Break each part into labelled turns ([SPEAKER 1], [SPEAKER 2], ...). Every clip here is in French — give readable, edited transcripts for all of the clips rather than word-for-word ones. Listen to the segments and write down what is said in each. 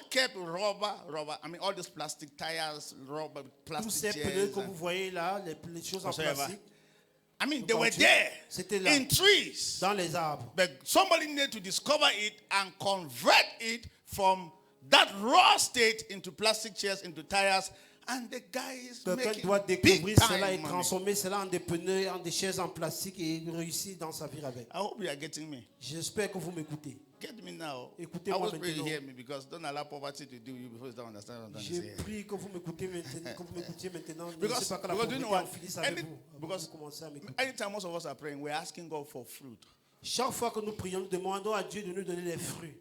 [SPEAKER 1] kept rubber. I mean, all these plastic tires, rubber,
[SPEAKER 2] Tous ces
[SPEAKER 1] plastic
[SPEAKER 2] pneus
[SPEAKER 1] chairs.
[SPEAKER 2] que vous voyez là, les choses en
[SPEAKER 1] Whatsoever.
[SPEAKER 2] plastique,
[SPEAKER 1] I mean, they were there
[SPEAKER 2] c'était là,
[SPEAKER 1] in trees.
[SPEAKER 2] dans les arbres.
[SPEAKER 1] But somebody needed to discover it and convert it from that raw state into plastic chairs, into tires. And the guy is
[SPEAKER 2] Quelqu'un
[SPEAKER 1] making
[SPEAKER 2] doit
[SPEAKER 1] big
[SPEAKER 2] découvrir cela et
[SPEAKER 1] time money.
[SPEAKER 2] transformer cela en des pneus, en des chaises en plastique et réussir dans sa vie avec.
[SPEAKER 1] I hope you are getting me.
[SPEAKER 2] J'espère que vous m'écoutez.
[SPEAKER 1] Get me now. I
[SPEAKER 2] Écoutez-moi
[SPEAKER 1] was praying you
[SPEAKER 2] maintenant.
[SPEAKER 1] hear me because don't allow poverty to do you before you don't understand what I'm trying to
[SPEAKER 2] J'ai
[SPEAKER 1] say.
[SPEAKER 2] pris que vous m'écoutez maintenant, que vous m'écoutiez maintenant. Je ne
[SPEAKER 1] Because-
[SPEAKER 2] sais pas que la
[SPEAKER 1] because do you
[SPEAKER 2] pauvreté
[SPEAKER 1] know what?
[SPEAKER 2] en finisse avec
[SPEAKER 1] Any-
[SPEAKER 2] vous.
[SPEAKER 1] because-
[SPEAKER 2] Vous commencez à m'écouter.
[SPEAKER 1] Anytime most of us are praying, we're asking God for fruit.
[SPEAKER 2] Chaque fois que nous prions, nous demandons à Dieu de nous donner les fruits.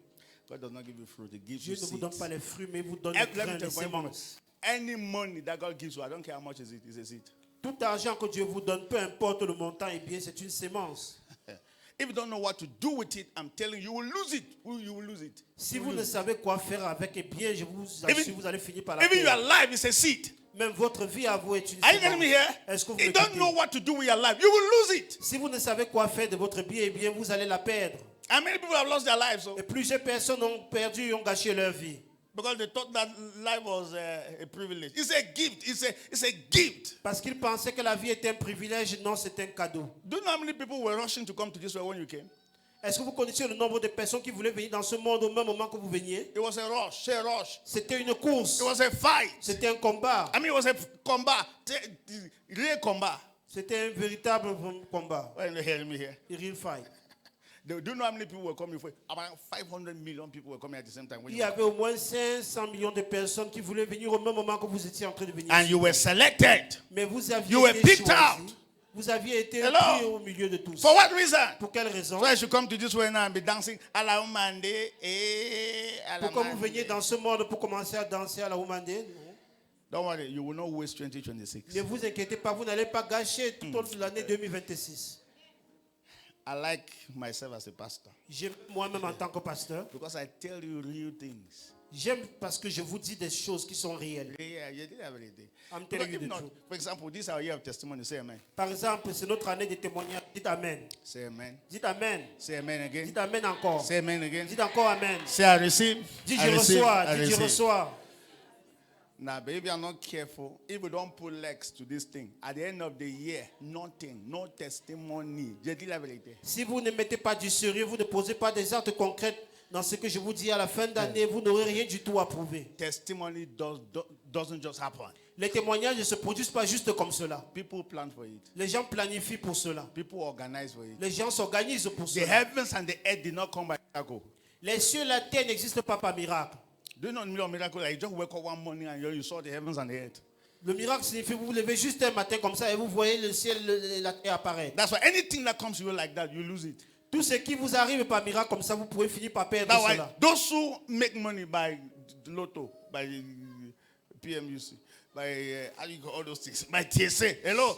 [SPEAKER 1] God does not give you fruit, He gives
[SPEAKER 2] Dieu
[SPEAKER 1] you
[SPEAKER 2] ne vous donne
[SPEAKER 1] seeds.
[SPEAKER 2] pas les fruits, mais il vous donne
[SPEAKER 1] Let
[SPEAKER 2] les
[SPEAKER 1] me
[SPEAKER 2] grains,
[SPEAKER 1] tell
[SPEAKER 2] les
[SPEAKER 1] you for a moment.
[SPEAKER 2] semences.
[SPEAKER 1] Any money that God gives you, I don't care how much is it, is a seed.
[SPEAKER 2] Tout argent que Dieu vous donne, peu importe le montant, eh bien, c'est une sémence.
[SPEAKER 1] If you don't know what to do with it, I'm telling you, you will lose it. You will lose it.
[SPEAKER 2] Si
[SPEAKER 1] You
[SPEAKER 2] vous
[SPEAKER 1] will
[SPEAKER 2] ne
[SPEAKER 1] lose it.
[SPEAKER 2] savez quoi faire avec, eh bien, je vous
[SPEAKER 1] Even-
[SPEAKER 2] assure, vous allez finir par la
[SPEAKER 1] Even your
[SPEAKER 2] perdre.
[SPEAKER 1] life is a seed.
[SPEAKER 2] Même votre vie à vous est une
[SPEAKER 1] Are you getting
[SPEAKER 2] sémence.
[SPEAKER 1] me here?
[SPEAKER 2] Est-ce que vous
[SPEAKER 1] If you don't
[SPEAKER 2] m'écoutez?
[SPEAKER 1] know what to do with your life, you will lose it.
[SPEAKER 2] Si vous ne savez quoi faire de votre vie, eh bien, vous allez la perdre.
[SPEAKER 1] And many people have lost their lives
[SPEAKER 2] Et plusieurs personnes ont perdu et ont gâché leur vie.
[SPEAKER 1] because they thought that life was a privilege. It's a gift. It's a gift.
[SPEAKER 2] Parce qu'ils pensaient que la vie était un privilège. Non, c'est un cadeau.
[SPEAKER 1] Do you know how many people were rushing to come to this world when you came?
[SPEAKER 2] Est-ce que vous connaissez le nombre de personnes qui voulaient venir dans ce monde au même moment que vous veniez?
[SPEAKER 1] It was a rush. Say rush.
[SPEAKER 2] C'était une course.
[SPEAKER 1] It was a fight.
[SPEAKER 2] C'était un combat.
[SPEAKER 1] I mean, it was a combat. Real combat.
[SPEAKER 2] C'était un véritable combat.
[SPEAKER 1] Why are you hearing me here?
[SPEAKER 2] A real fight.
[SPEAKER 1] Do you know how many people were coming for? About 500 million people were coming at the same time. When
[SPEAKER 2] Il
[SPEAKER 1] you
[SPEAKER 2] y
[SPEAKER 1] were
[SPEAKER 2] avait au moins 500 millions de personnes qui voulaient venir au même moment que vous étiez en train de venir.
[SPEAKER 1] and you were selected.
[SPEAKER 2] Mais vous aviez
[SPEAKER 1] You were
[SPEAKER 2] été
[SPEAKER 1] picked
[SPEAKER 2] choisi.
[SPEAKER 1] out.
[SPEAKER 2] Vous aviez été
[SPEAKER 1] Hello.
[SPEAKER 2] pris au milieu de tous.
[SPEAKER 1] For what reason?
[SPEAKER 2] Pour quelle raison?
[SPEAKER 1] So I should come to this way now and be dancing à la Mande, à la
[SPEAKER 2] Pourquoi vous
[SPEAKER 1] Mande.
[SPEAKER 2] veniez dans ce monde pour commencer à danser à la Oumandé? Non.
[SPEAKER 1] Don't worry, you will not waste 2026.
[SPEAKER 2] Ne vous inquiétez pas, vous n'allez pas gâcher tout au long de l'année 2026.
[SPEAKER 1] I like myself as a pastor
[SPEAKER 2] J'aime moi-même en tant que pasteur.
[SPEAKER 1] because I tell you real things.
[SPEAKER 2] J'aime parce que je vous dis des choses qui sont réelles.
[SPEAKER 1] Yeah, you did everything.
[SPEAKER 2] I'm
[SPEAKER 1] Because
[SPEAKER 2] telling you
[SPEAKER 1] if
[SPEAKER 2] the
[SPEAKER 1] not,
[SPEAKER 2] truth.
[SPEAKER 1] for example, this is our year of testimony. Say amen.
[SPEAKER 2] Par exemple, c'est notre année de témoignage. Dites Amen.
[SPEAKER 1] Say amen.
[SPEAKER 2] Dites Amen.
[SPEAKER 1] Say amen again.
[SPEAKER 2] Dites Amen encore.
[SPEAKER 1] Say amen again.
[SPEAKER 2] Dites encore Amen.
[SPEAKER 1] Say I receive.
[SPEAKER 2] Dites
[SPEAKER 1] I
[SPEAKER 2] je
[SPEAKER 1] receive.
[SPEAKER 2] reçois.
[SPEAKER 1] I
[SPEAKER 2] Dites je
[SPEAKER 1] receive.
[SPEAKER 2] reçois.
[SPEAKER 1] Now, but if you are not careful, if we don't put legs to this thing, at the end of the year, nothing, no testimony. Je dis la vérité.
[SPEAKER 2] Si vous ne mettez pas du sérieux, vous ne posez pas des actes concrets dans ce que je vous dis à la fin d'année, vous n'aurez rien du tout à prouver.
[SPEAKER 1] Testimony doesn't just happen.
[SPEAKER 2] Les témoignages ne se produisent pas juste comme cela.
[SPEAKER 1] People plan for it.
[SPEAKER 2] Les gens planifient pour cela.
[SPEAKER 1] People organize for it.
[SPEAKER 2] Les gens s'organisent pour
[SPEAKER 1] The
[SPEAKER 2] cela.
[SPEAKER 1] heavens and the earth did not come by miracle.
[SPEAKER 2] Les cieux et la terre n'existent pas par miracle.
[SPEAKER 1] Do you know the miracle? Like you just wake up one morning and you saw the heavens and the earth.
[SPEAKER 2] Le miracle signifie que vous vous levez juste un matin comme ça et vous voyez le ciel et la terre apparaître.
[SPEAKER 1] That's why anything that comes to you like that, you lose it.
[SPEAKER 2] Tout ce qui vous arrive par miracle comme ça, vous pouvez finir par perdre
[SPEAKER 1] That's why
[SPEAKER 2] cela.
[SPEAKER 1] those who make money by Lotto, by PMUC, by how you call all those things, by TSA, hello,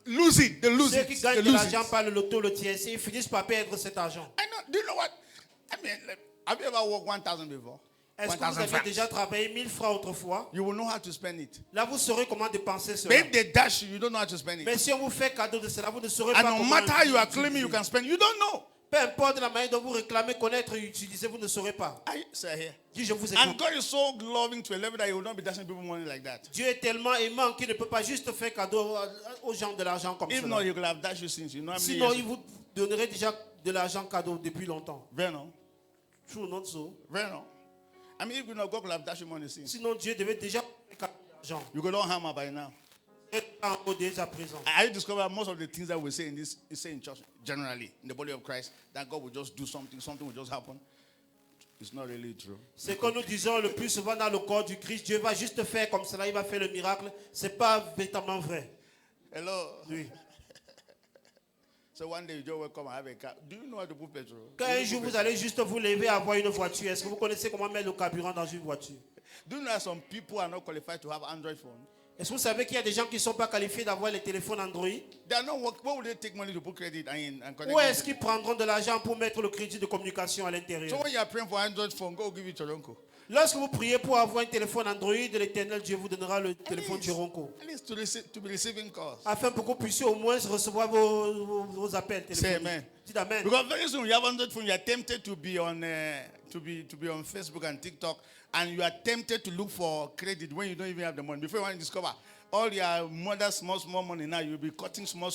[SPEAKER 1] lose it. They lose
[SPEAKER 2] Ceux
[SPEAKER 1] it.
[SPEAKER 2] qui
[SPEAKER 1] They
[SPEAKER 2] gagnent de
[SPEAKER 1] lose
[SPEAKER 2] l'argent
[SPEAKER 1] it.
[SPEAKER 2] par le loto, le TSC, ils finissent par perdre cet argent.
[SPEAKER 1] I know. Do you know what? I mean, like, have you ever worked 1,000 before?
[SPEAKER 2] Est-ce que vous
[SPEAKER 1] 1,000
[SPEAKER 2] avez
[SPEAKER 1] francs.
[SPEAKER 2] déjà travaillé 1000 francs autrefois?
[SPEAKER 1] You will know how to spend it.
[SPEAKER 2] Là, vous saurez comment dépenser
[SPEAKER 1] But
[SPEAKER 2] cela.
[SPEAKER 1] if they dash you, you don't know how to spend
[SPEAKER 2] Mais
[SPEAKER 1] it.
[SPEAKER 2] si on vous fait cadeau de cela, vous ne saurez
[SPEAKER 1] And
[SPEAKER 2] pas
[SPEAKER 1] no
[SPEAKER 2] comment
[SPEAKER 1] matter how you are
[SPEAKER 2] l'utiliser.
[SPEAKER 1] claiming you can spend, you don't know.
[SPEAKER 2] Peu importe la manière dont vous réclamez, connaître et utiliser, vous ne saurez pas.
[SPEAKER 1] I say here.
[SPEAKER 2] Dis, je vous
[SPEAKER 1] And
[SPEAKER 2] écoute.
[SPEAKER 1] God is so loving to a level that He will not be dashing people money like that.
[SPEAKER 2] Dieu est tellement aimant qu'il ne peut pas juste faire cadeau aux gens de l'argent comme
[SPEAKER 1] If
[SPEAKER 2] cela.
[SPEAKER 1] not, He could have dashed you since you know how many
[SPEAKER 2] Sinon,
[SPEAKER 1] years.
[SPEAKER 2] il vous donnerait déjà de l'argent cadeau depuis longtemps.
[SPEAKER 1] Very no.
[SPEAKER 2] True, not so.
[SPEAKER 1] Very no. I mean, if you know, God could have dashed you money since.
[SPEAKER 2] Sinon, Dieu devait déjà faire cadeau d'argent.
[SPEAKER 1] You could not hammer by now.
[SPEAKER 2] Dès à présent.
[SPEAKER 1] I discovered most of the things that we say in this, is say in church generally, in the body of Christ, that God will just do something, something will just happen. It's not really true.
[SPEAKER 2] Ce que nous disons le plus souvent dans le corps du Christ, Dieu va juste faire comme cela, il va faire le miracle. Ce n'est pas véritablement vrai.
[SPEAKER 1] Hello.
[SPEAKER 2] Oui.
[SPEAKER 1] So one day you just wake up and have a car. Do you know how to put petrol?
[SPEAKER 2] Quand un jour vous allez juste vous lever et avoir une voiture, est-ce que vous connaissez comment mettre le carburant dans une voiture?
[SPEAKER 1] Do you know that some people are not qualified to have Android phone?
[SPEAKER 2] Est-ce que vous savez qu'il y a des gens qui ne sont pas qualifiés d'avoir les téléphones Android?
[SPEAKER 1] They are not work. Where would they take money to put credit and connect?
[SPEAKER 2] Où est-ce qu'ils prendront de l'argent pour mettre le crédit de communication à
[SPEAKER 1] So
[SPEAKER 2] l'intérieur?
[SPEAKER 1] when you are praying for Android phone, go give it to your uncle.
[SPEAKER 2] Lorsque vous priez pour avoir un téléphone Android, l'Éternel Dieu vous donnera le téléphone Chironco.
[SPEAKER 1] At least to be receiving calls.
[SPEAKER 2] Afin pour que vous puissiez au moins recevoir vos appels
[SPEAKER 1] Say
[SPEAKER 2] téléphoniques.
[SPEAKER 1] amen.
[SPEAKER 2] Dites Amen.
[SPEAKER 1] Because very soon you have Android phone, you are tempted to be on to be on Facebook and TikTok and you are tempted to look for credit when you don't even have the money. Before you want to discover all your mother's small money now, you'll be cutting small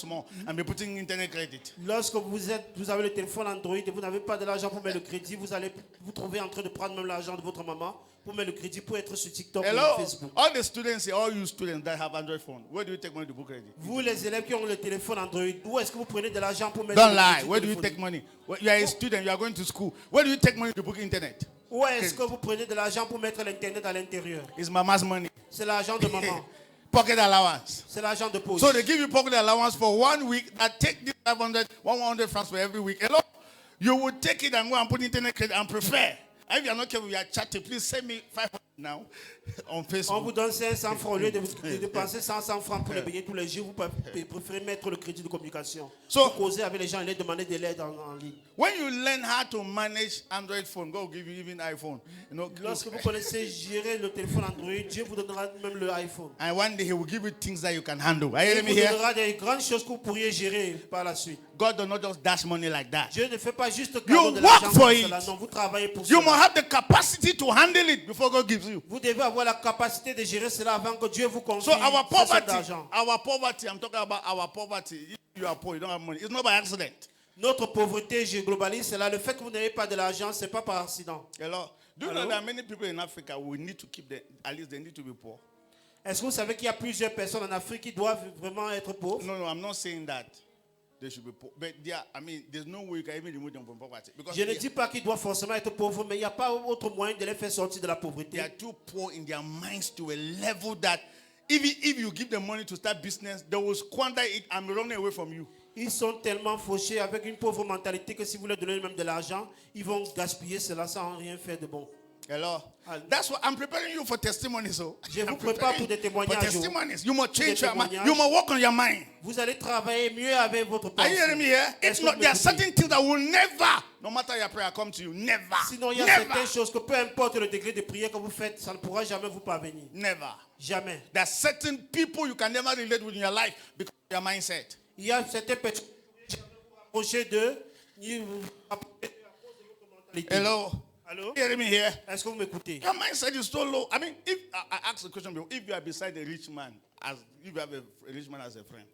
[SPEAKER 1] and be putting internet credit.
[SPEAKER 2] Lorsque vous avez le téléphone Android et vous n'avez pas de l'argent pour mettre le crédit, vous allez vous trouver en train de prendre même l'argent de votre maman pour mettre le crédit pour être sur TikTok
[SPEAKER 1] Hello,
[SPEAKER 2] ou Facebook.
[SPEAKER 1] all the students here, all you students that have Android phone, where do you take money to book credit?
[SPEAKER 2] Vous les élèves qui ont le téléphone Android, où est-ce que vous prenez de l'argent pour mettre
[SPEAKER 1] Don't
[SPEAKER 2] le
[SPEAKER 1] lie.
[SPEAKER 2] crédit
[SPEAKER 1] Where do you
[SPEAKER 2] téléphonique?
[SPEAKER 1] take money? You are a student, you are going to school. Where do you take money to book internet?
[SPEAKER 2] Où est-ce que vous prenez de l'argent pour mettre l'internet à l'intérieur?
[SPEAKER 1] It's mama's money.
[SPEAKER 2] C'est l'argent de maman.
[SPEAKER 1] Pocket allowance.
[SPEAKER 2] C'est l'argent de poche.
[SPEAKER 1] So they give you pocket allowance for 1 week. That take this 100 francs for every week. Hello? You would take it and go and put internet credit and prefer. If you are not careful, you are chatting. Please send me 500 now on
[SPEAKER 2] On
[SPEAKER 1] Facebook.
[SPEAKER 2] vous donne 500 francs au lieu de dépenser 500 francs pour les payer tous les jours. Vous préférez mettre le crédit de communication.
[SPEAKER 1] So-
[SPEAKER 2] Pour causer avec les gens et les demander de l'aide en ligne.
[SPEAKER 1] When you learn how to manage Android phone, God will give you even iPhone. You know,
[SPEAKER 2] Lorsque vous connaissez gérer le téléphone Android, Dieu vous donnera même le iPhone.
[SPEAKER 1] and one day He will give you things that you can handle. Are you
[SPEAKER 2] Il
[SPEAKER 1] hearing me
[SPEAKER 2] vous
[SPEAKER 1] here?
[SPEAKER 2] donnera des grandes choses que vous pourriez gérer par la suite.
[SPEAKER 1] God does not just dash money like that.
[SPEAKER 2] Dieu ne fait pas juste
[SPEAKER 1] You
[SPEAKER 2] cadeau de
[SPEAKER 1] work
[SPEAKER 2] l'argent
[SPEAKER 1] for
[SPEAKER 2] comme
[SPEAKER 1] it.
[SPEAKER 2] cela. Non, vous travaillez pour
[SPEAKER 1] You
[SPEAKER 2] cela.
[SPEAKER 1] must have the capacity to handle it before God gives you.
[SPEAKER 2] Vous devez avoir la capacité de gérer cela avant que Dieu vous confie
[SPEAKER 1] So our
[SPEAKER 2] cette somme
[SPEAKER 1] poverty,
[SPEAKER 2] d'argent.
[SPEAKER 1] I'm talking about our poverty. If you are poor, you don't have money. It's not by accident.
[SPEAKER 2] Notre pauvreté, je globalise cela. Le fait que vous n'avez pas de l'argent, ce n'est pas par accident.
[SPEAKER 1] Hello. Do you
[SPEAKER 2] Hello?
[SPEAKER 1] know that many people in Africa will need to keep at least they need to be poor?
[SPEAKER 2] Est-ce que vous savez qu'il y a plusieurs personnes en Afrique qui doivent vraiment être pauvres?
[SPEAKER 1] No, I'm not saying that they should be poor. But there's no way you can even remove them from poverty. Because
[SPEAKER 2] Je ne dis pas qu'ils doivent forcément être pauvres, mais il n'y a pas autre moyen de les faire sortir de la
[SPEAKER 1] they
[SPEAKER 2] pauvreté.
[SPEAKER 1] are too poor in their minds to a level that if you give them money to start business, they will squander it and be running away from you.
[SPEAKER 2] Ils sont tellement fauchés avec une pauvre mentalité que si vous leur donnez même de l'argent, ils vont gaspiller cela sans rien faire de bon.
[SPEAKER 1] Hello.
[SPEAKER 2] Hello.
[SPEAKER 1] That's what I'm preparing you for testimonies. So
[SPEAKER 2] Je vous
[SPEAKER 1] I'm
[SPEAKER 2] prépare
[SPEAKER 1] preparing
[SPEAKER 2] pour des
[SPEAKER 1] for
[SPEAKER 2] témoignages.
[SPEAKER 1] testimonies. You must change
[SPEAKER 2] Des
[SPEAKER 1] your mind.
[SPEAKER 2] témoignages.
[SPEAKER 1] You must work on your mind.
[SPEAKER 2] Vous allez travailler mieux avec votre
[SPEAKER 1] Are you hearing me here?
[SPEAKER 2] Est-ce
[SPEAKER 1] It's
[SPEAKER 2] que
[SPEAKER 1] not,
[SPEAKER 2] vous
[SPEAKER 1] there are
[SPEAKER 2] m'écoutez?
[SPEAKER 1] certain things that will never, no matter your prayer, come to you. Never.
[SPEAKER 2] Sinon, il y a
[SPEAKER 1] Never.
[SPEAKER 2] certaines choses que peu importe le degré de prière que vous faites, ça ne pourra jamais vous parvenir.
[SPEAKER 1] Never.
[SPEAKER 2] Jamais.
[SPEAKER 1] There are certain people you can never relate with in your life because of your mindset.
[SPEAKER 2] Il y a certaines personnes qui ne jamais vous rapprocher d'eux, ni vous rapprocher d'eux à cause de votre mentalité.
[SPEAKER 1] Hello.
[SPEAKER 2] Allô?
[SPEAKER 1] You hearing me here?
[SPEAKER 2] Est-ce que vous m'écoutez?
[SPEAKER 1] Your mindset is so low. I mean, if I ask the question before, if you are beside a rich man, if you have a rich man as a friend,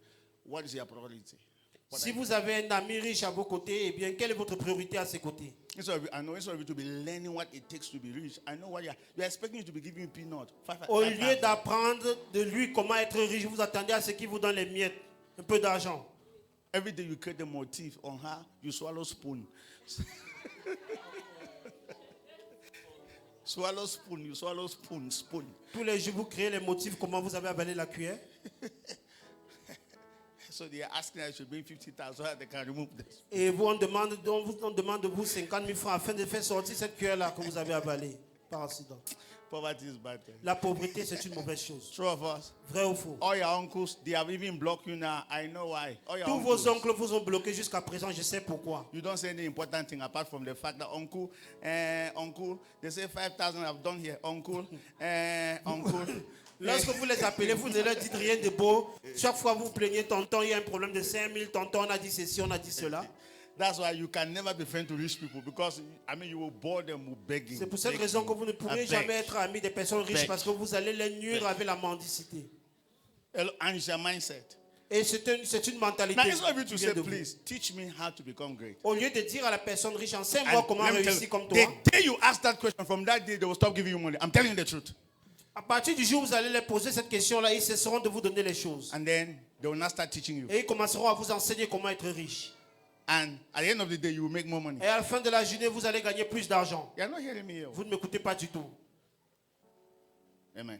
[SPEAKER 1] what is your priority? What
[SPEAKER 2] Si
[SPEAKER 1] are you-
[SPEAKER 2] vous avez un ami riche à vos côtés, eh bien, quelle est votre priorité à ses côtés?
[SPEAKER 1] instead of you to be learning what it takes to be rich, I know what you're expecting you to be giving you peanuts.
[SPEAKER 2] Au lieu d'apprendre de lui comment être riche, vous attendez à ce qu'il vous donne les miettes, un peu d'argent.
[SPEAKER 1] Every day you create the motif on her, you swallow spoon. Swallow spoon, you swallow spoon.
[SPEAKER 2] Tous les jours, vous créez les motifs, comment vous avez avalé la cuillère.
[SPEAKER 1] So they are asking I should bring 50,000 so that they can remove this.
[SPEAKER 2] Et vous, on demande de vous 50 000 francs afin de faire sortir cette cuillère-là que vous avez avalée par accident.
[SPEAKER 1] Poverty is bad.
[SPEAKER 2] La pauvreté, c'est une mauvaise chose.
[SPEAKER 1] True of us.
[SPEAKER 2] Vrai ou faux?
[SPEAKER 1] All your uncles, they have even blocked you now. I know why. All your
[SPEAKER 2] Tous
[SPEAKER 1] uncles.
[SPEAKER 2] vos oncles vous ont bloqué jusqu'à présent, je sais pourquoi.
[SPEAKER 1] You don't say any important thing apart from the fact that uncle, they say 5,000 I've done here. Uncle.
[SPEAKER 2] Lorsque vous les appelez, vous ne leur dites rien de beau. Chaque fois vous plaignez, tonton, il y a un problème de 5 000, tonton, on a dit ceci, on a dit cela.
[SPEAKER 1] That's why you can never be friends to rich people because, you will bore them with begging.
[SPEAKER 2] C'est pour cette raison que vous ne pourrez jamais être ami des personnes riches parce que vous allez les nuire avec la mendicité.
[SPEAKER 1] And it's your mindset.
[SPEAKER 2] Et c'est une mentalité.
[SPEAKER 1] Now, it's not you
[SPEAKER 2] qui
[SPEAKER 1] to
[SPEAKER 2] vient
[SPEAKER 1] say,
[SPEAKER 2] de vous.
[SPEAKER 1] please, teach me how to become great.
[SPEAKER 2] Au lieu de dire à la personne riche, enseigne-moi
[SPEAKER 1] And
[SPEAKER 2] comment
[SPEAKER 1] let me tell
[SPEAKER 2] réussir
[SPEAKER 1] you,
[SPEAKER 2] comme toi.
[SPEAKER 1] the day you ask that question, from that day, they will stop giving you money. I'm telling you the truth.
[SPEAKER 2] À partir du jour où vous allez leur poser cette question-là, ils cesseront de vous donner les choses.
[SPEAKER 1] And then they will not start teaching you.
[SPEAKER 2] Et ils commenceront à vous enseigner comment être riche.
[SPEAKER 1] And at the end of the day, you will make more money.
[SPEAKER 2] Et à la fin de la journée, vous allez gagner plus d'argent.
[SPEAKER 1] You're not hearing me here.
[SPEAKER 2] Vous ne m'écoutez pas du tout.
[SPEAKER 1] Amen.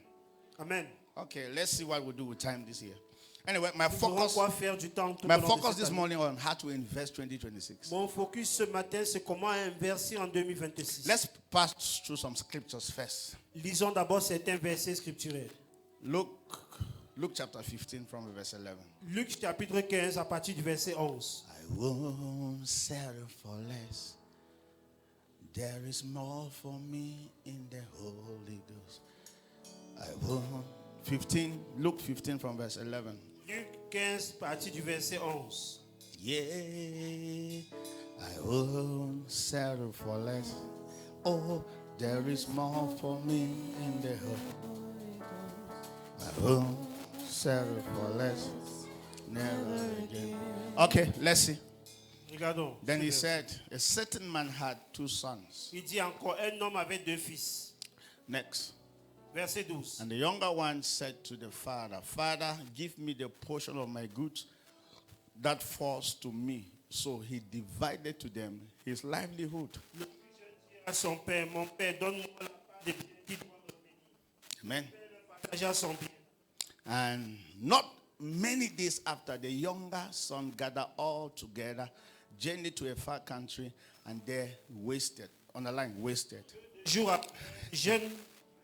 [SPEAKER 2] Amen.
[SPEAKER 1] Okay, let's see what we'll do with time this year. Anyway, my
[SPEAKER 2] Nous verrons
[SPEAKER 1] focus,
[SPEAKER 2] quoi faire du temps tout au
[SPEAKER 1] my
[SPEAKER 2] long de
[SPEAKER 1] focus
[SPEAKER 2] cette
[SPEAKER 1] this
[SPEAKER 2] année.
[SPEAKER 1] morning on how to invest 2026.
[SPEAKER 2] Mon focus ce matin, c'est comment investir en 2026.
[SPEAKER 1] Let's pass through some scriptures first.
[SPEAKER 2] Lisons d'abord certains versets scripturels.
[SPEAKER 1] Luke chapter 15 from verse 11.
[SPEAKER 2] Luc chapitre 15 à partir du verset 11.
[SPEAKER 1] I won't settle for less. There is more for me in the Holy Ghost. I won't. Luke 15 from verse 11.
[SPEAKER 2] Luc 15 à partir du verset 11.
[SPEAKER 1] Yeah, I won't settle for less. Oh, There is more for me in the Holy Ghost. I won't settle for less. Never again. Okay, let's see.
[SPEAKER 2] Regardons.
[SPEAKER 1] Then he said, a certain man had 2 sons.
[SPEAKER 2] Il dit encore, un homme avait 2 fils.
[SPEAKER 1] Next.
[SPEAKER 2] Verset 12.
[SPEAKER 1] And the younger one said to the father, Father, give me the portion of my goods that falls to me. So he divided to them his livelihood.
[SPEAKER 2] À son père, mon père, donne-moi la part des biens qui doit me venir.
[SPEAKER 1] Amen.
[SPEAKER 2] Partage à son bien.
[SPEAKER 1] And not many days after, the younger son gathered all together, journeyed to a far country, and there wasted. On the line, wasted.
[SPEAKER 2] Jour après, jeune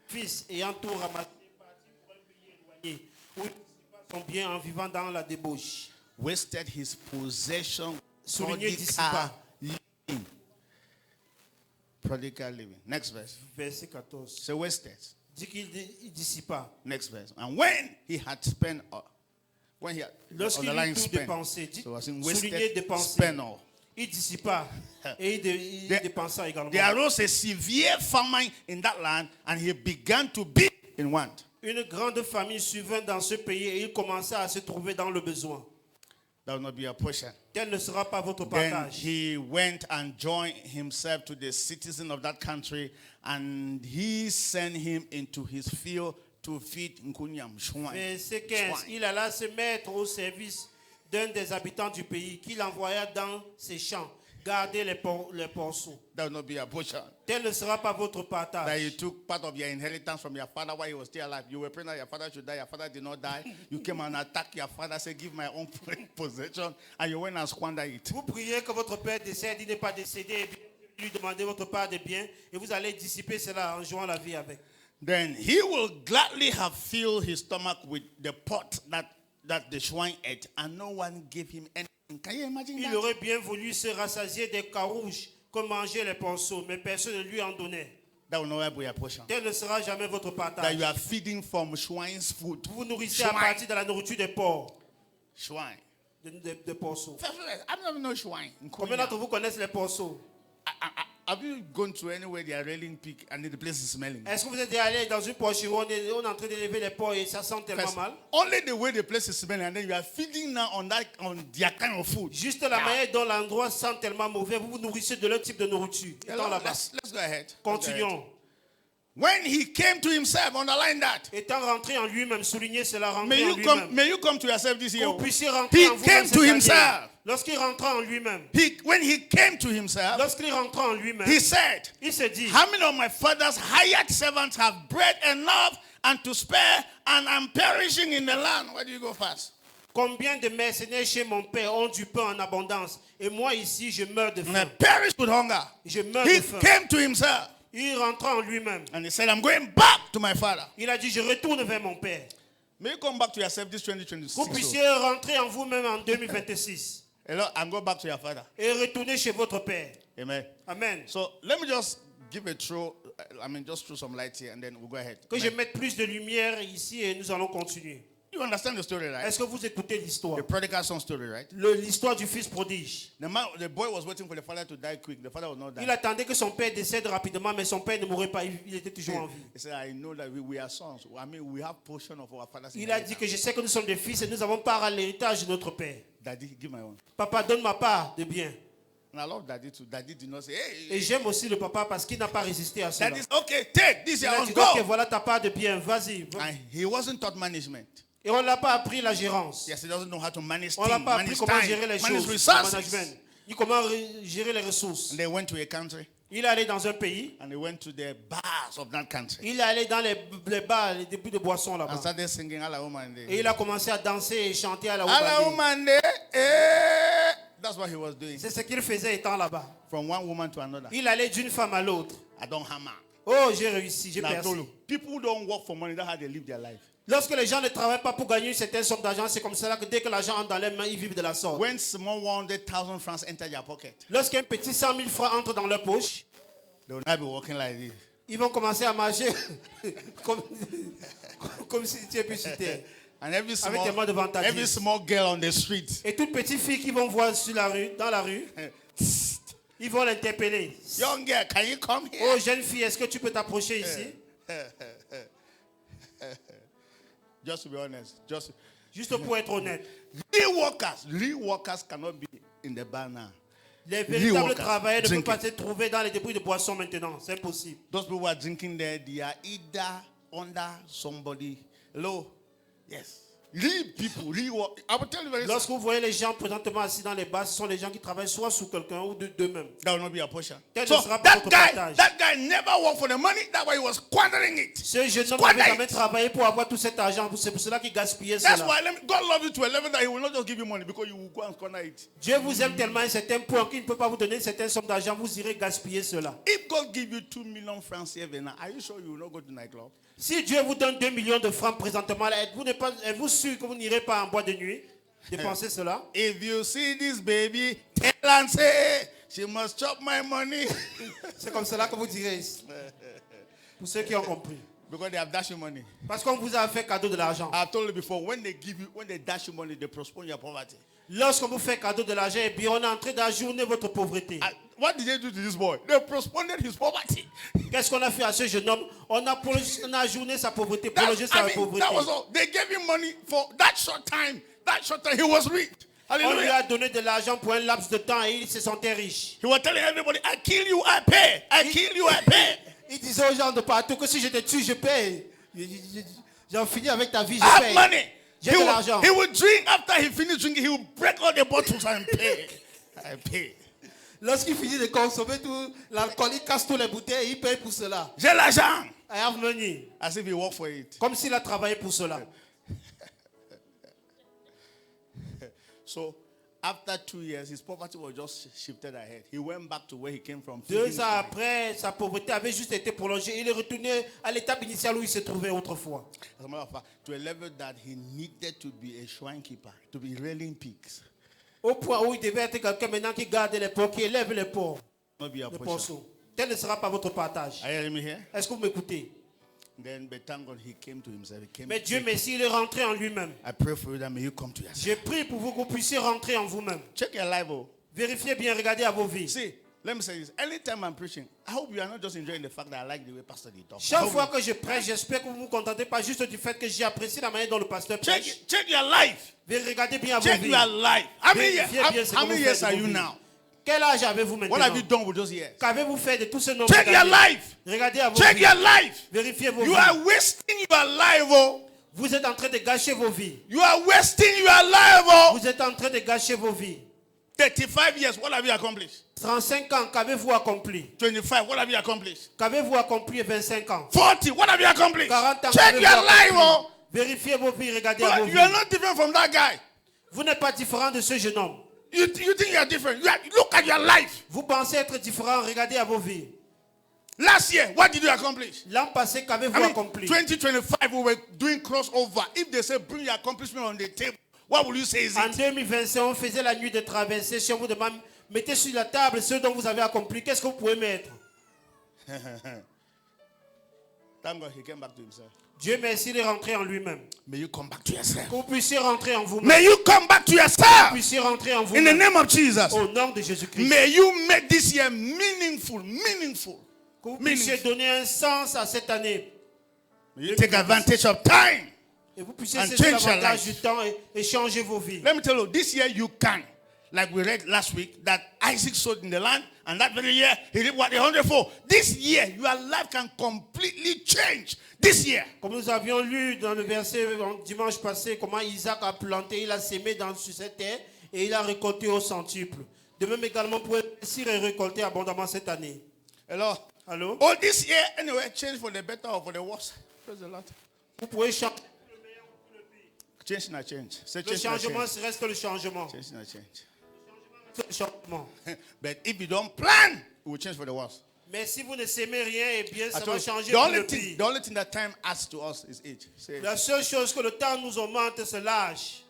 [SPEAKER 2] fils ayant tout ramassé, parti pour un pays éloigné, où il dissipa son bien en vivant dans la débauche.
[SPEAKER 1] Wasted his possession.
[SPEAKER 2] Souligné
[SPEAKER 1] Prodigal
[SPEAKER 2] dissipa.
[SPEAKER 1] living. Prodigal living. Next verse.
[SPEAKER 2] Verset 14.
[SPEAKER 1] So wasted.
[SPEAKER 2] Dit qu'il dissipa.
[SPEAKER 1] Next verse. And when he had spent all, when he had
[SPEAKER 2] Lorsqu'il
[SPEAKER 1] underline
[SPEAKER 2] eut tout
[SPEAKER 1] spent,
[SPEAKER 2] dépensé, dit,
[SPEAKER 1] so I was saying
[SPEAKER 2] souligné
[SPEAKER 1] wasted,
[SPEAKER 2] dépensé,
[SPEAKER 1] spent all.
[SPEAKER 2] il dissipa et il
[SPEAKER 1] There-
[SPEAKER 2] dépensa également.
[SPEAKER 1] There arose a severe famine in that land, and he began to be in want.
[SPEAKER 2] Une grande famine survint dans ce pays et il commença à se trouver dans le besoin.
[SPEAKER 1] That will not be a portion.
[SPEAKER 2] Tel ne sera pas votre
[SPEAKER 1] Then
[SPEAKER 2] partage.
[SPEAKER 1] he went and joined himself to the citizen of that country, and he sent him into his field to feed nkunyam swine.
[SPEAKER 2] Verset 15.
[SPEAKER 1] Swine.
[SPEAKER 2] Il alla se mettre au service d'un des habitants du pays qu'il envoya dans ses champs garder les porceaux.
[SPEAKER 1] That will not be a portion.
[SPEAKER 2] Tel ne sera pas votre
[SPEAKER 1] That
[SPEAKER 2] partage.
[SPEAKER 1] you took part of your inheritance from your father while he was still alive. You were praying that your father should die. Your father did not die. You came and attacked your father, said, give my own possession. And you went and squandered it.
[SPEAKER 2] Vous priez que votre père décède, il n'est pas décédé, et bien, lui demandez votre part de biens et vous allez dissiper cela en jouant la vie avec.
[SPEAKER 1] Then he will gladly have filled his stomach with the pot that the swine ate, and no one gave him anything. Can you imagine
[SPEAKER 2] Il
[SPEAKER 1] that?
[SPEAKER 2] aurait bien voulu se rassasier des carouges que mangeaient les porceaux, mais personne ne lui en donnait.
[SPEAKER 1] That will never be a portion.
[SPEAKER 2] Tel ne sera jamais votre
[SPEAKER 1] That
[SPEAKER 2] partage.
[SPEAKER 1] you are feeding from swine's food.
[SPEAKER 2] Vous vous nourrissez à partir de la nourriture des porcs,
[SPEAKER 1] Swine.
[SPEAKER 2] des porceaux.
[SPEAKER 1] I don't know swine.
[SPEAKER 2] Combien d'entre vous connaissent les porceaux?
[SPEAKER 1] Have you gone to anywhere they are railing pig and the place is smelling?
[SPEAKER 2] Est-ce que vous êtes déjà allé dans une porcherie où on est en train d'élever les porcs et ça sent tellement
[SPEAKER 1] Because
[SPEAKER 2] mal?
[SPEAKER 1] only the way the place is smelling, and then you are feeding now on their kind of food.
[SPEAKER 2] Juste la manière dont l'endroit sent tellement mauvais, vous vous nourrissez de leur type de nourriture. Étant là-bas.
[SPEAKER 1] Let's go ahead. Let's go ahead.
[SPEAKER 2] Continuons.
[SPEAKER 1] When he came to himself, underline that.
[SPEAKER 2] Étant rentré en lui-même, soulignez cela, rentré
[SPEAKER 1] May
[SPEAKER 2] en
[SPEAKER 1] you
[SPEAKER 2] lui-même.
[SPEAKER 1] come to yourself this year.
[SPEAKER 2] Vous puissiez rentrer
[SPEAKER 1] He
[SPEAKER 2] en vous
[SPEAKER 1] came to himself.
[SPEAKER 2] Lorsqu'il rentra en lui-même,
[SPEAKER 1] When he came to himself,
[SPEAKER 2] lorsqu'il rentra en lui-même,
[SPEAKER 1] he said,
[SPEAKER 2] il se dit,
[SPEAKER 1] how many of my father's hired servants have bread enough and to spare, and I'm perishing in the land? Where do you go first?
[SPEAKER 2] combien de mercenaires chez mon père ont du pain en abondance et moi ici je meurs de
[SPEAKER 1] And I
[SPEAKER 2] faim.
[SPEAKER 1] perish with hunger.
[SPEAKER 2] Je meurs
[SPEAKER 1] He
[SPEAKER 2] de faim.
[SPEAKER 1] came to himself
[SPEAKER 2] Il rentra en lui-même.
[SPEAKER 1] and he said, I'm going back to my father.
[SPEAKER 2] Il a dit, je retourne vers mon père.
[SPEAKER 1] May you come back to yourself this 2026.
[SPEAKER 2] Vous puissiez rentrer en vous-même en 2026
[SPEAKER 1] Hello, and go back to your father.
[SPEAKER 2] et retourner chez votre père.
[SPEAKER 1] Amen.
[SPEAKER 2] Amen.
[SPEAKER 1] So let me just give a just throw some light here, and then we'll go ahead.
[SPEAKER 2] Que je
[SPEAKER 1] Amen.
[SPEAKER 2] mette plus de lumière ici et nous allons continuer.
[SPEAKER 1] You understand the story, right?
[SPEAKER 2] Est-ce que vous écoutez l'histoire?
[SPEAKER 1] The prodigal son story, right?
[SPEAKER 2] L'histoire du fils prodige.
[SPEAKER 1] The boy was waiting for the father to die quick. The father was not
[SPEAKER 2] Il
[SPEAKER 1] die.
[SPEAKER 2] attendait que son père décède rapidement, mais son père ne mourrait pas. Il était toujours en vie.
[SPEAKER 1] He said, I know that we are sons. I mean, we have portion of our father's
[SPEAKER 2] Il a dit
[SPEAKER 1] inheritance.
[SPEAKER 2] que je sais que nous sommes des fils et nous avons part à l'héritage de notre père.
[SPEAKER 1] Daddy, give my own.
[SPEAKER 2] Papa, donne ma part de bien.
[SPEAKER 1] And I love Daddy too. Daddy did not say, hey.
[SPEAKER 2] Et j'aime aussi le papa parce qu'il n'a pas résisté à cela.
[SPEAKER 1] Daddy's okay, take this
[SPEAKER 2] Il
[SPEAKER 1] your
[SPEAKER 2] a
[SPEAKER 1] own,
[SPEAKER 2] dit,
[SPEAKER 1] go.
[SPEAKER 2] ok, voilà ta part de bien, vas-y.
[SPEAKER 1] And he wasn't taught management.
[SPEAKER 2] Et on ne l'a pas appris la gérance.
[SPEAKER 1] Yes, he doesn't know how to manage
[SPEAKER 2] On ne l'a
[SPEAKER 1] things,
[SPEAKER 2] pas appris
[SPEAKER 1] manage
[SPEAKER 2] comment
[SPEAKER 1] time,
[SPEAKER 2] gérer les
[SPEAKER 1] manage
[SPEAKER 2] choses, le
[SPEAKER 1] resources.
[SPEAKER 2] management, ni comment gérer les ressources.
[SPEAKER 1] And they went to a country,
[SPEAKER 2] Il est allé dans un pays,
[SPEAKER 1] and they went to the bars of that country.
[SPEAKER 2] il est allé dans les bars, les débuts de boissons
[SPEAKER 1] And
[SPEAKER 2] là-bas.
[SPEAKER 1] started singing Alla Woman
[SPEAKER 2] Et
[SPEAKER 1] Day.
[SPEAKER 2] il a commencé à danser et chanter à la
[SPEAKER 1] Alla
[SPEAKER 2] Oubadi.
[SPEAKER 1] Woman Day. Eh. That's what he was doing.
[SPEAKER 2] C'est ce qu'il faisait étant là-bas.
[SPEAKER 1] From one woman to another.
[SPEAKER 2] Il allait d'une femme à l'autre.
[SPEAKER 1] I don't hammer.
[SPEAKER 2] Oh, j'ai réussi, j'ai
[SPEAKER 1] Now, I told
[SPEAKER 2] percé.
[SPEAKER 1] you, people who don't work for money, that's how they live their life.
[SPEAKER 2] Lorsque les gens ne travaillent pas pour gagner une certaine somme d'argent, c'est comme cela que dès que l'argent entre dans les mains, ils vivent de la sorte.
[SPEAKER 1] When small 100,000 francs enter their pocket,
[SPEAKER 2] Lorsqu'un petit 100 000 francs entre dans leur poche,
[SPEAKER 1] they will not be walking like this.
[SPEAKER 2] ils vont commencer à marcher comme si tu étais cité.
[SPEAKER 1] And every
[SPEAKER 2] Avec tellement de vantages.
[SPEAKER 1] small girl on the street,
[SPEAKER 2] Et toute petite fille qui vont voir sur la rue, dans la rue, Ils vont l'interpeller.
[SPEAKER 1] Young girl, can you come here?
[SPEAKER 2] Oh, jeune fille, est-ce que tu peux t'approcher ici?
[SPEAKER 1] Just to be honest,
[SPEAKER 2] Juste pour être honnête.
[SPEAKER 1] real workers cannot be in the bar now.
[SPEAKER 2] Les véritables
[SPEAKER 1] workers
[SPEAKER 2] travailleurs ne peuvent
[SPEAKER 1] drinking.
[SPEAKER 2] pas se trouver dans les débris de boissons maintenant. C'est impossible.
[SPEAKER 1] Those people who are drinking there, they are either under somebody. Hello? Yes. Real people, real work. I will tell you very
[SPEAKER 2] Lorsque vous voyez les gens présentement assis dans les bars, ce sont les gens qui travaillent soit sous quelqu'un ou d'eux-mêmes.
[SPEAKER 1] that will not be a portion.
[SPEAKER 2] Tel
[SPEAKER 1] So
[SPEAKER 2] ne sera pas votre partage.
[SPEAKER 1] that guy never worked for the money. That's why he was squandering it.
[SPEAKER 2] Ce jeune homme
[SPEAKER 1] Squander
[SPEAKER 2] n'avait
[SPEAKER 1] it.
[SPEAKER 2] jamais travaillé pour avoir tout cet argent. C'est pour cela qu'il gaspillait
[SPEAKER 1] That's
[SPEAKER 2] cela.
[SPEAKER 1] why God loves you to a level that he will not just give you money because you will go and squander it.
[SPEAKER 2] Dieu vous aime tellement à un certain point qu'il ne peut pas vous donner une certaine somme d'argent. Vous irez gaspiller cela.
[SPEAKER 1] If God give you 2 million francs here now, are you sure you will not go to nightclub?
[SPEAKER 2] Si Dieu vous donne 2 millions de francs présentement, êtes-vous sûr que vous n'irez pas en boîte de nuit dépenser cela?
[SPEAKER 1] If you see this baby, tell and say, she must chop my money.
[SPEAKER 2] C'est comme cela que vous direz. Pour ceux qui ont compris.
[SPEAKER 1] Because they have dashed you money.
[SPEAKER 2] Parce qu'on vous a fait cadeau de l'argent.
[SPEAKER 1] I've told you before, when they dash you money, they postpone your poverty.
[SPEAKER 2] Lorsqu'on vous fait cadeau de l'argent, et bien on est en train d'ajourner votre pauvreté.
[SPEAKER 1] What did they do to this boy? They postponed his poverty.
[SPEAKER 2] Qu'est-ce qu'on a fait à ce jeune homme? On a ajourné sa pauvreté, prolongé sa pauvreté.
[SPEAKER 1] That was all. They gave him money for that short time. That short time, he was rich.
[SPEAKER 2] On lui
[SPEAKER 1] Hallelujah.
[SPEAKER 2] a donné de l'argent pour un laps de temps et il se sentait riche.
[SPEAKER 1] He was telling everybody, I kill you, I pay. I kill you, I pay.
[SPEAKER 2] Il disait aux gens de partout que si je te tue, je paye. J'en finis avec ta vie,
[SPEAKER 1] I
[SPEAKER 2] je
[SPEAKER 1] have
[SPEAKER 2] paye.
[SPEAKER 1] money.
[SPEAKER 2] J'ai de l'argent.
[SPEAKER 1] He would drink. After he finished drinking, he would break all the bottles and pay. I pay.
[SPEAKER 2] Lorsqu'il finit de consommer tout l'alcool, il casse toutes les bouteilles et il paye pour cela.
[SPEAKER 1] J'ai l'argent.
[SPEAKER 2] I have money.
[SPEAKER 1] As if he worked for it.
[SPEAKER 2] Comme s'il a travaillé pour cela.
[SPEAKER 1] So, after 2 years, his poverty was just shifted ahead. He went back to where he came from.
[SPEAKER 2] 2 ans après, sa pauvreté avait juste été prolongée. Il est retourné à l'étape initiale où il se trouvait autrefois.
[SPEAKER 1] As a matter of fact, to a level that he needed to be a shrine keeper, to be railing pigs.
[SPEAKER 2] Au point où il devait être quelqu'un maintenant qui garde les porcs, qui élève les porcs.
[SPEAKER 1] Not be a
[SPEAKER 2] Les
[SPEAKER 1] portion.
[SPEAKER 2] porceaux. Tel ne sera pas votre partage.
[SPEAKER 1] Are you hearing me here?
[SPEAKER 2] Est-ce que vous m'écoutez?
[SPEAKER 1] Then, but thank God, he came to himself. He came
[SPEAKER 2] Mais
[SPEAKER 1] to
[SPEAKER 2] Dieu merci, il est rentré en lui-même.
[SPEAKER 1] I pray for you that may you come to yourself.
[SPEAKER 2] Je prie pour vous que vous puissiez rentrer en vous-même.
[SPEAKER 1] Check your life. Oh.
[SPEAKER 2] Vérifiez bien, regardez à vos vies.
[SPEAKER 1] See, let me say this. Anytime I'm preaching, I hope you are not just enjoying the fact that I like the way Pastor did talk.
[SPEAKER 2] Chaque fois que je prêche, j'espère que vous ne vous contentez pas juste du fait que j'apprécie la manière dont le pasteur prêche.
[SPEAKER 1] Check your life.
[SPEAKER 2] Regardez bien à vos
[SPEAKER 1] Check
[SPEAKER 2] vies.
[SPEAKER 1] your life. How many
[SPEAKER 2] Vérifiez bien ce que
[SPEAKER 1] how
[SPEAKER 2] vous
[SPEAKER 1] many
[SPEAKER 2] faites
[SPEAKER 1] years
[SPEAKER 2] de
[SPEAKER 1] are
[SPEAKER 2] vos
[SPEAKER 1] you
[SPEAKER 2] vies.
[SPEAKER 1] now?
[SPEAKER 2] Quel âge avez-vous
[SPEAKER 1] What have
[SPEAKER 2] maintenant?
[SPEAKER 1] you done with those years?
[SPEAKER 2] Qu'avez-vous fait de tout ce nombre
[SPEAKER 1] Check your
[SPEAKER 2] d'années?
[SPEAKER 1] life.
[SPEAKER 2] Regardez à vos
[SPEAKER 1] Check
[SPEAKER 2] vies.
[SPEAKER 1] your life.
[SPEAKER 2] Vérifiez vos
[SPEAKER 1] You
[SPEAKER 2] vies.
[SPEAKER 1] are wasting your life. Oh.
[SPEAKER 2] Vous êtes en train de gâcher vos vies.
[SPEAKER 1] You are wasting your life. Oh.
[SPEAKER 2] Vous êtes en train de gâcher vos vies.
[SPEAKER 1] 35 years. What have you accomplished?
[SPEAKER 2] 35 ans, qu'avez-vous accompli?
[SPEAKER 1] 25. What have you accomplished?
[SPEAKER 2] Qu'avez-vous accompli 25 ans?
[SPEAKER 1] 40. What have you accomplished?
[SPEAKER 2] 40 ans,
[SPEAKER 1] Check
[SPEAKER 2] qu'avez-vous
[SPEAKER 1] your life.
[SPEAKER 2] accompli?
[SPEAKER 1] Oh.
[SPEAKER 2] Vérifiez vos vies, regardez à vos
[SPEAKER 1] You are
[SPEAKER 2] vies.
[SPEAKER 1] not different from that guy.
[SPEAKER 2] Vous n'êtes pas différent de ce jeune homme.
[SPEAKER 1] You think you are different. Look at your life.
[SPEAKER 2] Vous pensez être différent, regardez à vos vies.
[SPEAKER 1] Last year, what did you accomplish?
[SPEAKER 2] L'an passé, qu'avez-vous
[SPEAKER 1] I mean,
[SPEAKER 2] accompli?
[SPEAKER 1] 2025, we were doing crossover. If they say bring your accomplishment on the table, what will you say is
[SPEAKER 2] En
[SPEAKER 1] it?
[SPEAKER 2] 2025, on faisait la nuit de traversée. Si on vous demande, mettez sur la table ce dont vous avez accompli, qu'est-ce que vous pouvez mettre?
[SPEAKER 1] Thank God he came back to himself.
[SPEAKER 2] Dieu merci de rentrer en lui-même.
[SPEAKER 1] May you come back to yourself.
[SPEAKER 2] Que vous puissiez rentrer en vous-même.
[SPEAKER 1] May you come back to
[SPEAKER 2] Que vous
[SPEAKER 1] yourself.
[SPEAKER 2] puissiez rentrer en
[SPEAKER 1] In the
[SPEAKER 2] vous-même.
[SPEAKER 1] name of Jesus.
[SPEAKER 2] Au nom de Jésus-Christ.
[SPEAKER 1] May you make this year meaningful. Meaningful.
[SPEAKER 2] Que vous puissiez donner un sens à cette année.
[SPEAKER 1] May you take advantage of time.
[SPEAKER 2] Et vous puissiez
[SPEAKER 1] And
[SPEAKER 2] saisir
[SPEAKER 1] change your
[SPEAKER 2] l'avantage
[SPEAKER 1] life.
[SPEAKER 2] du temps et changer vos vies.
[SPEAKER 1] Let me tell you, this year you can. Like we read last week, that Isaac sowed in the land, and that very year he did what 100-fold. This year, your life can completely change. This year.
[SPEAKER 2] Comme nous avions lu dans le verset dimanche passé, comment Isaac a planté, il a sémé sur cette terre et il a récolté au centuple. De même également, pour réussir et récolter abondamment cette année.
[SPEAKER 1] Hello.
[SPEAKER 2] Allô?
[SPEAKER 1] Oh, this year, anyway, change for the better or for the worse. Praise the Lord.
[SPEAKER 2] Vous pouvez changer.
[SPEAKER 1] Change na change. Say
[SPEAKER 2] Le
[SPEAKER 1] change na
[SPEAKER 2] changement
[SPEAKER 1] change.
[SPEAKER 2] reste le changement.
[SPEAKER 1] Change na change.
[SPEAKER 2] Le changement.
[SPEAKER 1] But if you don't plan, it will change for the worse.
[SPEAKER 2] Mais si vous ne sémez rien, eh bien, ça
[SPEAKER 1] I
[SPEAKER 2] va
[SPEAKER 1] told you,
[SPEAKER 2] changer
[SPEAKER 1] the
[SPEAKER 2] pour
[SPEAKER 1] only
[SPEAKER 2] le
[SPEAKER 1] thing,
[SPEAKER 2] pire.
[SPEAKER 1] the only thing that time adds to us is age. Say
[SPEAKER 2] La seule chose que le temps nous augmente, c'est l'âge.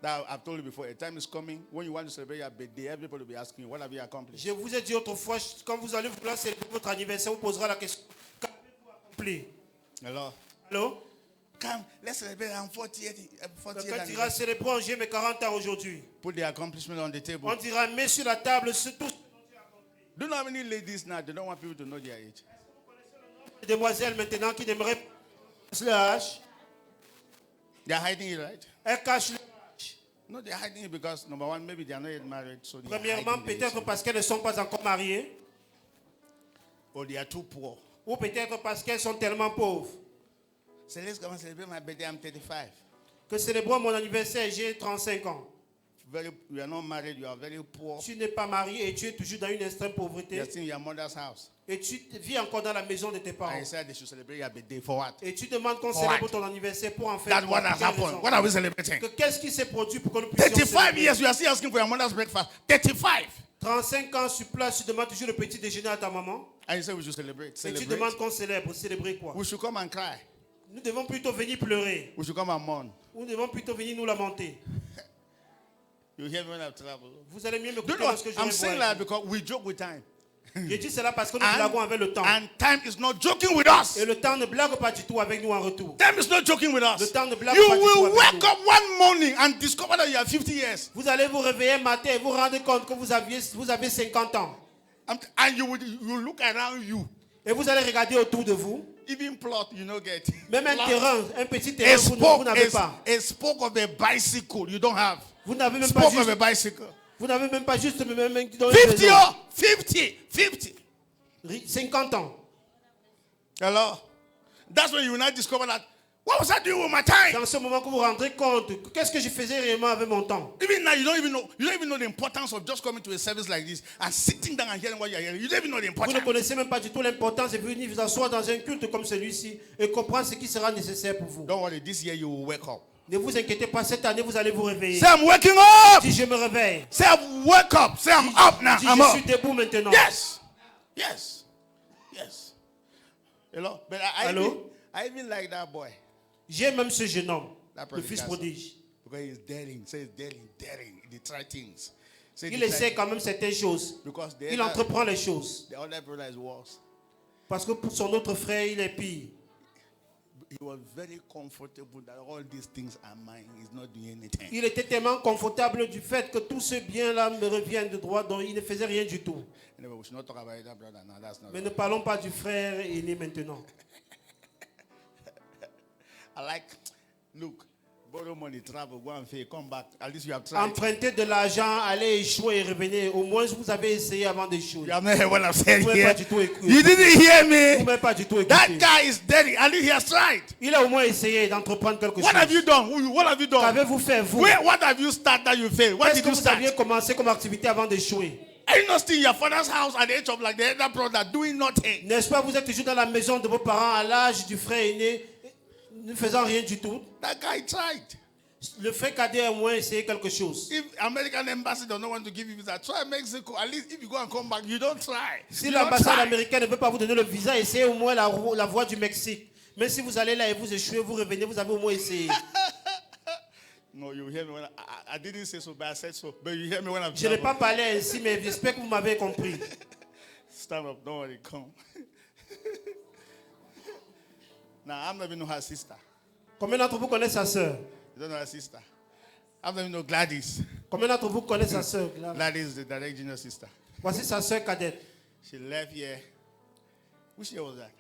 [SPEAKER 1] that I've told you before. A time is coming when you want to celebrate your birthday. Everybody will be asking you, "What have you accomplished?"
[SPEAKER 2] Je vous ai dit autrefois, quand vous allez vouloir célébrer votre anniversaire, vous poserez la question, qu'avez-vous accompli?
[SPEAKER 1] Hello.
[SPEAKER 2] Allô?
[SPEAKER 1] Come, let's celebrate. I'm 48. 48
[SPEAKER 2] Quelqu'un
[SPEAKER 1] and
[SPEAKER 2] dira, célébrons, j'ai mes 40 ans aujourd'hui.
[SPEAKER 1] put the accomplishment on the table.
[SPEAKER 2] On dira, mets sur la table tout ce dont tu as accompli.
[SPEAKER 1] Do you know how many ladies now, they don't want people to know their age?
[SPEAKER 2] Les demoiselles maintenant qui n'aimeraient pas leur âge,
[SPEAKER 1] They're hiding it, right?
[SPEAKER 2] elles cachent leur âge.
[SPEAKER 1] No, they're hiding it because, number one, maybe they are not yet married, so they are
[SPEAKER 2] Premièrement,
[SPEAKER 1] hiding the
[SPEAKER 2] peut-être
[SPEAKER 1] age.
[SPEAKER 2] parce qu'elles ne sont pas encore mariées,
[SPEAKER 1] Or they are too poor.
[SPEAKER 2] ou peut-être parce qu'elles sont tellement pauvres.
[SPEAKER 1] So let's come and celebrate my birthday. I'm 35.
[SPEAKER 2] Que célébrons mon anniversaire, j'ai 35 ans.
[SPEAKER 1] You are not married, you are very poor.
[SPEAKER 2] Tu n'es pas marié et tu es toujours dans une extrême pauvreté.
[SPEAKER 1] You are still in your mother's house.
[SPEAKER 2] Et tu vis encore dans la maison de tes
[SPEAKER 1] And
[SPEAKER 2] parents.
[SPEAKER 1] you said they should celebrate your birthday for what?
[SPEAKER 2] Et tu demandes qu'on
[SPEAKER 1] For
[SPEAKER 2] célèbre
[SPEAKER 1] what?
[SPEAKER 2] ton anniversaire pour en faire
[SPEAKER 1] That's
[SPEAKER 2] quoi?
[SPEAKER 1] what has
[SPEAKER 2] Quelle
[SPEAKER 1] happened.
[SPEAKER 2] raison?
[SPEAKER 1] What are we celebrating?
[SPEAKER 2] Qu'est-ce qui s'est produit pour que nous puissions
[SPEAKER 1] 35
[SPEAKER 2] célébrer?
[SPEAKER 1] years, you are still asking for your mother's breakfast. 35.
[SPEAKER 2] 35 ans sur place, tu demandes toujours le petit déjeuner à ta maman.
[SPEAKER 1] And you say we should celebrate.
[SPEAKER 2] Et tu
[SPEAKER 1] Celebrate.
[SPEAKER 2] demandes qu'on célèbre. Célébrer quoi?
[SPEAKER 1] We should come and cry.
[SPEAKER 2] Nous devons plutôt venir pleurer.
[SPEAKER 1] We should come and mourn.
[SPEAKER 2] Nous devons plutôt venir nous lamenter.
[SPEAKER 1] You hear me when I travel?
[SPEAKER 2] Vous allez mieux
[SPEAKER 1] Do you
[SPEAKER 2] m'écouter
[SPEAKER 1] know
[SPEAKER 2] lorsque
[SPEAKER 1] what?
[SPEAKER 2] je
[SPEAKER 1] I'm
[SPEAKER 2] vais
[SPEAKER 1] saying
[SPEAKER 2] voir.
[SPEAKER 1] that because we joke with time.
[SPEAKER 2] Je dis cela parce que nous blaguons avec le temps.
[SPEAKER 1] And time is not joking with us.
[SPEAKER 2] Et le temps ne blague pas du tout avec nous en retour.
[SPEAKER 1] Time is not joking with
[SPEAKER 2] Le
[SPEAKER 1] us.
[SPEAKER 2] temps ne blague
[SPEAKER 1] You
[SPEAKER 2] pas du tout
[SPEAKER 1] will
[SPEAKER 2] avec
[SPEAKER 1] wake
[SPEAKER 2] nous.
[SPEAKER 1] up one morning and discover that you have 50 years.
[SPEAKER 2] Vous allez vous réveiller un matin et vous rendre compte que vous avez 50 ans.
[SPEAKER 1] And you look around you.
[SPEAKER 2] Et vous allez regarder autour de vous.
[SPEAKER 1] Even plot, you know, get.
[SPEAKER 2] Même un
[SPEAKER 1] Plot.
[SPEAKER 2] terrain, un petit
[SPEAKER 1] A
[SPEAKER 2] terrain, vous n'avez pas.
[SPEAKER 1] spoke of a bicycle, you don't have.
[SPEAKER 2] Vous n'avez même pas
[SPEAKER 1] Spoke of
[SPEAKER 2] juste,
[SPEAKER 1] a bicycle.
[SPEAKER 2] vous n'avez même pas juste même
[SPEAKER 1] 50 or 50.
[SPEAKER 2] 50 ans.
[SPEAKER 1] Hello? That's when you will not discover that. What was I doing with my
[SPEAKER 2] C'est
[SPEAKER 1] time?
[SPEAKER 2] en ce moment que vous vous rendrez compte. Qu'est-ce que je faisais réellement avec mon temps?
[SPEAKER 1] Even now, you don't even know the importance of just coming to a service like this and sitting down and hearing what you're hearing. You don't even know the
[SPEAKER 2] Vous ne
[SPEAKER 1] importance.
[SPEAKER 2] connaissez même pas du tout l'importance de venir vous asseoir dans un culte comme celui-ci et comprendre ce qui sera nécessaire pour vous.
[SPEAKER 1] Don't worry, this year you will wake up.
[SPEAKER 2] Ne vous inquiétez pas, cette année vous allez vous réveiller.
[SPEAKER 1] Say, I'm waking up.
[SPEAKER 2] Si je me réveille,
[SPEAKER 1] Say, I'm wake up. Say, I'm up now.
[SPEAKER 2] si
[SPEAKER 1] I'm
[SPEAKER 2] je
[SPEAKER 1] up.
[SPEAKER 2] suis debout maintenant.
[SPEAKER 1] Yes. Hello? But
[SPEAKER 2] Hello?
[SPEAKER 1] I even like that boy.
[SPEAKER 2] J'ai même ce jeune homme,
[SPEAKER 1] That
[SPEAKER 2] le fils
[SPEAKER 1] prodigal son.
[SPEAKER 2] prodige.
[SPEAKER 1] Because he's daring. Say he's daring. He try things. Say
[SPEAKER 2] Il
[SPEAKER 1] he try
[SPEAKER 2] essaie
[SPEAKER 1] things.
[SPEAKER 2] quand même certaines choses.
[SPEAKER 1] Because
[SPEAKER 2] Il entreprend les choses.
[SPEAKER 1] the other brother is worse.
[SPEAKER 2] Parce que pour son autre frère, il est pire.
[SPEAKER 1] He was very comfortable that all these things are mine. He's not doing anything.
[SPEAKER 2] Il était tellement confortable du fait que tout ce bien-là me revient de droit, donc il ne faisait rien du tout.
[SPEAKER 1] Anyway, we should not talk about that brother now. That's not.
[SPEAKER 2] Mais ne parlons pas du frère aîné maintenant.
[SPEAKER 1] I like, look, borrow money, travel, go and pay, come back. At least you have tried.
[SPEAKER 2] Emprunter de l'argent, aller échouer et revenir. Au moins, vous avez essayé avant d'échouer.
[SPEAKER 1] You have not heard what I've said
[SPEAKER 2] Vous n'avez
[SPEAKER 1] here.
[SPEAKER 2] pas du tout écouté.
[SPEAKER 1] You didn't hear
[SPEAKER 2] Vous
[SPEAKER 1] me.
[SPEAKER 2] n'avez pas du tout
[SPEAKER 1] That
[SPEAKER 2] écouté.
[SPEAKER 1] guy is daring. At least he has tried.
[SPEAKER 2] Il a au moins essayé d'entreprendre quelque
[SPEAKER 1] What have you
[SPEAKER 2] chose.
[SPEAKER 1] done? What have you done?
[SPEAKER 2] Qu'avez-vous fait, vous?
[SPEAKER 1] What have you started that you failed? What
[SPEAKER 2] Qu'est-ce
[SPEAKER 1] did
[SPEAKER 2] que
[SPEAKER 1] you
[SPEAKER 2] vous
[SPEAKER 1] start?
[SPEAKER 2] aviez commencé comme activité avant d'échouer?
[SPEAKER 1] Are you not still in your father's house at the age of like the elder brother doing nothing?
[SPEAKER 2] N'est-ce pas, vous êtes toujours dans la maison de vos parents à l'âge du frère aîné, ne faisant rien du tout?
[SPEAKER 1] That guy tried.
[SPEAKER 2] Le frère cadet a au moins essayé quelque chose.
[SPEAKER 1] If American embassy does not want to give you visa, try Mexico. At least if you go and come back, you don't try.
[SPEAKER 2] Si
[SPEAKER 1] You don't
[SPEAKER 2] l'ambassade
[SPEAKER 1] try.
[SPEAKER 2] américaine ne veut pas vous donner le visa, essayez au moins la voie du Mexique. Mais si vous allez là et vous échouez, vous revenez, vous avez au moins essayé.
[SPEAKER 1] No, you hear me when I didn't say so, but I said so. But you hear me when I'm
[SPEAKER 2] Je n'ai pas
[SPEAKER 1] traveling.
[SPEAKER 2] parlé ainsi, mais j'espère que vous m'avez compris.
[SPEAKER 1] Stand up, don't worry, come. Now, I'm not even know her sister.
[SPEAKER 2] Combien d'entre vous connaissent sa sœur?
[SPEAKER 1] You don't know her sister. I'm not even know Gladys.
[SPEAKER 2] Combien d'entre vous connaissent sa sœur?
[SPEAKER 1] Gladys is the direct junior sister.
[SPEAKER 2] Voici sa sœur cadette.
[SPEAKER 1] She left here. Which year was that?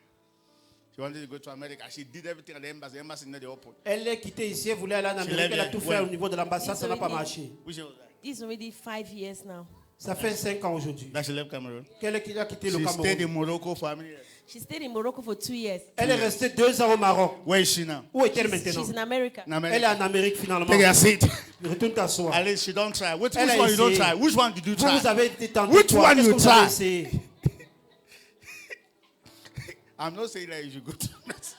[SPEAKER 1] She wanted to go to America. She did everything at the embassy. The embassy never opened.
[SPEAKER 2] Elle est quittée ici, elle voulait aller en Amérique,
[SPEAKER 1] lève
[SPEAKER 2] elle a
[SPEAKER 1] les-
[SPEAKER 2] tout fait
[SPEAKER 1] ouais.
[SPEAKER 2] au niveau de l'ambassade, ça n'a pas marché.
[SPEAKER 1] Which year was that?
[SPEAKER 3] It's already 5 years now.
[SPEAKER 2] Ça fait 5 ans aujourd'hui
[SPEAKER 1] That she left Cameroon.
[SPEAKER 2] qu'elle a quitté le
[SPEAKER 1] She stayed in
[SPEAKER 2] Cameroun.
[SPEAKER 1] Morocco for how many years?
[SPEAKER 3] She stayed in Morocco for 2 years.
[SPEAKER 2] Elle est restée 2 ans au Maroc.
[SPEAKER 1] Where is she now?
[SPEAKER 2] Où est-elle
[SPEAKER 3] She's
[SPEAKER 2] maintenant?
[SPEAKER 3] in America.
[SPEAKER 1] In
[SPEAKER 2] Elle est
[SPEAKER 1] America.
[SPEAKER 2] en Amérique finalement.
[SPEAKER 1] Take a seat.
[SPEAKER 2] Retourne t'asseoir.
[SPEAKER 1] At least she don't try. Which
[SPEAKER 2] Elle a
[SPEAKER 1] one you don't
[SPEAKER 2] essayé.
[SPEAKER 1] try? Which one did you
[SPEAKER 2] Vous, vous
[SPEAKER 1] try?
[SPEAKER 2] avez été tenté.
[SPEAKER 1] Which
[SPEAKER 2] quoi?
[SPEAKER 1] one
[SPEAKER 2] Qu'est-ce
[SPEAKER 1] you
[SPEAKER 2] que vous avez
[SPEAKER 1] try?
[SPEAKER 2] essayé?
[SPEAKER 1] I'm not saying that you should go to Mexico.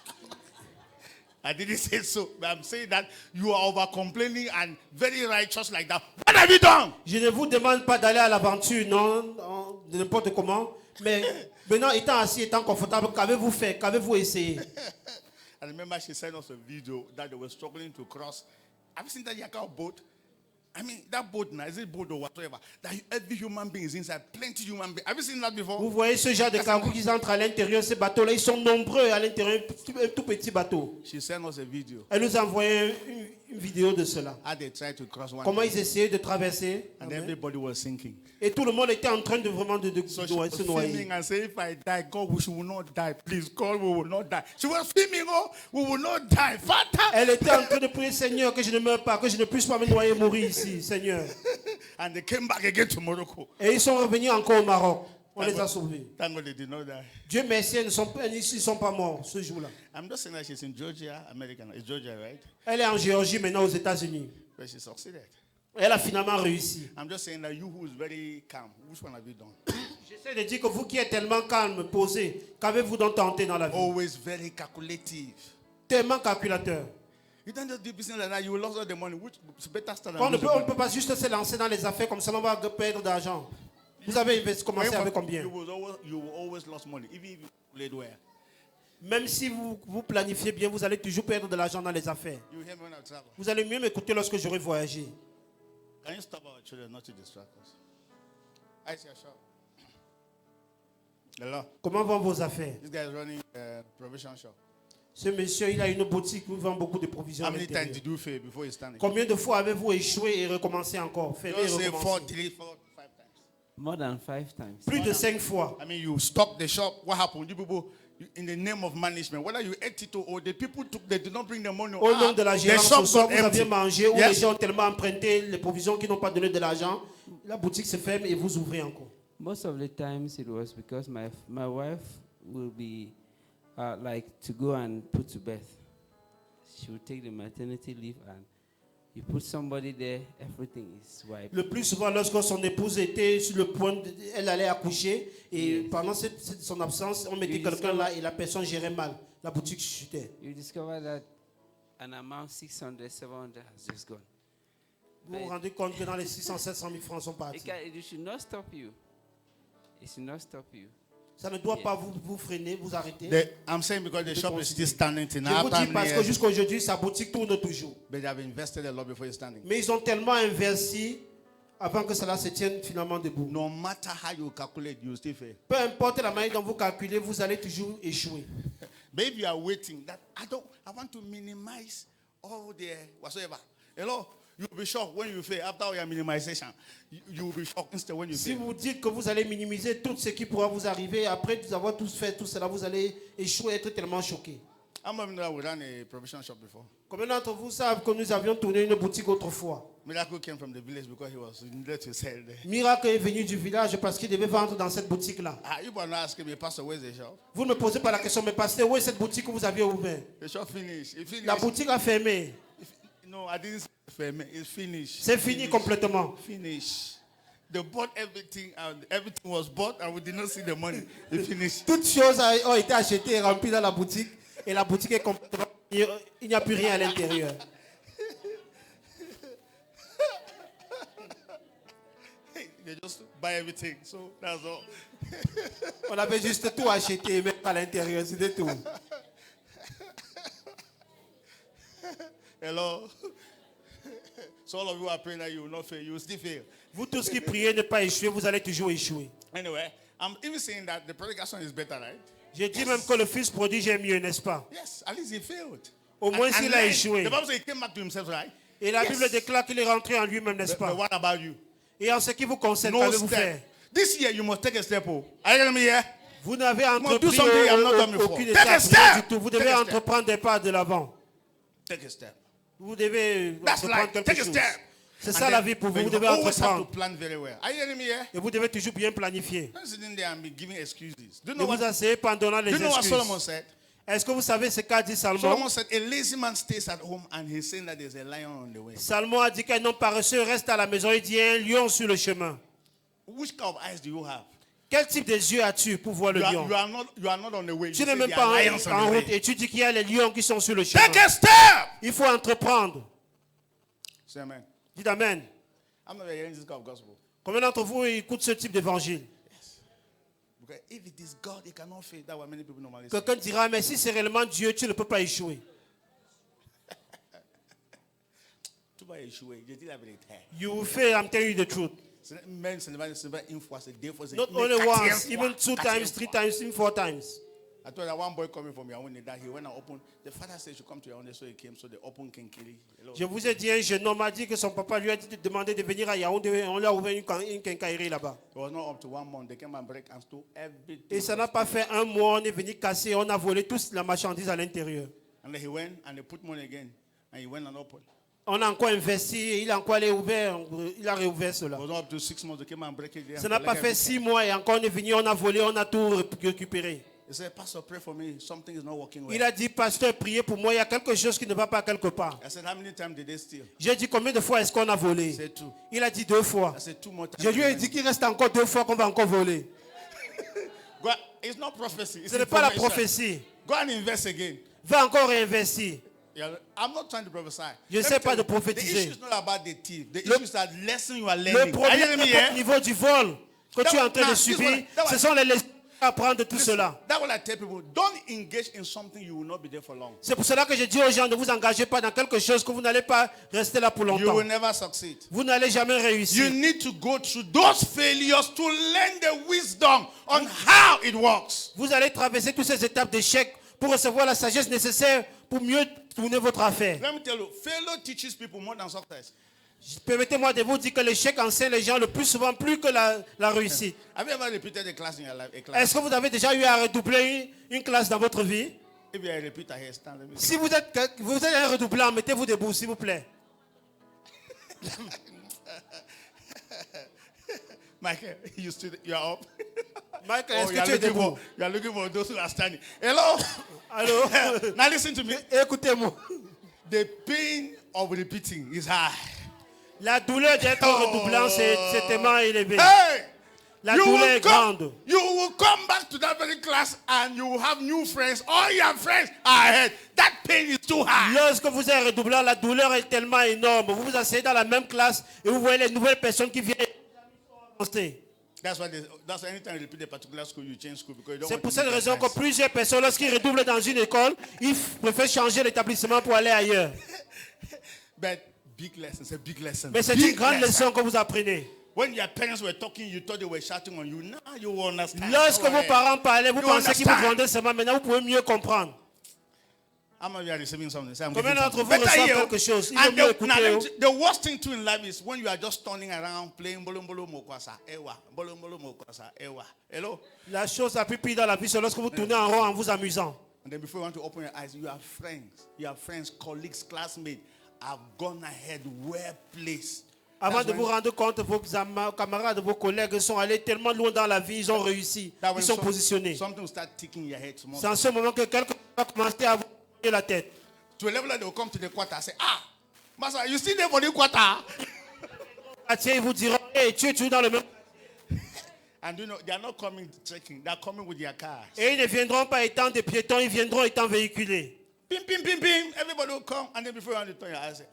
[SPEAKER 1] I didn't say so, but I'm saying that you are over complaining and very righteous like that. What have you done?
[SPEAKER 2] Je ne vous demande pas d'aller à l'aventure, non, de n'importe comment. Mais maintenant, étant assis, étant confortable, qu'avez-vous fait? Qu'avez-vous essayé?
[SPEAKER 1] I remember she sent us a video that they were struggling to cross. Have you seen that Yakao boat? I mean, that boat now, is it boat or whatever? That every human being is inside, plenty human beings. Have you seen that before?
[SPEAKER 2] Vous voyez ce genre de cargos qui entrent à l'intérieur de ces bateaux-là, ils sont nombreux à l'intérieur, un tout petit bateau.
[SPEAKER 1] She sent us a video.
[SPEAKER 2] Elle nous a envoyé une vidéo de cela.
[SPEAKER 1] How they tried to cross one.
[SPEAKER 2] Comment ils essayaient de traverser.
[SPEAKER 1] And
[SPEAKER 2] Amen.
[SPEAKER 1] everybody was sinking.
[SPEAKER 2] Et tout le monde était en train de vraiment de
[SPEAKER 1] So she was
[SPEAKER 2] se noyer.
[SPEAKER 1] filming and saying, if I die, God, we will not die. Please, God, we will not die. She was filming, oh, we will not die. Father.
[SPEAKER 2] Elle était en train de prier, Seigneur, que je ne meure pas, que je ne puisse pas me noyer et mourir ici, Seigneur.
[SPEAKER 1] And they came back again to Morocco.
[SPEAKER 2] Et ils sont revenus encore au Maroc. On les a sauvés.
[SPEAKER 1] Thank God they did not die.
[SPEAKER 2] Dieu merci, ils ne sont pas morts ce jour-là.
[SPEAKER 1] I'm just saying that she's in Georgia, American. It's Georgia, right?
[SPEAKER 2] Elle est en Géorgie maintenant aux États-Unis.
[SPEAKER 1] But she succeeded.
[SPEAKER 2] Elle a finalement réussi.
[SPEAKER 1] I'm just saying that you who is very calm, which one have you done?
[SPEAKER 2] J'essaie de dire que vous qui êtes tellement calme, posé, qu'avez-vous donc tenté dans la vie?
[SPEAKER 1] Always very calculative.
[SPEAKER 2] Tellement calculateur.
[SPEAKER 1] You don't just do business like that, you will lose all the money. Which is better start
[SPEAKER 2] On
[SPEAKER 1] than
[SPEAKER 2] ne peut pas juste se lancer dans les affaires comme ça, on va perdre d'argent. Vous avez commencé avec combien?
[SPEAKER 1] You will always lose money, even if you played well.
[SPEAKER 2] Même si vous planifiez bien, vous allez toujours perdre de l'argent dans les affaires.
[SPEAKER 1] You hear me when I travel.
[SPEAKER 2] Vous allez mieux m'écouter lorsque j'aurai voyagé.
[SPEAKER 1] Can you stop our children not to distract us? I see a shop. Hello.
[SPEAKER 2] Comment vont vos affaires?
[SPEAKER 1] This guy is running a provision shop.
[SPEAKER 2] Ce monsieur, il a une boutique où il vend beaucoup de provisions
[SPEAKER 1] How
[SPEAKER 2] à
[SPEAKER 1] many times
[SPEAKER 2] l'intérieur.
[SPEAKER 1] did you fail before you stand?
[SPEAKER 2] Combien de fois avez-vous échoué et recommencé encore? Faites et
[SPEAKER 1] Just say
[SPEAKER 2] recommencer.
[SPEAKER 1] 4, 3, 4, 5 times.
[SPEAKER 4] More than 5 times.
[SPEAKER 2] Plus de 5 fois.
[SPEAKER 1] I mean, you stopped the shop. What happened? You people, in the name of management, whether you ate it or the people they did not bring the money.
[SPEAKER 2] Au nom de la
[SPEAKER 1] The
[SPEAKER 2] gérance,
[SPEAKER 1] shop
[SPEAKER 2] soit
[SPEAKER 1] got
[SPEAKER 2] vous aviez
[SPEAKER 1] empty.
[SPEAKER 2] mangé ou
[SPEAKER 1] Yes.
[SPEAKER 2] les gens ont tellement emprunté les provisions qui n'ont pas donné de l'argent. La boutique se ferme et vous ouvrez encore.
[SPEAKER 4] Most of the times it was because my wife will be like to go and put to bed. She will take the maternity leave and you put somebody there, everything is wiped.
[SPEAKER 2] Le plus souvent, lorsque son épouse était sur le point, elle allait accoucher et pendant son absence, on mettait quelqu'un là et la personne gérait mal. La boutique chutait.
[SPEAKER 4] You discover that an amount 600, 700 has just gone.
[SPEAKER 2] Vous vous rendez compte que dans les 600, 700 000 francs sont partis.
[SPEAKER 4] It should not stop you. It should not stop you.
[SPEAKER 2] Ça ne doit pas vous freiner, vous arrêter.
[SPEAKER 1] I'm saying because the shop is still standing till
[SPEAKER 2] Je
[SPEAKER 1] now.
[SPEAKER 2] vous dis parce que jusqu'à aujourd'hui, sa boutique tourne toujours.
[SPEAKER 1] But they have invested a lot before you're standing.
[SPEAKER 2] Mais ils ont tellement investi avant que cela se tienne finalement debout.
[SPEAKER 1] No matter how you calculate, you still fail.
[SPEAKER 2] Peu importe la manière dont vous calculez, vous allez toujours échouer.
[SPEAKER 1] But if you are waiting, that I want to minimize all the whatsoever. Hello, you'll be shocked when you fail. After your minimization, you will be shocked instead when you
[SPEAKER 2] Si
[SPEAKER 1] fail.
[SPEAKER 2] vous dites que vous allez minimiser tout ce qui pourra vous arriver, après avoir tous fait tout cela, vous allez échouer, être tellement choqué.
[SPEAKER 1] How many of you we ran a provision shop before?
[SPEAKER 2] Combien d'entre vous savent que nous avions tourné une boutique autrefois?
[SPEAKER 1] Miracle came from the village because he needed to sell there.
[SPEAKER 2] Miracle est venu du village parce qu'il devait vendre dans cette boutique-là.
[SPEAKER 1] You were not asking me, Pastor, where's the shop?
[SPEAKER 2] Vous ne me posez pas la question, mais pasteur, où est cette boutique que vous aviez ouverte?
[SPEAKER 1] The shop finished. It finished.
[SPEAKER 2] La boutique a fermé.
[SPEAKER 1] No, I didn't say it's finished.
[SPEAKER 2] C'est fini complètement.
[SPEAKER 1] Finished. They bought everything and everything was bought and we did not see the money. It finished.
[SPEAKER 2] Toutes choses ont été achetées et remplies dans la boutique. Et la boutique est complètement... Il n'y a plus rien à l'intérieur.
[SPEAKER 1] They just buy everything. So that's all.
[SPEAKER 2] On avait juste tout acheté, même à l'intérieur, c'était tout.
[SPEAKER 1] Hello. So all of you are praying that you will not fail. You will still fail.
[SPEAKER 2] Vous tous qui priez ne pas échouer, vous allez toujours échouer.
[SPEAKER 1] Anyway, I'm even saying that the prodigal son is better, right?
[SPEAKER 2] J'ai dit même que le fils prodige est mieux, n'est-ce pas?
[SPEAKER 1] Yes, at least he failed.
[SPEAKER 2] Au moins s'il a
[SPEAKER 1] then,
[SPEAKER 2] échoué.
[SPEAKER 1] the Bible says he came back to himself, right?
[SPEAKER 2] Et la
[SPEAKER 1] Yes.
[SPEAKER 2] Bible déclare qu'il est rentré en lui-même, n'est-ce
[SPEAKER 1] But
[SPEAKER 2] pas?
[SPEAKER 1] what about you?
[SPEAKER 2] Et en ce qui vous concerne,
[SPEAKER 1] No
[SPEAKER 2] qu'avez-vous fait?
[SPEAKER 1] step. This year you must take a step. Oh. Are you getting me here?
[SPEAKER 2] Vous n'avez
[SPEAKER 1] do
[SPEAKER 2] entrepris
[SPEAKER 1] something you have not done before.
[SPEAKER 2] aucune
[SPEAKER 1] Take a
[SPEAKER 2] étape,
[SPEAKER 1] step.
[SPEAKER 2] rien du tout. Vous
[SPEAKER 1] Take
[SPEAKER 2] devez
[SPEAKER 1] a step.
[SPEAKER 2] entreprendre des pas de l'avant.
[SPEAKER 1] Take a step.
[SPEAKER 2] Vous devez
[SPEAKER 1] That's
[SPEAKER 2] entreprendre
[SPEAKER 1] like
[SPEAKER 2] quelque
[SPEAKER 1] take a
[SPEAKER 2] chose.
[SPEAKER 1] step.
[SPEAKER 2] C'est
[SPEAKER 1] And
[SPEAKER 2] ça
[SPEAKER 1] then-
[SPEAKER 2] la vie pour vous.
[SPEAKER 1] but
[SPEAKER 2] Vous
[SPEAKER 1] you
[SPEAKER 2] devez
[SPEAKER 1] always have to
[SPEAKER 2] entreprendre.
[SPEAKER 1] plan very well. Are you getting me here?
[SPEAKER 2] Et vous devez toujours bien planifier.
[SPEAKER 1] Don't sit in there and be giving excuses. Do you
[SPEAKER 2] Ne
[SPEAKER 1] know
[SPEAKER 2] vous
[SPEAKER 1] what?
[SPEAKER 2] asseyez pas en donnant
[SPEAKER 1] Do
[SPEAKER 2] les
[SPEAKER 1] you know what Solomon
[SPEAKER 2] excuses.
[SPEAKER 1] said?
[SPEAKER 2] Est-ce que vous savez ce qu'a dit Salomon?
[SPEAKER 1] Solomon said, a lazy man stays at home and he's saying that there's a lion on the way.
[SPEAKER 2] Salomon a dit qu'un homme paresseux reste à la maison. Il dit il y a un lion sur le chemin.
[SPEAKER 1] Which kind of eyes do you have?
[SPEAKER 2] Quel type de yeux as-tu pour voir le
[SPEAKER 1] You
[SPEAKER 2] lion?
[SPEAKER 1] are not on the way. You
[SPEAKER 2] Tu
[SPEAKER 1] say
[SPEAKER 2] n'es même
[SPEAKER 1] there
[SPEAKER 2] pas
[SPEAKER 1] are lions
[SPEAKER 2] en
[SPEAKER 1] on the
[SPEAKER 2] route
[SPEAKER 1] way.
[SPEAKER 2] et tu dis qu'il y a les lions qui sont sur le chemin.
[SPEAKER 1] Take a step.
[SPEAKER 2] Il faut entreprendre.
[SPEAKER 1] Say amen.
[SPEAKER 2] Dites Amen.
[SPEAKER 1] I'm not hearing this kind of gospel.
[SPEAKER 2] Combien d'entre vous écoutent ce type d'évangile?
[SPEAKER 1] Because if it is God, it cannot fail. That's what many people normally say.
[SPEAKER 2] Quelqu'un dira, mais si c'est réellement Dieu, tu ne peux pas échouer.
[SPEAKER 1] Too bad you should wait. You did have it there.
[SPEAKER 2] You will fail, I'm telling you the truth.
[SPEAKER 1] Men, influence, day for
[SPEAKER 2] Not only once, even 2 times, 3 times, even 4 times.
[SPEAKER 1] I told that one boy coming from Yaoundé that he went and opened. The father said he should come to Yaoundé, so he came. So they opened Kenkeli. Hello.
[SPEAKER 2] Je vous ai dit, un jeune homme a dit que son papa lui a demandé de venir à Yaoundé. On lui a ouvert une quincaillerie là-bas.
[SPEAKER 1] It was not up to 1 month. They came and break and stole everything.
[SPEAKER 2] Et ça n'a pas fait un mois. On est venu casser. On a volé toute la marchandise à l'intérieur.
[SPEAKER 1] And then he went and they put money again. And he went and opened.
[SPEAKER 2] On a encore investi. Il a encore allé ouvert. Il a réouvert cela.
[SPEAKER 1] It was not up to 6 months. They came and break it there.
[SPEAKER 2] Ça n'a pas fait 6 mois et encore on est venu. On a volé. On a tout récupéré.
[SPEAKER 1] He said, Pastor, pray for me. Something is not working well.
[SPEAKER 2] Il a dit, pasteur, priez pour moi. Il y a quelque chose qui ne va pas quelque part.
[SPEAKER 1] I said, how many times did they steal?
[SPEAKER 2] J'ai dit, combien de fois est-ce qu'on a volé?
[SPEAKER 1] He said, 2.
[SPEAKER 2] Il a dit 2 fois.
[SPEAKER 1] I said, 2 more times.
[SPEAKER 2] Je lui ai dit qu'il reste encore 2 fois qu'on va encore voler.
[SPEAKER 1] God, it's not prophecy. It's
[SPEAKER 2] Ce n'est pas la
[SPEAKER 1] information.
[SPEAKER 2] prophétie.
[SPEAKER 1] Go and invest again.
[SPEAKER 2] Va encore réinvestir.
[SPEAKER 1] Yeah, I'm not trying to prophesy.
[SPEAKER 2] Je
[SPEAKER 1] Let
[SPEAKER 2] sais
[SPEAKER 1] me
[SPEAKER 2] pas
[SPEAKER 1] tell
[SPEAKER 2] de
[SPEAKER 1] you,
[SPEAKER 2] prophétiser.
[SPEAKER 1] The issue is not about the thief. The
[SPEAKER 2] Le-
[SPEAKER 1] issue is that lesson you are
[SPEAKER 2] Le
[SPEAKER 1] learning. Are you
[SPEAKER 2] problème
[SPEAKER 1] hearing me
[SPEAKER 2] n'est pas
[SPEAKER 1] here?
[SPEAKER 2] au niveau du vol que tu es en train
[SPEAKER 1] Now,
[SPEAKER 2] de
[SPEAKER 1] this is
[SPEAKER 2] subir.
[SPEAKER 1] what-
[SPEAKER 2] Ce sont les leçons à apprendre de tout
[SPEAKER 1] Listen,
[SPEAKER 2] cela.
[SPEAKER 1] that's what I tell people. Don't engage in something you will not be there for long.
[SPEAKER 2] C'est pour cela que je dis aux gens, ne vous engagez pas dans quelque chose que vous n'allez pas rester là pour
[SPEAKER 1] You
[SPEAKER 2] longtemps.
[SPEAKER 1] will never succeed.
[SPEAKER 2] Vous n'allez jamais réussir.
[SPEAKER 1] You need to go through those failures to learn the wisdom on how it works.
[SPEAKER 2] Vous allez traverser toutes ces étapes d'échec pour recevoir la sagesse nécessaire pour mieux tourner votre affaire.
[SPEAKER 1] Let me tell you, failure teaches people more than success.
[SPEAKER 2] Permettez-moi de vous dire que l'échec enseigne les gens le plus souvent plus que la réussite.
[SPEAKER 1] Have you ever repeated a class in your life? A class?
[SPEAKER 2] Est-ce que vous avez déjà eu à redoubler une classe dans votre vie?
[SPEAKER 1] If you are a repeater here, stand. Let me see.
[SPEAKER 2] Si vous êtes un redoublant, mettez-vous debout, s'il vous plaît.
[SPEAKER 1] Michael, you are up.
[SPEAKER 2] Michael,
[SPEAKER 1] Oh,
[SPEAKER 2] est-ce que tu es debout?
[SPEAKER 1] you are looking for those who are standing. Hello.
[SPEAKER 2] Allô?
[SPEAKER 1] Now listen to me.
[SPEAKER 2] Écoutez-moi.
[SPEAKER 1] The pain of repeating is high.
[SPEAKER 2] La douleur d'être redoublant, c'est tellement élevé.
[SPEAKER 1] Hey!
[SPEAKER 2] La douleur est grande.
[SPEAKER 1] You will come back to that very class and you will have new friends. All your friends are ahead. That pain is too high.
[SPEAKER 2] Lorsque vous êtes redoublant, la douleur est tellement énorme. Vous vous asseyez dans la même classe et vous voyez les nouvelles personnes qui viennent avancer.
[SPEAKER 1] That's why anytime you repeat a particular school, you change school because you don't
[SPEAKER 2] C'est
[SPEAKER 1] want
[SPEAKER 2] pour
[SPEAKER 1] to
[SPEAKER 2] cette
[SPEAKER 1] meet
[SPEAKER 2] raison
[SPEAKER 1] your
[SPEAKER 2] que
[SPEAKER 1] friends.
[SPEAKER 2] plusieurs personnes, lorsqu'ils redoublent dans une école, ils préfèrent changer l'établissement pour aller ailleurs.
[SPEAKER 1] But big lesson, it's a big lesson.
[SPEAKER 2] Mais c'est
[SPEAKER 1] Big
[SPEAKER 2] une grande
[SPEAKER 1] lesson.
[SPEAKER 2] leçon que vous apprenez.
[SPEAKER 1] When your parents were talking, you thought they were shouting on you. Now you will understand.
[SPEAKER 2] Lorsque
[SPEAKER 1] Go
[SPEAKER 2] vos
[SPEAKER 1] ahead.
[SPEAKER 2] parents parlaient, vous
[SPEAKER 1] You
[SPEAKER 2] pensez qu'ils vous
[SPEAKER 1] understand.
[SPEAKER 2] vendaient seulement. Maintenant, vous pouvez mieux comprendre.
[SPEAKER 1] How many of you are receiving something? Say, I'm
[SPEAKER 2] Combien
[SPEAKER 1] getting
[SPEAKER 2] d'entre vous
[SPEAKER 1] something. Better
[SPEAKER 2] reçoivent
[SPEAKER 1] hear.
[SPEAKER 2] quelque chose? Il
[SPEAKER 1] And
[SPEAKER 2] vaut mieux
[SPEAKER 1] the, now,
[SPEAKER 2] écouter.
[SPEAKER 1] the worst thing too in life is when you are just turning around playing bolo mokwasa ewa, bolo mokwasa ewa. Hello?
[SPEAKER 2] La chose la plus pire dans la vie, c'est lorsque vous tournez en rond en vous amusant.
[SPEAKER 1] And then before you want to open your eyes, your friends, colleagues, classmates have gone ahead, well placed.
[SPEAKER 2] Avant
[SPEAKER 1] That's
[SPEAKER 2] de
[SPEAKER 1] when-
[SPEAKER 2] vous rendre compte, vos camarades, vos collègues sont allés tellement loin dans la vie, ils ont réussi,
[SPEAKER 1] that
[SPEAKER 2] ils
[SPEAKER 1] when
[SPEAKER 2] sont positionnés.
[SPEAKER 1] something will start ticking in your head small.
[SPEAKER 2] C'est en ce moment que quelqu'un va commencer à vous tourner la tête.
[SPEAKER 1] To a level that they will come to the quarter and say, Master, you still there for the quarter?
[SPEAKER 2] Ah, tiens, ils vous diront, hey, tu es toujours dans le même.
[SPEAKER 1] And you know, they are not coming trekking, they are coming with their cars.
[SPEAKER 2] Et ils ne viendront pas étant des piétons, ils viendront étant véhiculés.
[SPEAKER 1] Pim, pim, pim, pim. Everybody will come. And then before you want to turn your eyes, say,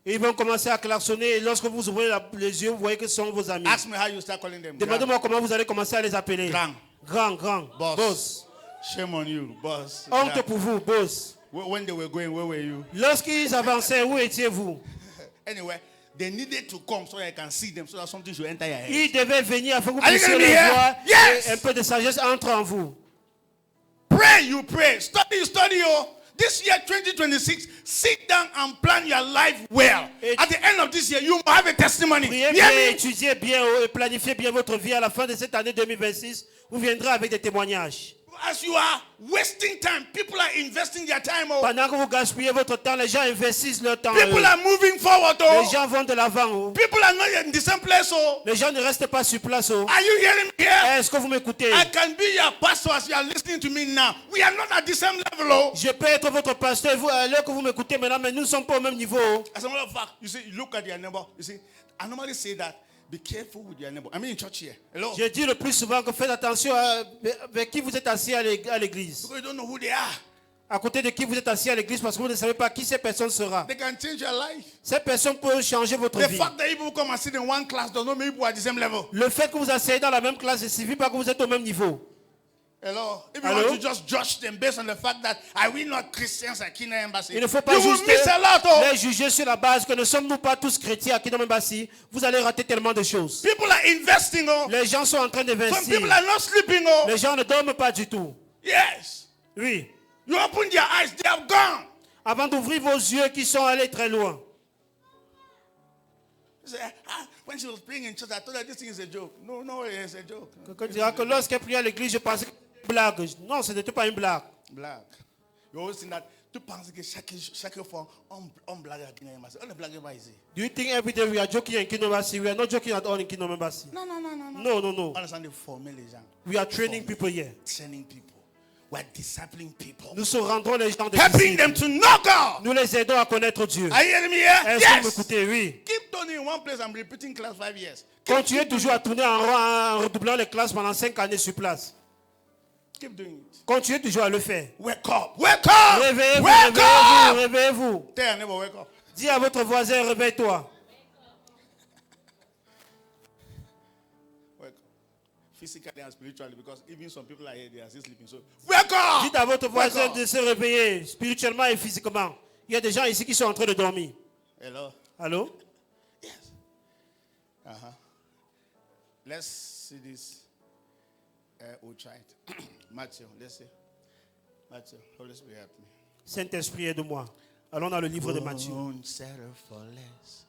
[SPEAKER 2] Et ils vont commencer à klaxonner. Et lorsque vous ouvrez les yeux, vous voyez que ce sont vos amis.
[SPEAKER 1] ask me how you start calling them.
[SPEAKER 2] Demandez-moi comment vous allez commencer à les appeler.
[SPEAKER 1] Grand.
[SPEAKER 2] Grand.
[SPEAKER 1] Boss. Shame on you, boss.
[SPEAKER 2] Honte
[SPEAKER 1] Grand.
[SPEAKER 2] pour vous, boss.
[SPEAKER 1] When they were going, where were you?
[SPEAKER 2] Lorsqu'ils avançaient, où étiez-vous?
[SPEAKER 1] Anyway, they needed to come so I can see them, so that something should enter your head.
[SPEAKER 2] Ils devaient venir afin que vous
[SPEAKER 1] Are you
[SPEAKER 2] puissiez
[SPEAKER 1] gonna be
[SPEAKER 2] les
[SPEAKER 1] here?
[SPEAKER 2] voir.
[SPEAKER 1] Yes!
[SPEAKER 2] Et un peu de sagesse entre en vous.
[SPEAKER 1] Pray, you pray. Study. Oh. This year, 2026, sit down and plan your life well.
[SPEAKER 2] Et-
[SPEAKER 1] At the end of this year, you will have a testimony.
[SPEAKER 2] Priez
[SPEAKER 1] Hear
[SPEAKER 2] bien,
[SPEAKER 1] me?
[SPEAKER 2] étudiez bien et planifiez bien votre vie. À la fin de cette année 2026, vous viendrez avec des témoignages.
[SPEAKER 1] As you are wasting time, people are investing their time. Oh.
[SPEAKER 2] Pendant que vous gaspillez votre temps, les gens investissent leur temps.
[SPEAKER 1] People are moving forward. Oh.
[SPEAKER 2] Les gens vont de l'avant. Oh.
[SPEAKER 1] People are not in the same place. Oh.
[SPEAKER 2] Les gens ne restent pas sur place. Oh.
[SPEAKER 1] Are you hearing me here?
[SPEAKER 2] Est-ce que vous m'écoutez?
[SPEAKER 1] I can be your pastor as you are listening to me now. We are not at the same level. Oh.
[SPEAKER 2] Je peux être votre pasteur, vous, à l'heure que vous m'écoutez maintenant, mais nous ne sommes pas au même niveau. Oh.
[SPEAKER 1] As a matter of fact, you see, you look at your neighbor. You see, I normally say that be careful with your neighbor. I mean in church here. Hello.
[SPEAKER 2] Je dis le plus souvent que faites attention avec qui vous êtes assis à l'église.
[SPEAKER 1] Because you don't know who they are.
[SPEAKER 2] À côté de qui vous êtes assis à l'église parce que vous ne savez pas qui cette personne sera.
[SPEAKER 1] They can change your life.
[SPEAKER 2] Cette personne peut changer votre
[SPEAKER 1] The
[SPEAKER 2] vie.
[SPEAKER 1] fact that people come and sit in one class does not mean people are at the same level.
[SPEAKER 2] Le fait que vous asseyez dans la même classe ne signifie pas que vous êtes au même niveau.
[SPEAKER 1] Hello. If you
[SPEAKER 2] Hello?
[SPEAKER 1] want to just judge them based on the fact that are we not Christians at Kingdom Embassy,
[SPEAKER 2] Il ne faut pas
[SPEAKER 1] you will
[SPEAKER 2] juste
[SPEAKER 1] miss a lot. Oh.
[SPEAKER 2] les juger sur la base que ne sommes-nous pas tous chrétiens à Kingdom Embassy. Vous allez rater tellement de choses.
[SPEAKER 1] People are investing. Oh.
[SPEAKER 2] Les gens sont en train
[SPEAKER 1] Some
[SPEAKER 2] d'investir.
[SPEAKER 1] people are not sleeping. Oh.
[SPEAKER 2] Les gens ne dorment pas du tout.
[SPEAKER 1] Yes.
[SPEAKER 2] Oui.
[SPEAKER 1] You open their eyes, they have gone.
[SPEAKER 2] Avant d'ouvrir vos yeux qui sont allés très loin.
[SPEAKER 1] You say, when she was praying in church, I told her this thing is a joke. No, it's a joke.
[SPEAKER 2] Quelqu'un dira que lorsqu'elle priait à l'église, je pensais que c'était une blague. Non, ce n'était pas une blague.
[SPEAKER 1] Black. You always think that tu penses que chaque fois on blague à Kenya Embassy. On ne blague pas ici.
[SPEAKER 2] Do you think every day we are joking in Kingdom Embassy? We are not joking at all in Kingdom Embassy.
[SPEAKER 1] No.
[SPEAKER 2] No.
[SPEAKER 1] On est en train de former les gens.
[SPEAKER 2] We are training people here.
[SPEAKER 1] Training people. We're discipling people.
[SPEAKER 2] Nous se rendrons les gens de
[SPEAKER 1] Helping them to know God.
[SPEAKER 2] Nous les aidons à connaître Dieu.
[SPEAKER 1] Are you hearing me here?
[SPEAKER 2] Est-ce que vous
[SPEAKER 1] Yes.
[SPEAKER 2] m'écoutez? Oui.
[SPEAKER 1] Keep turning in one place and repeating class 5 years.
[SPEAKER 2] Continuez toujours à tourner en rond, en redoublant les classes pendant 5 années sur place.
[SPEAKER 1] Keep doing it.
[SPEAKER 2] Continuez toujours à le faire.
[SPEAKER 1] Wake up. Wake up.
[SPEAKER 2] Réveillez-vous,
[SPEAKER 1] Wake up.
[SPEAKER 2] réveillez-vous.
[SPEAKER 1] Tell your neighbor, wake up.
[SPEAKER 2] Dis à votre voisin, réveille-toi.
[SPEAKER 1] Wake up. Physically and spiritually, because even some people are here, they are still sleeping. So wake up.
[SPEAKER 2] Dites à votre voisin
[SPEAKER 1] Wake up.
[SPEAKER 2] de se réveiller spirituellement et physiquement. Il y a des gens ici qui sont en train de dormir.
[SPEAKER 1] Hello.
[SPEAKER 2] Allô?
[SPEAKER 1] Yes. Let's see this. We'll try it. Matthew, let's see. Matthew, Holy Spirit, help me.
[SPEAKER 2] Saint-Esprit, aide-moi. Allons dans le livre de Matthieu.
[SPEAKER 1] Won't settle for less.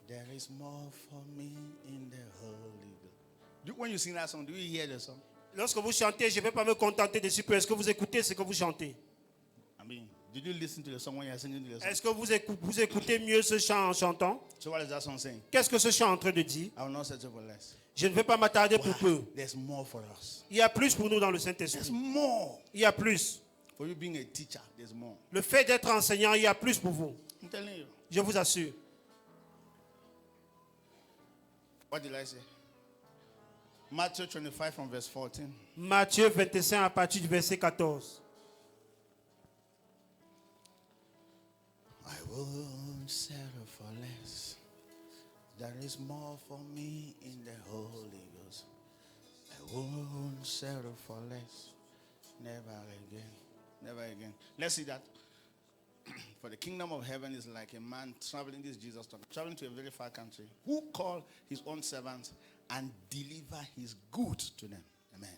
[SPEAKER 1] There is more for me in the Holy Ghost. When you sing that song, do you hear the song?
[SPEAKER 2] Lorsque vous chantez, je ne vais pas me contenter de ce peu. Est-ce que vous écoutez ce que vous chantez?
[SPEAKER 1] I mean, did you listen to the song when you are singing the song?
[SPEAKER 2] Est-ce que vous écoutez mieux ce chant en chantant?
[SPEAKER 1] So what is that song saying?
[SPEAKER 2] Qu'est-ce que ce chant est en train de dire?
[SPEAKER 1] I will not settle for less.
[SPEAKER 2] Je ne vais pas m'attarder pour peu.
[SPEAKER 1] There's more for us.
[SPEAKER 2] Il y a plus pour nous dans le
[SPEAKER 1] There's
[SPEAKER 2] Saint-Esprit.
[SPEAKER 1] more.
[SPEAKER 2] Il y a plus.
[SPEAKER 1] For you being a teacher, there's more.
[SPEAKER 2] Le fait d'être enseignant, il y a plus pour vous.
[SPEAKER 1] I'm telling you.
[SPEAKER 2] Je vous assure.
[SPEAKER 1] What did I say? Matthew 25 from verse 14.
[SPEAKER 2] Matthieu 25 à partir du verset 14.
[SPEAKER 1] I won't settle for less. There is more for me in the Holy Ghost. I won't settle for less. Never again. Never again. Let's see that. For the kingdom of heaven is like a man traveling, this is Jesus talking, traveling to a very far country, who called his own servants and deliver his goods to them. Amen.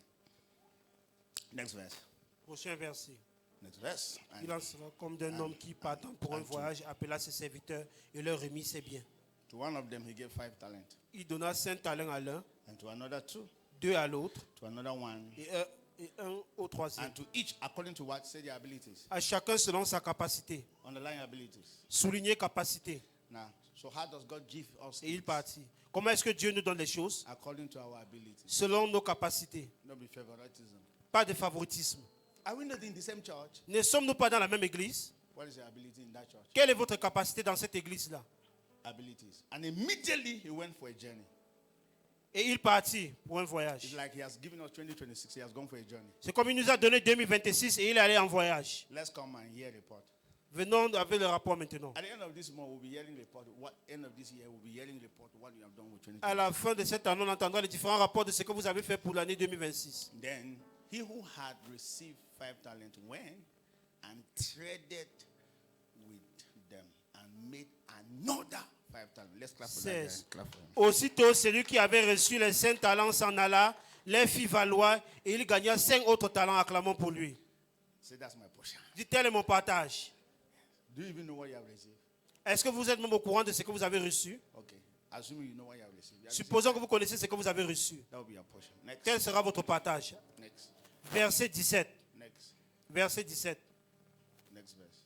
[SPEAKER 1] Next verse.
[SPEAKER 2] Prochain verset.
[SPEAKER 1] Next verse.
[SPEAKER 2] Il en sera comme d'un homme qui, partant pour un voyage, appela ses serviteurs et leur remit ses biens.
[SPEAKER 1] To one of them he gave 5 talents,
[SPEAKER 2] Il donna 5 talents à l'un,
[SPEAKER 1] and to another 2,
[SPEAKER 2] 2 à l'autre,
[SPEAKER 1] to another 1,
[SPEAKER 2] et un au troisième.
[SPEAKER 1] and to each according to what? Say their abilities.
[SPEAKER 2] À chacun selon sa capacité.
[SPEAKER 1] Underline abilities.
[SPEAKER 2] Souligner capacité.
[SPEAKER 1] Now, so how does God give us
[SPEAKER 2] Et il
[SPEAKER 1] things?
[SPEAKER 2] partit. Comment est-ce que Dieu nous donne les choses?
[SPEAKER 1] According to our abilities.
[SPEAKER 2] Selon nos capacités.
[SPEAKER 1] Not be favoritism.
[SPEAKER 2] Pas de favoritisme.
[SPEAKER 1] Are we not in the same church?
[SPEAKER 2] Ne sommes-nous pas dans la même église?
[SPEAKER 1] What is your ability in that church?
[SPEAKER 2] Quelle est votre capacité dans cette église-là?
[SPEAKER 1] Abilities. And immediately he went for a journey.
[SPEAKER 2] Et il partit pour un
[SPEAKER 1] It's
[SPEAKER 2] voyage.
[SPEAKER 1] like he has given us 2026. He has gone for a journey.
[SPEAKER 2] C'est comme il nous a donné 2026 et il est allé en voyage.
[SPEAKER 1] Let's come and hear a report.
[SPEAKER 2] Venons avec le rapport maintenant.
[SPEAKER 1] At the end of this month, we'll be hearing report. What end of this year, we'll be hearing report what you have done with 2026.
[SPEAKER 2] À la fin de cette année, on entendra les différents rapports de ce que vous avez fait pour l'année 2026.
[SPEAKER 1] Then he who had received 5 talents went and traded with them and made another 5 talents. Let's clap for that guy.
[SPEAKER 2] 16.
[SPEAKER 1] Clap for him.
[SPEAKER 2] Aussitôt, celui qui avait reçu les 5 talents s'en alla, les fit valoir et il gagna 5 autres talents. Acclamons pour lui.
[SPEAKER 1] Say that's my portion.
[SPEAKER 2] Dit tel est mon partage.
[SPEAKER 1] Do you even know what you have received?
[SPEAKER 2] Est-ce que vous êtes même au courant de ce que vous avez reçu?
[SPEAKER 1] Okay. Assuming you know what you have received. You have
[SPEAKER 2] Supposons que vous connaissez ce que vous avez reçu.
[SPEAKER 1] received- That will be your portion. Next.
[SPEAKER 2] Quel sera votre partage?
[SPEAKER 1] Next.
[SPEAKER 2] Verset 17.
[SPEAKER 1] Next.
[SPEAKER 2] Verset 17.
[SPEAKER 1] Next verse.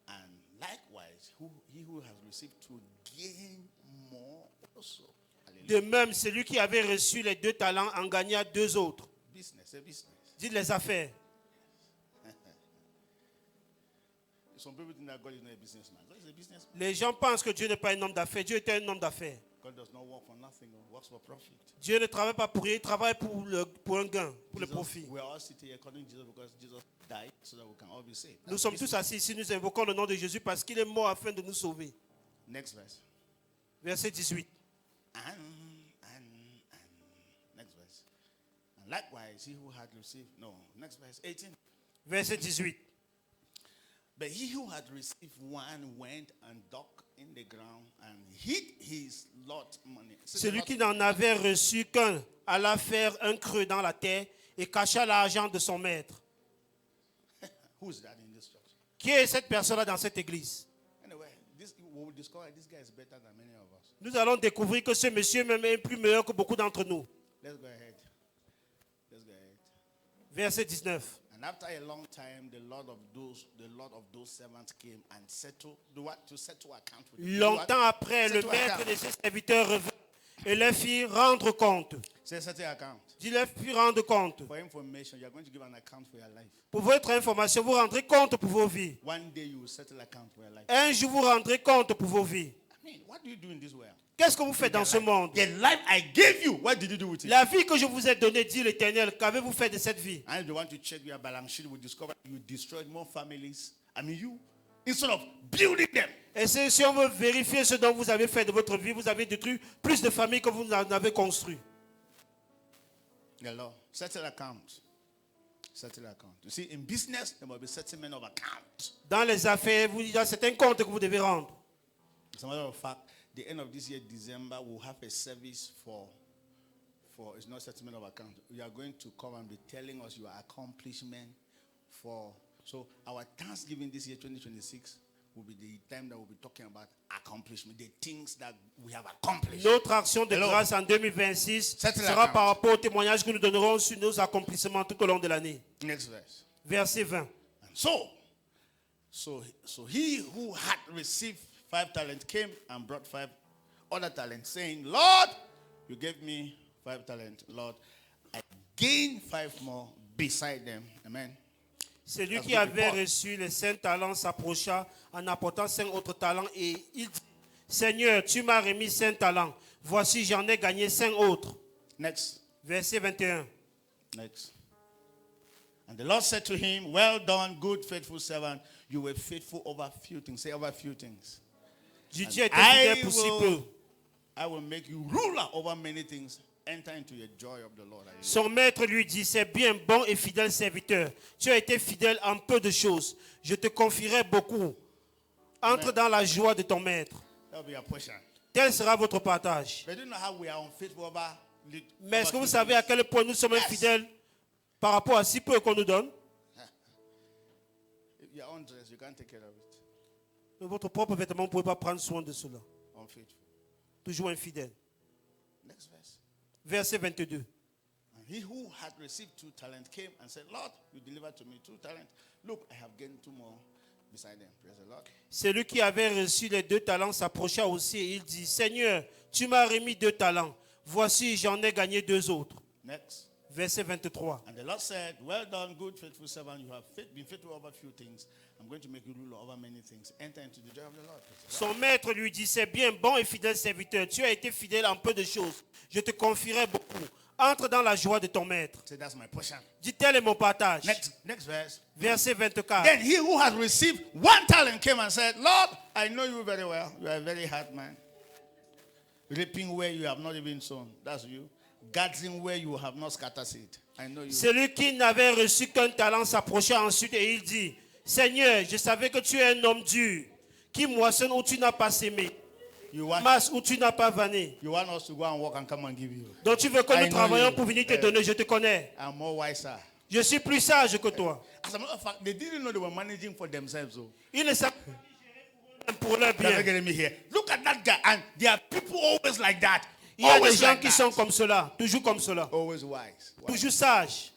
[SPEAKER 1] And likewise, he who has received to gain more also. Hallelujah.
[SPEAKER 2] De même, celui qui avait reçu les 2 talents en gagna 2 autres.
[SPEAKER 1] Business, a business.
[SPEAKER 2] Dites les affaires.
[SPEAKER 1] Some people think that God is not a businessman. God is a businessman.
[SPEAKER 2] Les gens pensent que Dieu n'est pas un homme d'affaires. Dieu est un homme d'affaires.
[SPEAKER 1] God does not work for nothing, he works for profit.
[SPEAKER 2] Dieu ne travaille pas pour rien, il travaille pour un gain, pour le
[SPEAKER 1] Jesus-
[SPEAKER 2] profit.
[SPEAKER 1] We are all sitting here according to Jesus because Jesus died so that we can all be saved.
[SPEAKER 2] Nous
[SPEAKER 1] That's
[SPEAKER 2] sommes
[SPEAKER 1] business.
[SPEAKER 2] tous assis ici, nous invoquons le nom de Jésus parce qu'il est mort afin de nous sauver.
[SPEAKER 1] Next verse.
[SPEAKER 2] Verset 18.
[SPEAKER 1] And next verse. And likewise, he who had received, no, next verse, 18.
[SPEAKER 2] Verset 18.
[SPEAKER 1] But he who had received one went and dug in the ground and hid his lot money.
[SPEAKER 2] Celui qui n'en avait reçu qu'un alla faire un creux dans la terre et cacha l'argent de son maître.
[SPEAKER 1] Who's that in this church?
[SPEAKER 2] Qui est cette personne-là dans cette église?
[SPEAKER 1] Anyway, we will discover this guy is better than many of us.
[SPEAKER 2] Nous allons découvrir que ce monsieur même est plus meilleur que beaucoup d'entre nous.
[SPEAKER 1] Let's go ahead. Let's go ahead.
[SPEAKER 2] Verset 19.
[SPEAKER 1] And after a long time, the Lord of those servants came and settled to settle account with them.
[SPEAKER 2] Longtemps après, le
[SPEAKER 1] Settle
[SPEAKER 2] maître
[SPEAKER 1] account.
[SPEAKER 2] de ses serviteurs revint et leur fit rendre compte.
[SPEAKER 1] Say settle account.
[SPEAKER 2] Il leur fit rendre compte.
[SPEAKER 1] For information, you are going to give an account for your life.
[SPEAKER 2] Pour votre information, vous rendrez compte pour vos vies.
[SPEAKER 1] One day you will settle account for your life.
[SPEAKER 2] Un jour, vous rendrez compte pour vos vies.
[SPEAKER 1] I mean, what do you do in this world?
[SPEAKER 2] Qu'est-ce que vous faites dans ce monde?
[SPEAKER 1] The life I gave you, what did you do with it?
[SPEAKER 2] La vie que je vous ai donnée, dit l'Éternel, qu'avez-vous fait de cette vie?
[SPEAKER 1] And if you want to check your balance sheet, we discover you destroyed more families. I mean, you, instead of building them.
[SPEAKER 2] Et si on veut vérifier ce dont vous avez fait de votre vie, vous avez détruit plus de familles que vous en avez construit.
[SPEAKER 1] The law, settle account. Settle account. You see, in business, there must be settlement of account.
[SPEAKER 2] Dans les affaires, il y a certains comptes que vous devez rendre.
[SPEAKER 1] As a matter of fact, the end of this year, December, we'll have a service for it's not settlement of account. You are going to come and be telling us your accomplishment so our Thanksgiving this year, 2026, will be the time that we'll be talking about accomplishment, the things that we have accomplished.
[SPEAKER 2] Notre action de
[SPEAKER 1] Hello.
[SPEAKER 2] grâce en 2026
[SPEAKER 1] Settle
[SPEAKER 2] sera
[SPEAKER 1] account.
[SPEAKER 2] par rapport au témoignage que nous donnerons sur nos accomplissements tout au long de l'année.
[SPEAKER 1] Next verse.
[SPEAKER 2] Verset 20.
[SPEAKER 1] And so he who had received 5 talents came and brought 5 other talents, saying, Lord, you gave me 5 talents. Lord, I gained 5 more beside them. Amen.
[SPEAKER 2] Celui
[SPEAKER 1] That's
[SPEAKER 2] qui
[SPEAKER 1] good
[SPEAKER 2] avait
[SPEAKER 1] report.
[SPEAKER 2] reçu les 5 talents s'approcha en apportant 5 autres talents et il dit, Seigneur, tu m'as remis 5 talents. Voici, j'en ai gagné 5 autres.
[SPEAKER 1] Next.
[SPEAKER 2] Verset 21.
[SPEAKER 1] Next. And the Lord said to him, well done, good, faithful servant. You were faithful over few things. Say over few things.
[SPEAKER 2] Dieu était
[SPEAKER 1] I
[SPEAKER 2] fidèle pour si peu.
[SPEAKER 1] will make you ruler over many things. Enter into the joy of the Lord.
[SPEAKER 2] Son maître lui dit, c'est bien, bon et fidèle serviteur. Tu as été fidèle en peu de choses. Je te confierai beaucoup. Entre dans la joie de ton maître.
[SPEAKER 1] That will be your portion.
[SPEAKER 2] Tel sera votre partage.
[SPEAKER 1] But do you know how we are unfaithful over
[SPEAKER 2] Mais est-ce que vous
[SPEAKER 1] few
[SPEAKER 2] savez à
[SPEAKER 1] things?
[SPEAKER 2] quel point nous sommes
[SPEAKER 1] Yes.
[SPEAKER 2] infidèles par rapport à si peu qu'on nous donne?
[SPEAKER 1] If you're undressed, you can't take care of it.
[SPEAKER 2] Mais votre propre vêtement, vous ne pouvez pas prendre soin de cela.
[SPEAKER 1] Unfaithful.
[SPEAKER 2] Toujours infidèle.
[SPEAKER 1] Next verse.
[SPEAKER 2] Verset 22.
[SPEAKER 1] And he who had received 2 talents came and said, Lord, you delivered to me 2 talents. Look, I have gained 2 more beside them. Praise the Lord.
[SPEAKER 2] Celui qui avait reçu les 2 talents s'approcha aussi et il dit, Seigneur, tu m'as remis 2 talents. Voici, j'en ai gagné 2 autres.
[SPEAKER 1] Next.
[SPEAKER 2] Verset 23.
[SPEAKER 1] And the Lord said, well done, good, faithful servant. You have been faithful over few things. I'm going to make you ruler over many things. Enter into the joy of the Lord. Praise the Lord.
[SPEAKER 2] Son maître lui dit, c'est bien, bon et fidèle serviteur. Tu as été fidèle en peu de choses. Je te confierai beaucoup. Entre dans la joie de ton maître.
[SPEAKER 1] Say, that's my portion.
[SPEAKER 2] Dis, tel est mon partage.
[SPEAKER 1] Next verse.
[SPEAKER 2] Verset 24.
[SPEAKER 1] Then he who had received 1 talent came and said, Lord, I know you very well. You are a very hard man. Reaping where you have not even sown. That's you. Gathering where you have not scattered seed. I know you.
[SPEAKER 2] Celui qui n'avait reçu qu'un talent s'approcha ensuite et il dit, Seigneur, je savais que tu es un homme dur, qui moissonne où tu n'as pas sémé,
[SPEAKER 1] You want,
[SPEAKER 2] masse où tu n'as pas vanné.
[SPEAKER 1] you want us to go and work and come and give you.
[SPEAKER 2] Donc tu veux que
[SPEAKER 1] I
[SPEAKER 2] nous
[SPEAKER 1] know
[SPEAKER 2] travaillions
[SPEAKER 1] you.
[SPEAKER 2] pour venir te donner, je te connais.
[SPEAKER 1] I'm more wiser.
[SPEAKER 2] Je suis plus sage que toi.
[SPEAKER 1] As a matter of fact, they didn't know they were managing for themselves. So.
[SPEAKER 2] Ils ne savent pas pour leur
[SPEAKER 1] You're not
[SPEAKER 2] bien.
[SPEAKER 1] getting me here. Look at that guy. And there are people always like that.
[SPEAKER 2] Il y a des
[SPEAKER 1] Always
[SPEAKER 2] gens
[SPEAKER 1] like
[SPEAKER 2] qui
[SPEAKER 1] that.
[SPEAKER 2] sont comme cela, toujours comme cela,
[SPEAKER 1] Always wise.
[SPEAKER 2] toujours sages.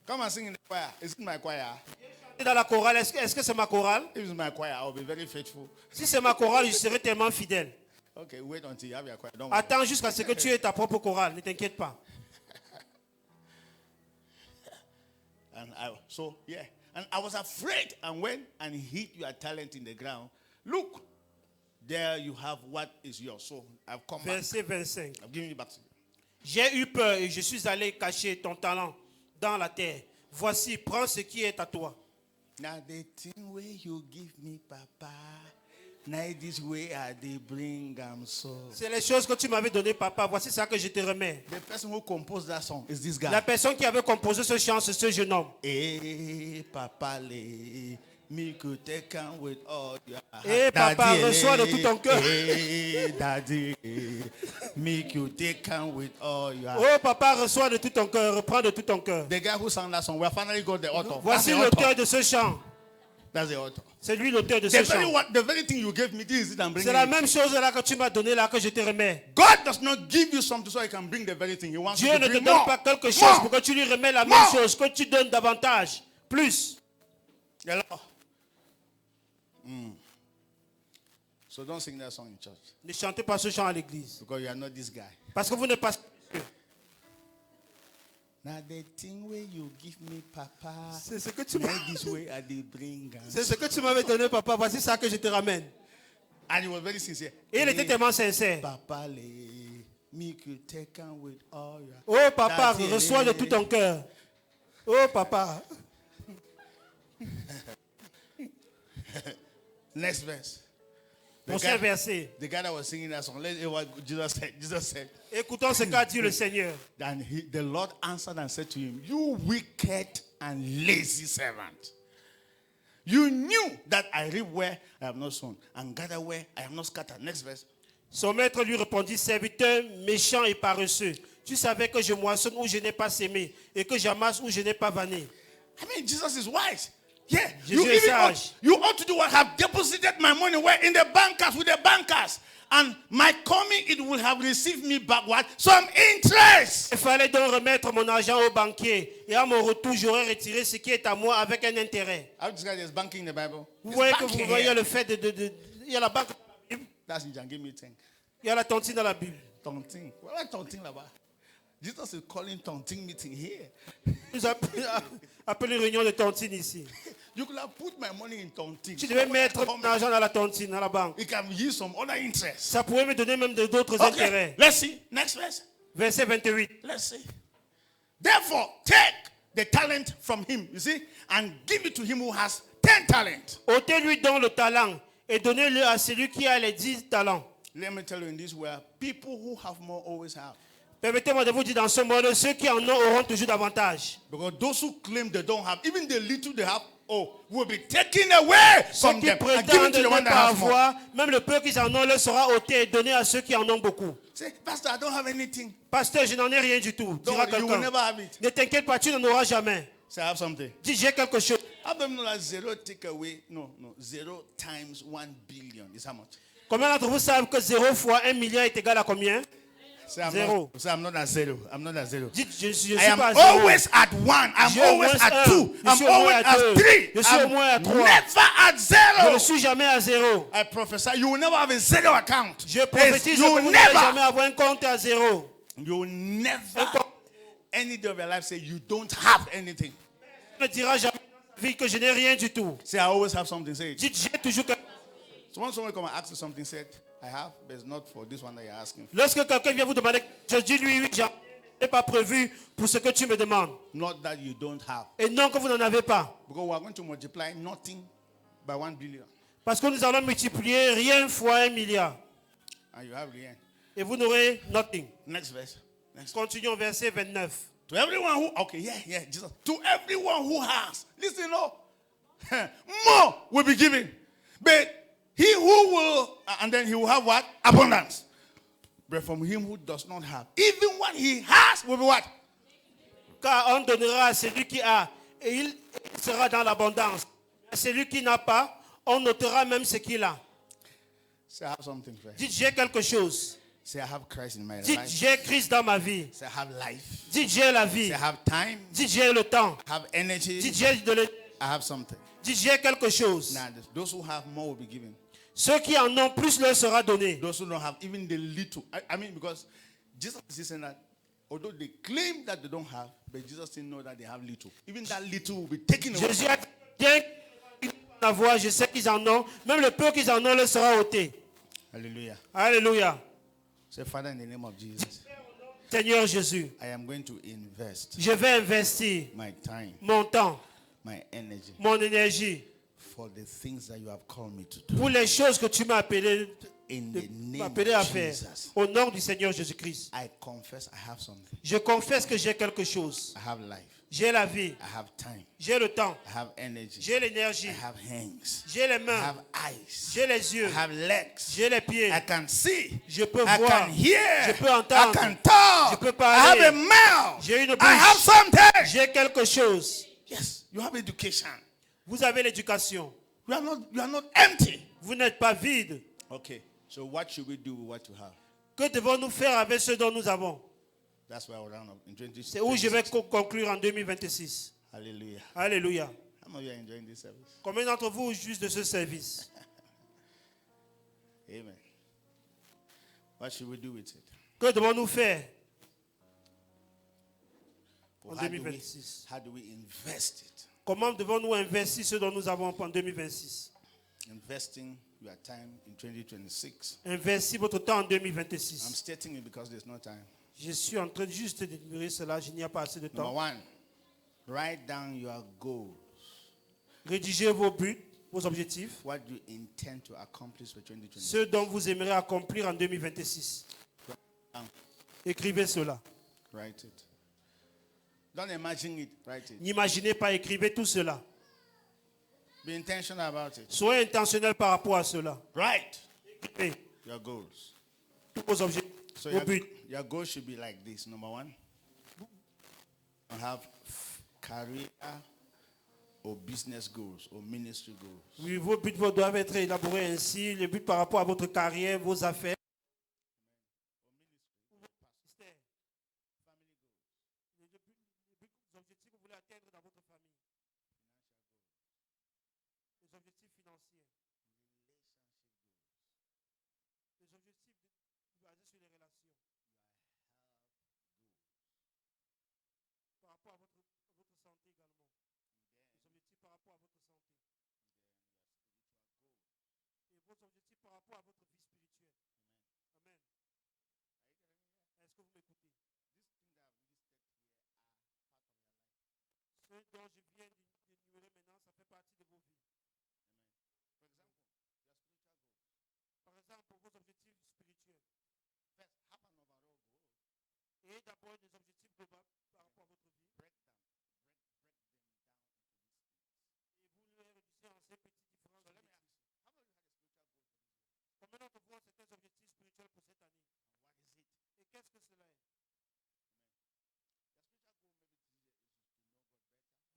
[SPEAKER 1] Come and sing in the choir. Is it my choir?
[SPEAKER 2] Et dans la chorale, est-ce que c'est ma chorale?
[SPEAKER 1] If it's my choir, I'll be very faithful.
[SPEAKER 2] Si c'est ma chorale, je serai tellement fidèle.
[SPEAKER 1] Okay, wait until you have your choir. Don't worry.
[SPEAKER 2] Attends jusqu'à ce que tu aies ta propre chorale, ne t'inquiète pas.
[SPEAKER 1] And I was afraid and went and hid your talent in the ground. Look, there you have what is yours. So I've come back.
[SPEAKER 2] Verset 25.
[SPEAKER 1] I've given it back to you.
[SPEAKER 2] J'ai eu peur et je suis allé cacher ton talent dans la terre. Voici, prends ce qui est à toi.
[SPEAKER 1] Now the thing where you give me, Papa, now this way I they bring so.
[SPEAKER 2] C'est les choses que tu m'avais données, papa. Voici ça que je te remets.
[SPEAKER 1] The person who composed that song is this
[SPEAKER 2] La
[SPEAKER 1] guy.
[SPEAKER 2] personne qui avait composé ce chant, c'est ce jeune homme.
[SPEAKER 1] Eh, Papa le, Me could take on with all your heart.
[SPEAKER 2] Et papa, reçois de tout ton cœur.
[SPEAKER 1] Daddy, me could take on with all your heart.
[SPEAKER 2] Oh papa, reçois de tout ton cœur, reprends de tout ton cœur.
[SPEAKER 1] The guy who sang that song, we finally got the author.
[SPEAKER 2] Voici
[SPEAKER 1] That's the author.
[SPEAKER 2] l'auteur de ce chant.
[SPEAKER 1] That's the author.
[SPEAKER 2] C'est lui l'auteur de
[SPEAKER 1] The
[SPEAKER 2] ce
[SPEAKER 1] very,
[SPEAKER 2] chant.
[SPEAKER 1] the very thing you gave me, this is it I'm bringing
[SPEAKER 2] C'est la
[SPEAKER 1] it.
[SPEAKER 2] même chose là que tu m'as donné là que je te remets.
[SPEAKER 1] God does not give you something so he can bring the very thing. He wants
[SPEAKER 2] Dieu
[SPEAKER 1] you
[SPEAKER 2] ne
[SPEAKER 1] to
[SPEAKER 2] te
[SPEAKER 1] bring
[SPEAKER 2] donne
[SPEAKER 1] more.
[SPEAKER 2] pas quelque chose
[SPEAKER 1] More.
[SPEAKER 2] pour que tu lui remets la
[SPEAKER 1] More.
[SPEAKER 2] même chose, que tu donnes davantage, plus.
[SPEAKER 1] Hello. So don't sing that song in church
[SPEAKER 2] Ne chantez pas ce chant à l'église.
[SPEAKER 1] because you are not this guy.
[SPEAKER 2] Parce que vous n'êtes pas...
[SPEAKER 1] Now the thing where you give me, Papa,
[SPEAKER 2] C'est ce que tu
[SPEAKER 1] now this way I did bring.
[SPEAKER 2] C'est ce que tu m'avais donné, papa. Voici ça que je te ramène.
[SPEAKER 1] And he was very sincere.
[SPEAKER 2] Et il était tellement sincère.
[SPEAKER 1] Papa, me could take on with all your.
[SPEAKER 2] Oh papa,
[SPEAKER 1] Daddy,
[SPEAKER 2] reçois de tout ton cœur. Oh papa.
[SPEAKER 1] Next verse.
[SPEAKER 2] Prochain verset.
[SPEAKER 1] The guy that was singing that song, let's hear what Jesus said. Jesus said,
[SPEAKER 2] Écoutons ce qu'a dit le Seigneur.
[SPEAKER 1] and the Lord answered and said to him, "You wicked and lazy servant. You knew that I reap where I have not sown and gather where I have not scattered." Next verse.
[SPEAKER 2] Son maître lui répondit, serviteur méchant et paresseux. Tu savais que je moissonne où je n'ai pas sémé et que j'amasse où je n'ai pas vanné.
[SPEAKER 1] I mean, Jesus is wise. Yeah,
[SPEAKER 2] Jesus is
[SPEAKER 1] ought,
[SPEAKER 2] sage.
[SPEAKER 1] you ought to do what? Have deposited my money where? In the bankers, with the bankers. And my coming, it will have received me back what? Some interest.
[SPEAKER 2] Il fallait donc remettre mon argent au banquier. Et à mon retour, j'aurais retiré ce qui est à moi avec un intérêt.
[SPEAKER 1] How this guy is banking in the Bible?
[SPEAKER 2] Vous
[SPEAKER 1] It's
[SPEAKER 2] voyez que
[SPEAKER 1] banking
[SPEAKER 2] vous voyez
[SPEAKER 1] here.
[SPEAKER 2] le fait il y a la banque,
[SPEAKER 1] That's in John. Give me 10.
[SPEAKER 2] il y a la tontine dans la Bible.
[SPEAKER 1] Tonting. What are tonting about? Jesus is calling tonting meeting here.
[SPEAKER 2] Nous appelons réunion de tontine ici.
[SPEAKER 1] You could have put my money in tonting.
[SPEAKER 2] Tu devais mettre ton argent dans la tontine, dans la banque.
[SPEAKER 1] It can yield some other interest.
[SPEAKER 2] Ça pourrait me donner même d'autres
[SPEAKER 1] Okay,
[SPEAKER 2] intérêts.
[SPEAKER 1] let's see. Next verse.
[SPEAKER 2] Verset 28.
[SPEAKER 1] Let's see. Therefore, take the talent from him, you see, and give it to him who has 10 talents.
[SPEAKER 2] Ôtez-lui donc le talent et donnez-le à celui qui a les 10 talents.
[SPEAKER 1] Let me tell you in this way, people who have more always have.
[SPEAKER 2] Permettez-moi de vous dire dans ce monde, ceux qui en ont auront toujours davantage.
[SPEAKER 1] Because those who claim they don't have, even the little they have, will be taken away
[SPEAKER 2] Ceux
[SPEAKER 1] from
[SPEAKER 2] qui
[SPEAKER 1] them and given
[SPEAKER 2] prétendent
[SPEAKER 1] to the
[SPEAKER 2] ne
[SPEAKER 1] one that
[SPEAKER 2] pas
[SPEAKER 1] has more.
[SPEAKER 2] avoir, même le peu qu'ils en ont leur sera ôté et donné à ceux qui en ont beaucoup.
[SPEAKER 1] Say, Pastor, I don't have anything.
[SPEAKER 2] Pasteur, je n'en ai rien du tout.
[SPEAKER 1] Don't
[SPEAKER 2] Dira
[SPEAKER 1] worry, you will
[SPEAKER 2] quelqu'un.
[SPEAKER 1] never have it.
[SPEAKER 2] Ne t'inquiète pas, tu n'en auras jamais.
[SPEAKER 1] Say, I have something.
[SPEAKER 2] Dis, j'ai quelque chose.
[SPEAKER 1] How them know that zero take away? No. 0 times 1 billion is how much?
[SPEAKER 2] Combien d'entre vous savent que 0 fois 1 milliard est égal à combien?
[SPEAKER 1] Say, I'm
[SPEAKER 2] Zero.
[SPEAKER 1] Not, say, I'm not at zero. I'm not at zero.
[SPEAKER 2] Dites, je
[SPEAKER 1] I
[SPEAKER 2] suis
[SPEAKER 1] am
[SPEAKER 2] pas à 0.
[SPEAKER 1] always at 1. I'm
[SPEAKER 2] Je suis au
[SPEAKER 1] always
[SPEAKER 2] moins
[SPEAKER 1] at
[SPEAKER 2] un.
[SPEAKER 1] 2.
[SPEAKER 2] Je
[SPEAKER 1] I'm
[SPEAKER 2] suis au moins
[SPEAKER 1] always
[SPEAKER 2] à
[SPEAKER 1] at
[SPEAKER 2] deux.
[SPEAKER 1] 3.
[SPEAKER 2] Je suis au moins à
[SPEAKER 1] I'm
[SPEAKER 2] trois.
[SPEAKER 1] never at
[SPEAKER 2] Je
[SPEAKER 1] zero.
[SPEAKER 2] ne suis jamais à 0.
[SPEAKER 1] I prophesy you will never have a zero account.
[SPEAKER 2] Je
[SPEAKER 1] Yes,
[SPEAKER 2] prophétise
[SPEAKER 1] you
[SPEAKER 2] que
[SPEAKER 1] will
[SPEAKER 2] vous n'allez jamais
[SPEAKER 1] never.
[SPEAKER 2] avoir un compte à 0.
[SPEAKER 1] You will never. Any day of your life say you don't have anything.
[SPEAKER 2] On ne dira jamais dans sa vie que je n'ai rien du tout.
[SPEAKER 1] Say I always have something. Say it.
[SPEAKER 2] Dites, j'ai toujours quelque...
[SPEAKER 1] So when someone come and ask you something, said I have, but it's not for this one that you're asking for.
[SPEAKER 2] Lorsque quelqu'un vient vous demander, je dis lui, oui, j'en ai pas prévu pour ce que tu me demandes.
[SPEAKER 1] Not that you don't have.
[SPEAKER 2] Et non que vous n'en avez pas.
[SPEAKER 1] Because we are going to multiply nothing by 1 billion.
[SPEAKER 2] Parce que nous allons multiplier rien fois 1 milliard.
[SPEAKER 1] And you have rien.
[SPEAKER 2] Et vous n'aurez nothing.
[SPEAKER 1] Next verse. Next.
[SPEAKER 2] Continuons verset 29.
[SPEAKER 1] To everyone who, okay, yeah, Jesus. To everyone who has, listen up, more will be given. But he who will, and then he will have what? Abundance. But from him who does not have, even what he has will be what?
[SPEAKER 2] Car on donnera à celui qui a, et il sera dans l'abondance. À celui qui n'a pas, on notera même ce qu'il a.
[SPEAKER 1] Say, I have something first.
[SPEAKER 2] Dites, j'ai quelque chose.
[SPEAKER 1] Say, I have Christ in my
[SPEAKER 2] Dites,
[SPEAKER 1] life.
[SPEAKER 2] j'ai Christ dans ma vie.
[SPEAKER 1] Say, I have life.
[SPEAKER 2] Dites, j'ai la vie.
[SPEAKER 1] Say, I have time.
[SPEAKER 2] Dites, j'ai le temps.
[SPEAKER 1] I have energy.
[SPEAKER 2] Dites, j'ai de
[SPEAKER 1] I have something.
[SPEAKER 2] Dites, j'ai quelque chose.
[SPEAKER 1] Now, those who have more will be given.
[SPEAKER 2] Ceux qui en ont plus leur sera donné.
[SPEAKER 1] Those who don't have even the little. I mean, because Jesus is saying that although they claim that they don't have, but Jesus didn't know that they have little. Even that little will be taken away.
[SPEAKER 2] Jésus a dit, bien qu'ils en avoir, je sais qu'ils en ont. Même le peu qu'ils en ont leur sera ôté.
[SPEAKER 1] Hallelujah.
[SPEAKER 2] Alléluia.
[SPEAKER 1] Say, Father, in the name of Jesus,
[SPEAKER 2] Seigneur Jésus,
[SPEAKER 1] I am going to invest
[SPEAKER 2] je vais investir
[SPEAKER 1] my time,
[SPEAKER 2] mon temps,
[SPEAKER 1] my energy
[SPEAKER 2] mon énergie
[SPEAKER 1] for the things that you have called me to do.
[SPEAKER 2] pour les choses que tu m'as appelé,
[SPEAKER 1] In the name
[SPEAKER 2] m'appelé à
[SPEAKER 1] of
[SPEAKER 2] faire.
[SPEAKER 1] Jesus,
[SPEAKER 2] Au nom du Seigneur Jésus-Christ.
[SPEAKER 1] I confess I have something.
[SPEAKER 2] Je confesse que j'ai quelque chose.
[SPEAKER 1] I have life.
[SPEAKER 2] J'ai la vie.
[SPEAKER 1] I have time.
[SPEAKER 2] J'ai le temps.
[SPEAKER 1] I have energy.
[SPEAKER 2] J'ai
[SPEAKER 1] I
[SPEAKER 2] l'énergie.
[SPEAKER 1] have hands.
[SPEAKER 2] J'ai les
[SPEAKER 1] I
[SPEAKER 2] mains.
[SPEAKER 1] have eyes.
[SPEAKER 2] J'ai les yeux.
[SPEAKER 1] I have legs.
[SPEAKER 2] J'ai les pieds.
[SPEAKER 1] I can see.
[SPEAKER 2] Je peux
[SPEAKER 1] I
[SPEAKER 2] voir.
[SPEAKER 1] can hear.
[SPEAKER 2] Je peux entendre.
[SPEAKER 1] I can talk.
[SPEAKER 2] Je peux
[SPEAKER 1] I
[SPEAKER 2] parler.
[SPEAKER 1] have a mouth.
[SPEAKER 2] J'ai une
[SPEAKER 1] I
[SPEAKER 2] bouche.
[SPEAKER 1] have something.
[SPEAKER 2] J'ai quelque chose.
[SPEAKER 1] Yes, you have education.
[SPEAKER 2] Vous avez l'éducation.
[SPEAKER 1] You are not empty.
[SPEAKER 2] Vous n'êtes pas vide.
[SPEAKER 1] Okay, so what should we do with what you have?
[SPEAKER 2] Que devons-nous faire avec ce dont nous avons?
[SPEAKER 1] That's why I will round up in 20.
[SPEAKER 2] C'est où je vais conclure en 2026.
[SPEAKER 1] Hallelujah.
[SPEAKER 2] Alléluia.
[SPEAKER 1] How many of you are enjoying this service?
[SPEAKER 2] Combien d'entre vous jouissent de ce service?
[SPEAKER 1] Amen. What should we do with it?
[SPEAKER 2] Que devons-nous faire en
[SPEAKER 1] How do we-
[SPEAKER 2] 2026?
[SPEAKER 1] How do we invest it?
[SPEAKER 2] Comment devons-nous investir ce dont nous avons en 2026?
[SPEAKER 1] Investing your time in 2026.
[SPEAKER 2] Investir votre temps en
[SPEAKER 1] I'm
[SPEAKER 2] 2026.
[SPEAKER 1] stating it because there's no time.
[SPEAKER 2] Je suis en train juste d'énumérer cela. Je n'y a pas assez de
[SPEAKER 1] Number
[SPEAKER 2] temps.
[SPEAKER 1] one, write down your goals.
[SPEAKER 2] Rédigez vos buts, vos objectifs.
[SPEAKER 1] What you intend to accomplish for 2026.
[SPEAKER 2] Ce dont vous aimeriez accomplir en 2026. Écrivez cela.
[SPEAKER 1] Write it. Don't imagine it. Write it.
[SPEAKER 2] N'imaginez pas, écrivez tout cela.
[SPEAKER 1] Be intentional about it.
[SPEAKER 2] Soyez intentionnel par rapport à cela.
[SPEAKER 1] Write
[SPEAKER 2] Écrivez
[SPEAKER 1] your goals.
[SPEAKER 2] tous vos objectifs,
[SPEAKER 1] So
[SPEAKER 2] vos buts.
[SPEAKER 1] your goals should be like this. Number one, you have career or business goals or ministry goals.
[SPEAKER 2] Oui, vos buts doivent être élaborés ainsi. Les buts par rapport à votre carrière, vos affaires. Les objectifs que vous voulez atteindre dans votre famille. Les objectifs financiers. Les objectifs basés sur les relations. Par rapport à votre santé également. Les objectifs par rapport à votre santé. Et vos objectifs par rapport à votre vie spirituelle. Amen. Est-ce que vous m'écoutez? Ce dont je viens d'énumérer maintenant, ça fait partie de vos vies. Par exemple, vos objectifs spirituels. Et d'abord des objectifs globaux par rapport à votre vie. Et vous les réduisez en ces petits différents objectifs. Combien d'entre vous ont certains objectifs spirituels pour cette année? Et qu'est-ce que cela est?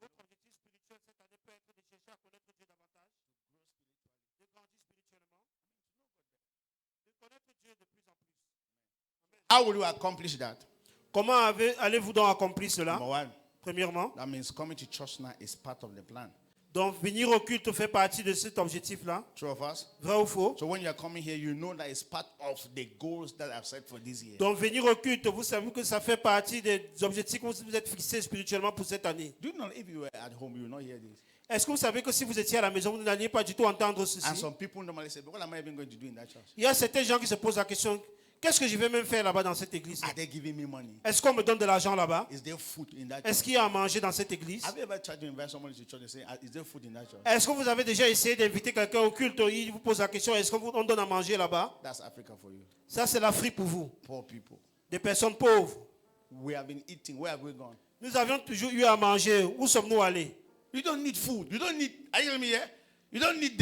[SPEAKER 2] Votre objectif spirituel cette année peut être de chercher à connaître Dieu davantage, de grandir spirituellement, de connaître Dieu de plus en plus. Amen.
[SPEAKER 1] How will you accomplish that?
[SPEAKER 2] Comment allez-vous donc accomplir cela?
[SPEAKER 1] Number one,
[SPEAKER 2] Premièrement,
[SPEAKER 1] that means coming to church now is part of the plan.
[SPEAKER 2] donc venir au culte fait partie de cet objectif-là.
[SPEAKER 1] True of us?
[SPEAKER 2] Vrai ou faux?
[SPEAKER 1] So when you are coming here, you know that it's part of the goals that I've set for this year.
[SPEAKER 2] Donc venir au culte, vous savez que ça fait partie des objectifs que vous êtes fixés spirituellement pour cette année.
[SPEAKER 1] Do you know if you were at home, you will not hear this?
[SPEAKER 2] Est-ce que vous savez que si vous étiez à la maison, vous n'alliez pas du tout entendre
[SPEAKER 1] And
[SPEAKER 2] ceci?
[SPEAKER 1] some people normally say, but what am I even going to do in that church?
[SPEAKER 2] Il y a certains gens qui se posent la question, qu'est-ce que je vais même faire là-bas dans cette église?
[SPEAKER 1] Are they giving me money?
[SPEAKER 2] Est-ce qu'on me donne de l'argent là-bas?
[SPEAKER 1] Is there food in that
[SPEAKER 2] Est-ce
[SPEAKER 1] church?
[SPEAKER 2] qu'il y a à manger dans cette église?
[SPEAKER 1] Have you ever tried to invite someone to church and say, is there food in that church?
[SPEAKER 2] Est-ce que vous avez déjà essayé d'inviter quelqu'un au culte? Il vous pose la question, est-ce qu'on donne à manger là-bas?
[SPEAKER 1] That's Africa for you.
[SPEAKER 2] Ça, c'est l'Afrique pour vous.
[SPEAKER 1] Poor people.
[SPEAKER 2] Des personnes pauvres.
[SPEAKER 1] We have been eating. Where have we gone?
[SPEAKER 2] Nous avions toujours eu à manger. Où sommes-nous allés?
[SPEAKER 1] You don't need food. You don't need. Are you hearing me here? You don't need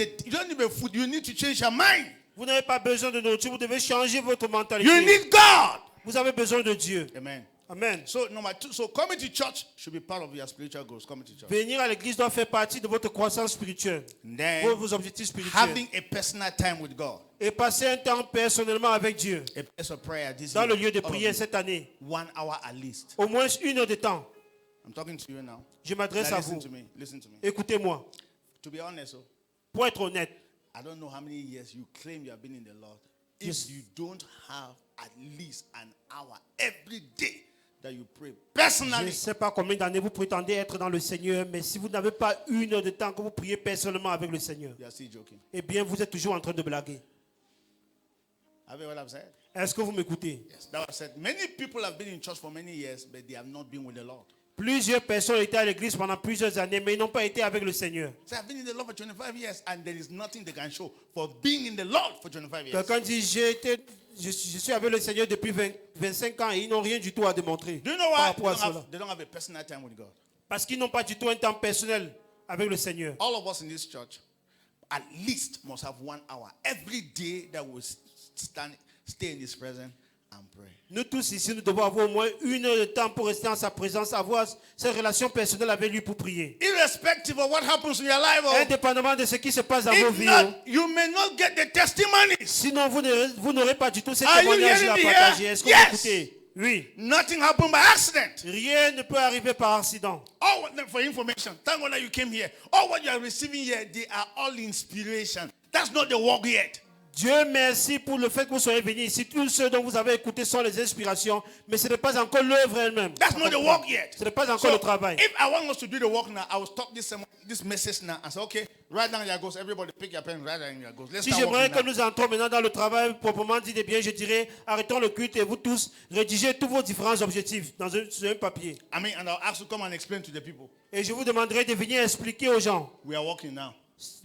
[SPEAKER 1] the food. You need to change your mind.
[SPEAKER 2] Vous n'avez pas besoin de nourriture, vous devez changer votre mentalité.
[SPEAKER 1] You need God.
[SPEAKER 2] Vous avez besoin de Dieu.
[SPEAKER 1] Amen.
[SPEAKER 2] Amen.
[SPEAKER 1] So number two. So coming to church should be part of your spiritual goals. Coming to church.
[SPEAKER 2] Venir à l'église doit faire partie de votre croissance spirituelle,
[SPEAKER 1] And then
[SPEAKER 2] vos objectifs spirituels.
[SPEAKER 1] having a personal time with God.
[SPEAKER 2] Et passer un temps personnellement avec Dieu.
[SPEAKER 1] A place of prayer this
[SPEAKER 2] Dans
[SPEAKER 1] year.
[SPEAKER 2] le lieu de
[SPEAKER 1] All of
[SPEAKER 2] prière
[SPEAKER 1] you.
[SPEAKER 2] cette année.
[SPEAKER 1] 1 hour at least.
[SPEAKER 2] Au moins 1 heure de temps.
[SPEAKER 1] I'm talking to you now.
[SPEAKER 2] Je m'adresse
[SPEAKER 1] Now
[SPEAKER 2] à
[SPEAKER 1] listen
[SPEAKER 2] vous.
[SPEAKER 1] to me. Listen to me.
[SPEAKER 2] Écoutez-moi.
[SPEAKER 1] To be honest, oh,
[SPEAKER 2] Pour être honnête,
[SPEAKER 1] I don't know how many years you claim you have been in the Lord.
[SPEAKER 2] Yes.
[SPEAKER 1] If you don't have at least an hour every day that you pray personally,
[SPEAKER 2] je ne sais pas combien d'années vous prétendez être dans le Seigneur, mais si vous n'avez pas 1 heure de temps que vous priez personnellement avec le Seigneur,
[SPEAKER 1] you are still joking.
[SPEAKER 2] eh bien, vous êtes toujours en train de blaguer.
[SPEAKER 1] Have you heard what I've said?
[SPEAKER 2] Est-ce que vous m'écoutez?
[SPEAKER 1] Yes. That was said. Many people have been in church for many years, but they have not been with the Lord.
[SPEAKER 2] Plusieurs personnes étaient à l'église pendant plusieurs années, mais ils n'ont pas été avec le Seigneur.
[SPEAKER 1] So I've been in the Lord for 25 years, and there is nothing they can show for being in the Lord for 25 years.
[SPEAKER 2] Quelqu'un dit, je suis avec le Seigneur depuis 25 ans et ils n'ont rien du tout à démontrer
[SPEAKER 1] Do you know
[SPEAKER 2] par
[SPEAKER 1] why?
[SPEAKER 2] rapport à cela.
[SPEAKER 1] They don't have a personal time with God.
[SPEAKER 2] Parce qu'ils n'ont pas du tout un temps personnel avec le Seigneur.
[SPEAKER 1] All of us in this church at least must have 1 hour every day that we stay in His presence and pray.
[SPEAKER 2] Nous tous ici, nous devons avoir au moins 1 heure de temps pour rester en sa présence, avoir cette relation personnelle avec lui pour prier.
[SPEAKER 1] Irrespective of what happens in your life,
[SPEAKER 2] Indépendamment de ce qui se passe dans vos
[SPEAKER 1] if
[SPEAKER 2] vies.
[SPEAKER 1] not, you may not get the testimonies.
[SPEAKER 2] Sinon, vous n'aurez pas du tout ces
[SPEAKER 1] Are you
[SPEAKER 2] témoignages-là à
[SPEAKER 1] hearing me
[SPEAKER 2] partager.
[SPEAKER 1] here?
[SPEAKER 2] Est-ce que
[SPEAKER 1] Yes.
[SPEAKER 2] vous écoutez? Oui.
[SPEAKER 1] Nothing happened by accident.
[SPEAKER 2] Rien ne peut arriver par accident.
[SPEAKER 1] All for information, thank God that you came here. All what you are receiving here, they are all inspiration. That's not the work yet.
[SPEAKER 2] Dieu merci pour le fait que vous soyez venus ici. Tous ceux dont vous avez écouté sont les inspirations, mais ce n'est pas encore l'œuvre elle-même.
[SPEAKER 1] That's not the work yet.
[SPEAKER 2] Ce n'est pas encore le travail.
[SPEAKER 1] If I want us to do the work now, I will stop this message now and say, okay, write down your goals. Everybody pick your pen, write down your goals. Let's
[SPEAKER 2] Si
[SPEAKER 1] start
[SPEAKER 2] j'aimerais
[SPEAKER 1] working
[SPEAKER 2] que
[SPEAKER 1] now.
[SPEAKER 2] nous entrons maintenant dans le travail proprement dit, eh bien, je dirais, arrêtons le culte et vous tous, rédigez tous vos différents objectifs sur un papier.
[SPEAKER 1] I mean, and I'll ask you to come and explain to the people.
[SPEAKER 2] Et je vous demanderai de venir expliquer aux gens.
[SPEAKER 1] We are working now.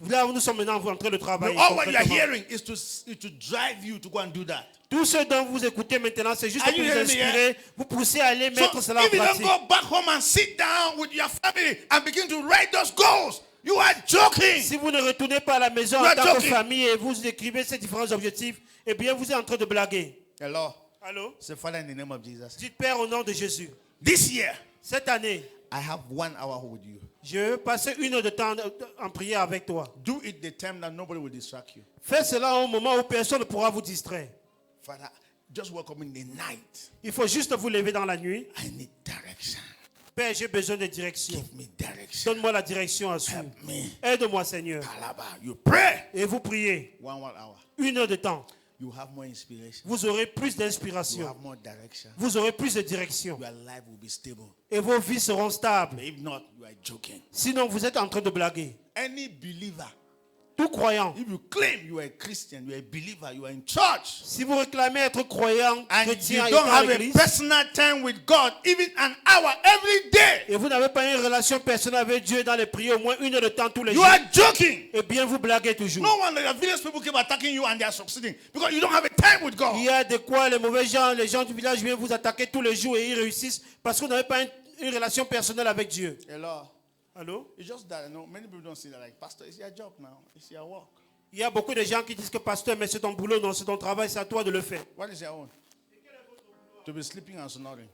[SPEAKER 2] Là où nous sommes maintenant en train de travailler.
[SPEAKER 1] All what you are
[SPEAKER 2] concrètement.
[SPEAKER 1] hearing is to drive you to go and do that.
[SPEAKER 2] Tout ce dont vous écoutez maintenant, c'est juste
[SPEAKER 1] Are
[SPEAKER 2] pour
[SPEAKER 1] you
[SPEAKER 2] vous
[SPEAKER 1] hearing me,
[SPEAKER 2] inspirer, vous pousser à aller mettre
[SPEAKER 1] So
[SPEAKER 2] cela en
[SPEAKER 1] if you don't
[SPEAKER 2] pratique.
[SPEAKER 1] go back home and sit down with your family and begin to write those goals, you are joking.
[SPEAKER 2] Si vous ne retournez pas à la maison
[SPEAKER 1] You
[SPEAKER 2] en
[SPEAKER 1] are
[SPEAKER 2] tant que
[SPEAKER 1] joking.
[SPEAKER 2] famille et vous écrivez ces différents objectifs, eh bien vous êtes en train de blaguer.
[SPEAKER 1] Hello.
[SPEAKER 2] Allô?
[SPEAKER 1] Say, Father, in the name of Jesus.
[SPEAKER 2] Dites Père au nom de Jésus.
[SPEAKER 1] This year,
[SPEAKER 2] Cette année,
[SPEAKER 1] I have 1 hour with you.
[SPEAKER 2] je vais passer 1 heure de temps en prière avec toi.
[SPEAKER 1] Do it the time that nobody will distract you.
[SPEAKER 2] Faites cela au moment où personne ne pourra vous distraire.
[SPEAKER 1] Father, just wake up in the night.
[SPEAKER 2] Il faut juste vous lever dans la nuit.
[SPEAKER 1] I need direction.
[SPEAKER 2] Père, j'ai besoin de direction.
[SPEAKER 1] Give me direction.
[SPEAKER 2] Donne-moi la direction à suivre.
[SPEAKER 1] Help me.
[SPEAKER 2] Aide-moi, Seigneur.
[SPEAKER 1] Palaba. You pray.
[SPEAKER 2] Et vous priez
[SPEAKER 1] 1 hour.
[SPEAKER 2] 1 heure de temps.
[SPEAKER 1] You have more inspiration.
[SPEAKER 2] Vous aurez plus
[SPEAKER 1] You
[SPEAKER 2] d'inspiration.
[SPEAKER 1] have more direction.
[SPEAKER 2] Vous aurez plus de direction.
[SPEAKER 1] Your life will be stable.
[SPEAKER 2] Et vos vies seront stables.
[SPEAKER 1] But if not, you are joking.
[SPEAKER 2] Sinon, vous êtes en train de blaguer.
[SPEAKER 1] Any believer,
[SPEAKER 2] Tout croyant,
[SPEAKER 1] if you claim you are a Christian, you are a believer, you are in church,
[SPEAKER 2] si vous réclamez être croyant,
[SPEAKER 1] and
[SPEAKER 2] chrétien,
[SPEAKER 1] you
[SPEAKER 2] et
[SPEAKER 1] don't
[SPEAKER 2] dans
[SPEAKER 1] have a
[SPEAKER 2] l'église,
[SPEAKER 1] personal time with God, even an hour every day,
[SPEAKER 2] et vous n'avez pas une relation personnelle avec Dieu dans les prières au moins 1 heure de temps tous les
[SPEAKER 1] you
[SPEAKER 2] jours,
[SPEAKER 1] are joking.
[SPEAKER 2] eh bien vous blaguez toujours.
[SPEAKER 1] No wonder the village people keep attacking you and they are succeeding because you don't have a time with God.
[SPEAKER 2] Il y a de quoi les mauvais gens, les gens du village viennent vous attaquer tous les jours et ils réussissent parce que vous n'avez pas une relation personnelle avec Dieu.
[SPEAKER 1] Hello.
[SPEAKER 2] Allô?
[SPEAKER 1] It's just that, many people don't see that like, Pastor, it's your job now. It's your work.
[SPEAKER 2] Il y a beaucoup de gens qui disent que pasteur, mais c'est ton boulot, non, c'est ton travail, c'est à toi de le faire.
[SPEAKER 1] What is your own? To be sleeping and snoring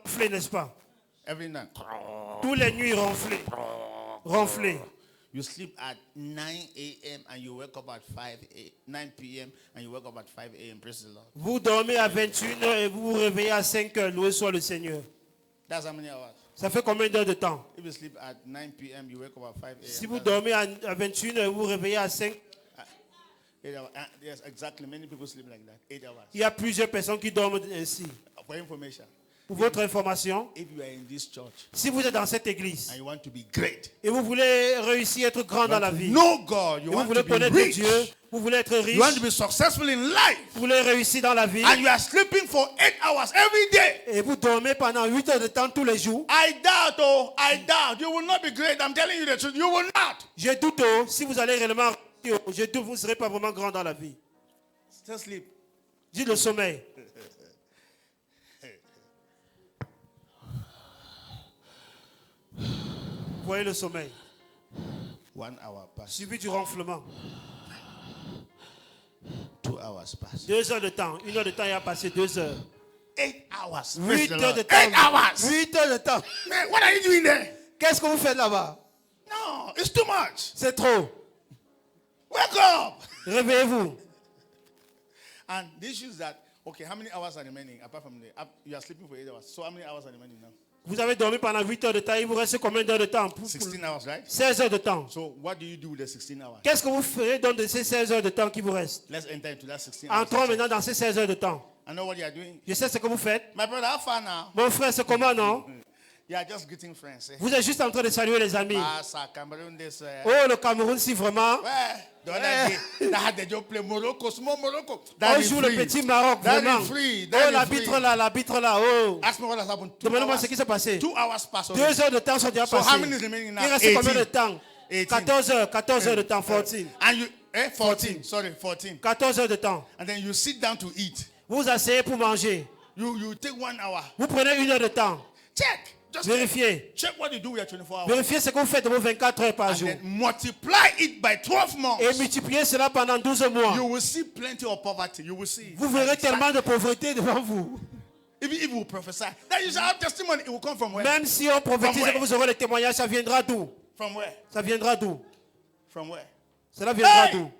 [SPEAKER 2] Ronfler, n'est-ce pas?
[SPEAKER 1] every night.
[SPEAKER 2] Tous les nuits ronfler. Ronfler.
[SPEAKER 1] You sleep at 9 a.m. and you wake up at 9 p.m. and you wake up at 5 a.m. Praise the Lord.
[SPEAKER 2] Vous dormez à 21h et vous vous réveillez à 5h. Loué soit le Seigneur.
[SPEAKER 1] That's how many hours?
[SPEAKER 2] Ça fait combien d'heures de temps?
[SPEAKER 1] If you sleep at 9 p.m., you wake up at 5 a.m.
[SPEAKER 2] Si vous dormez à 21h et vous vous réveillez à 5,
[SPEAKER 1] 8 hours. Yes, exactly. Many people sleep like that. 8 hours.
[SPEAKER 2] il y a plusieurs personnes qui dorment ainsi.
[SPEAKER 1] For information,
[SPEAKER 2] Pour votre information,
[SPEAKER 1] if you are in this church
[SPEAKER 2] si vous êtes dans cette église
[SPEAKER 1] and you want to be great,
[SPEAKER 2] et vous voulez réussir, être grand dans la vie, et
[SPEAKER 1] know God, you
[SPEAKER 2] vous
[SPEAKER 1] want
[SPEAKER 2] voulez
[SPEAKER 1] to be
[SPEAKER 2] connaître
[SPEAKER 1] rich,
[SPEAKER 2] Dieu, vous voulez être riche,
[SPEAKER 1] you want to be successful in life,
[SPEAKER 2] vous voulez réussir dans la vie,
[SPEAKER 1] and you are sleeping for 8 hours every day,
[SPEAKER 2] et vous dormez pendant 8 heures de temps tous les jours,
[SPEAKER 1] I doubt you will not be great. I'm telling you the truth. You will not.
[SPEAKER 2] je doute, si vous allez réellement réussir, je doute, vous ne serez pas vraiment grand dans la vie.
[SPEAKER 1] Still sleep.
[SPEAKER 2] Dites le sommeil. Voyez le sommeil.
[SPEAKER 1] 1 hour pass.
[SPEAKER 2] Suivi du ronflement.
[SPEAKER 1] 2 hours pass.
[SPEAKER 2] 2 heures de temps. 1 heure de temps, il a passé 2 heures.
[SPEAKER 1] 8 hours.
[SPEAKER 2] 8 heures de temps.
[SPEAKER 1] 8 hours.
[SPEAKER 2] 8 heures de temps.
[SPEAKER 1] Man, what are you doing there?
[SPEAKER 2] Qu'est-ce que vous faites là-bas?
[SPEAKER 1] No, it's too much.
[SPEAKER 2] C'est trop.
[SPEAKER 1] Wake up.
[SPEAKER 2] Réveillez-vous.
[SPEAKER 1] And the issue is that, okay, how many hours are remaining apart from you are sleeping for 8 hours? So how many hours are remaining now?
[SPEAKER 2] Vous avez dormi pendant 8 heures de temps. Il vous reste combien d'heures de temps?
[SPEAKER 1] 16 hours, right?
[SPEAKER 2] 16 heures de temps.
[SPEAKER 1] So what do you do with the 16 hours?
[SPEAKER 2] Qu'est-ce que vous ferez donc de ces 16 heures de temps qui vous restent?
[SPEAKER 1] Let's enter into that 16 hours.
[SPEAKER 2] Entrons maintenant dans ces 16 heures de temps.
[SPEAKER 1] I know what you are doing.
[SPEAKER 2] Je sais ce que vous faites.
[SPEAKER 1] My brother, how far now?
[SPEAKER 2] Mon frère, c'est comment, non?
[SPEAKER 1] You are just greeting friends. Eh?
[SPEAKER 2] Vous êtes juste en train de saluer les amis.
[SPEAKER 1] Ah, ça, Cameroon, this.
[SPEAKER 2] Oh, le Cameroun, si vraiment.
[SPEAKER 1] Ouais, the other day, that they just play Morocco, small Morocco.
[SPEAKER 2] On joue le petit Maroc,
[SPEAKER 1] That
[SPEAKER 2] vraiment.
[SPEAKER 1] is free.
[SPEAKER 2] Oh,
[SPEAKER 1] That is
[SPEAKER 2] l'arbitre
[SPEAKER 1] free.
[SPEAKER 2] là, l'arbitre là. Oh.
[SPEAKER 1] Ask me what has happened. 2
[SPEAKER 2] Demandez-moi
[SPEAKER 1] hours.
[SPEAKER 2] ce qui s'est passé.
[SPEAKER 1] 2 hours passed.
[SPEAKER 2] 2 heures de temps sont déjà
[SPEAKER 1] So
[SPEAKER 2] passées.
[SPEAKER 1] how many is remaining now?
[SPEAKER 2] Il reste combien
[SPEAKER 1] 18.
[SPEAKER 2] de temps?
[SPEAKER 1] 18.
[SPEAKER 2] 14 heures de temps, 14.
[SPEAKER 1] And you, 14. Sorry, 14.
[SPEAKER 2] 14 heures de temps.
[SPEAKER 1] And then you sit down to eat.
[SPEAKER 2] Vous asseyez pour manger.
[SPEAKER 1] You take 1 hour.
[SPEAKER 2] Vous prenez 1 heure de temps.
[SPEAKER 1] Check. Just
[SPEAKER 2] Vérifiez.
[SPEAKER 1] check what you do with your 24 hours.
[SPEAKER 2] Vérifiez ce que vous faites de vos 24 heures par
[SPEAKER 1] And
[SPEAKER 2] jour.
[SPEAKER 1] then multiply it by 12 months.
[SPEAKER 2] Et multipliez cela pendant 12 mois.
[SPEAKER 1] You will see plenty of poverty. You will see.
[SPEAKER 2] Vous verrez tellement de pauvreté devant vous.
[SPEAKER 1] Even if you prophesy, that you shall have testimony. It will come from where?
[SPEAKER 2] Même si on prophétise
[SPEAKER 1] From
[SPEAKER 2] que vous aurez le témoignage, ça viendra d'où?
[SPEAKER 1] From where?
[SPEAKER 2] Ça viendra d'où?
[SPEAKER 1] From where?
[SPEAKER 2] Cela viendra
[SPEAKER 1] Hey!
[SPEAKER 2] d'où?